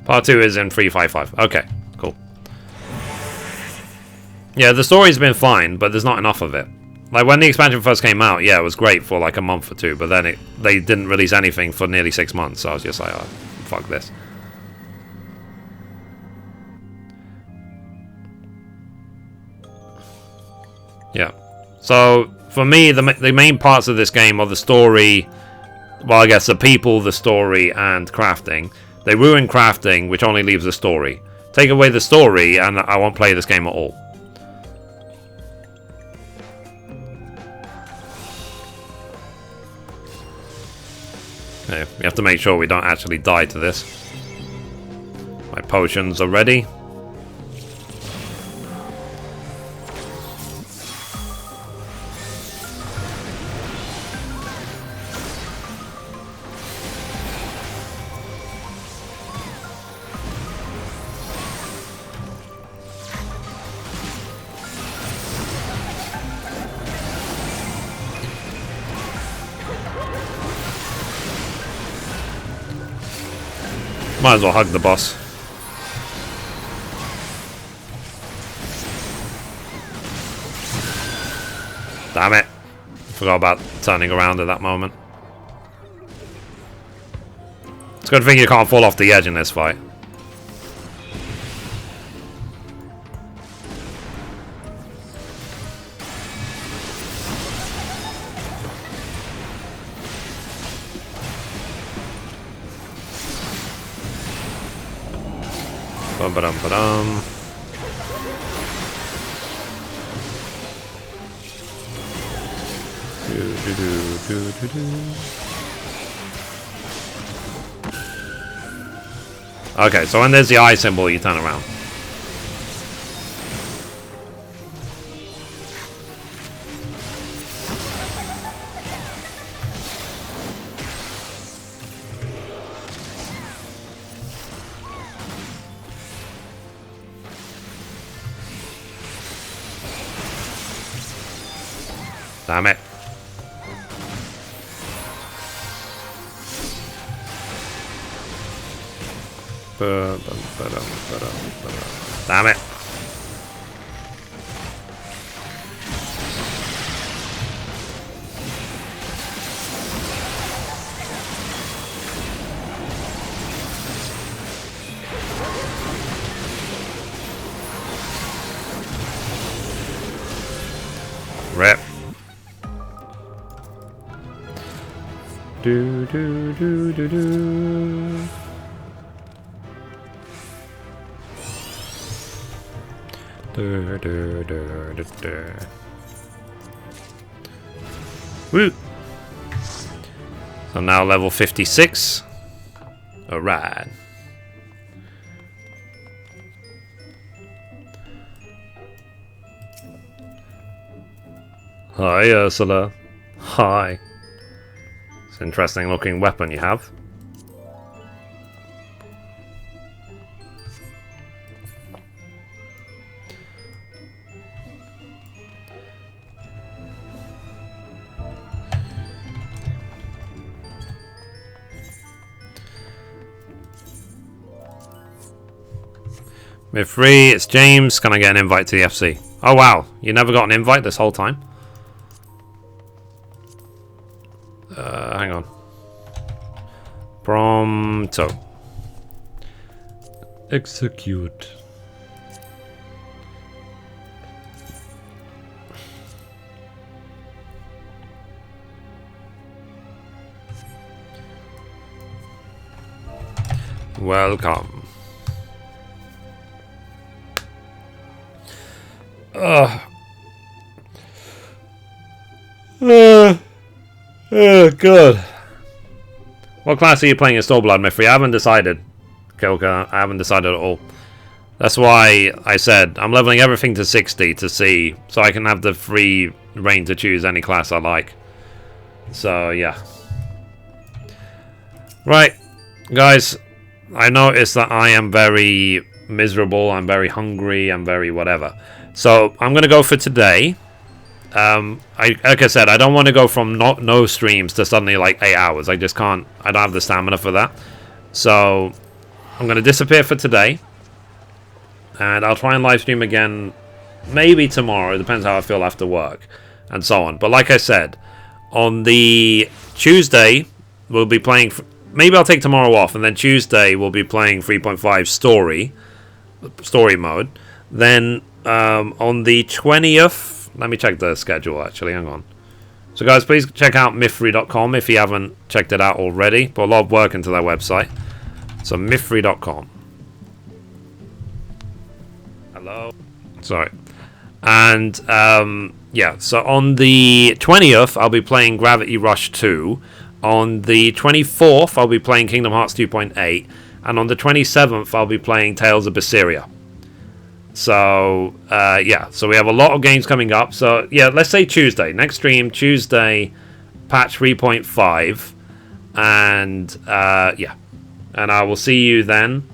Part 2 is in 355. Okay, cool. Yeah, the story's been fine, but there's not enough of it. Like, when the expansion first came out, yeah, it was great for like a month or 2, but then they didn't release anything for nearly 6 months, so I was just like, oh, fuck this. Yeah. So, for me, the main parts of this game are the story, well, I guess the people, the story, and crafting. They ruin crafting, which only leaves the story. Take away the story, and I won't play this game at all. Okay, we have to make sure we don't actually die to this. My potions are ready. Might as well hug the boss. Damn it. Forgot about turning around at that moment. It's a good thing you can't fall off the edge in this fight. Ba-dum-ba-dum. Okay, so when there's the eye symbol, you turn around. Damn it. Damn it. Rip. Do do do do do. Dur, dur, dur, dur, dur. Woo! So now level 56. Alright. Hi, Ursula. Hi. It's an interesting looking weapon you have. Mithrie, it's James. Can I get an invite to the FC? Oh wow, you never got an invite this whole time? Hang on. Prompto. Execute. Welcome. Good. What class are you playing in Stormblood, Mithrie? I haven't decided, Kilka. I haven't decided at all. That's why I said I'm leveling everything to 60 to see, so I can have the free reign to choose any class I like. So, yeah. Right, guys. I noticed that I am very miserable, I'm very hungry, I'm very whatever. So I'm gonna go for today. Like I said, I don't want to go from no streams to suddenly like 8 hours. I just can't. I don't have the stamina for that. So I'm gonna disappear for today, and I'll try and live stream again, maybe tomorrow. It depends how I feel after work, and so on. But like I said, on the Tuesday we'll be playing. Maybe I'll take tomorrow off, and then Tuesday we'll be playing 3.5 story mode. Then on the 20th, let me check the schedule actually, hang on. So guys, please check out Mithrie.com if you haven't checked it out already. Put a lot of work into their website. So Mithrie.com. Hello. Sorry. And yeah, so on the 20th I'll be playing Gravity Rush 2. On the 24th I'll be playing Kingdom Hearts 2.8. And on the 27th I'll be playing Tales of Berseria. So, yeah, so we have a lot of games coming up. So, yeah, let's say Tuesday. Next stream, Tuesday, patch 3.5. And, yeah. And I will see you then.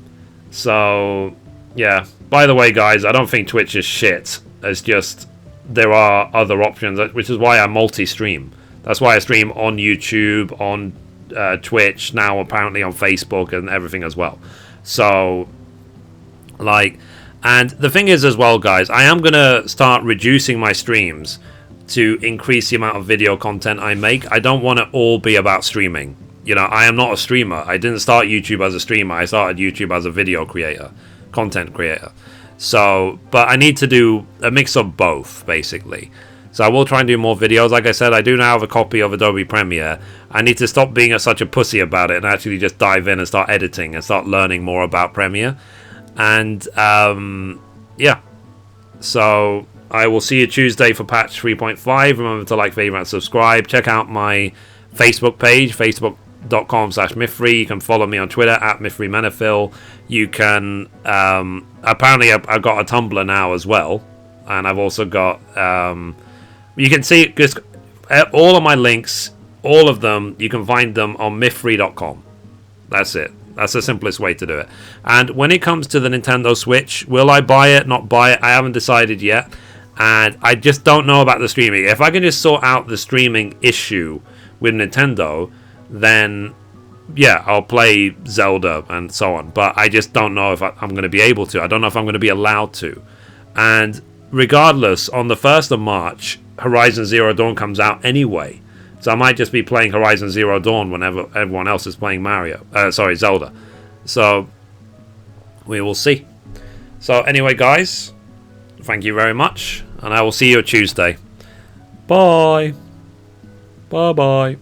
So, yeah. By the way, guys, I don't think Twitch is shit. It's just there are other options, which is why I multi-stream. That's why I stream on YouTube, on Twitch, now apparently on Facebook and everything as well. So, like, and the thing is as well, guys, I am going to start reducing my streams to increase the amount of video content I make. I don't want it all be about streaming. You know, I am not a streamer. I didn't start YouTube as a streamer. I started YouTube as a video creator, content creator. So, but I need to do a mix of both, basically. So I will try and do more videos. Like I said, I do now have a copy of Adobe Premiere. I need to stop being such a pussy about it and actually just dive in and start editing and start learning more about Premiere. And, yeah. So I will see you Tuesday for patch 3.5. Remember to like, favorite, and subscribe. Check out my Facebook page, facebook.com/Mithrie. You can follow me on Twitter @MithriMenafil. You can, apparently I've got a Tumblr now as well. And I've also got, you can see just all of my links, all of them, you can find them on Mithrie.com. That's it. That's the simplest way to do it. And when it comes to the Nintendo Switch, will I buy it, not buy it? I haven't decided yet. And I just don't know about the streaming. If I can just sort out the streaming issue with Nintendo, then yeah, I'll play Zelda and so on. But I just don't know if I'm going to be able to. I don't know if I'm going to be allowed to. And regardless, on the 1st of March, Horizon Zero Dawn comes out anyway. So I might just be playing Horizon Zero Dawn whenever everyone else is playing Zelda. So we will see. So anyway, guys, thank you very much. And I will see you Tuesday. Bye. Bye-bye.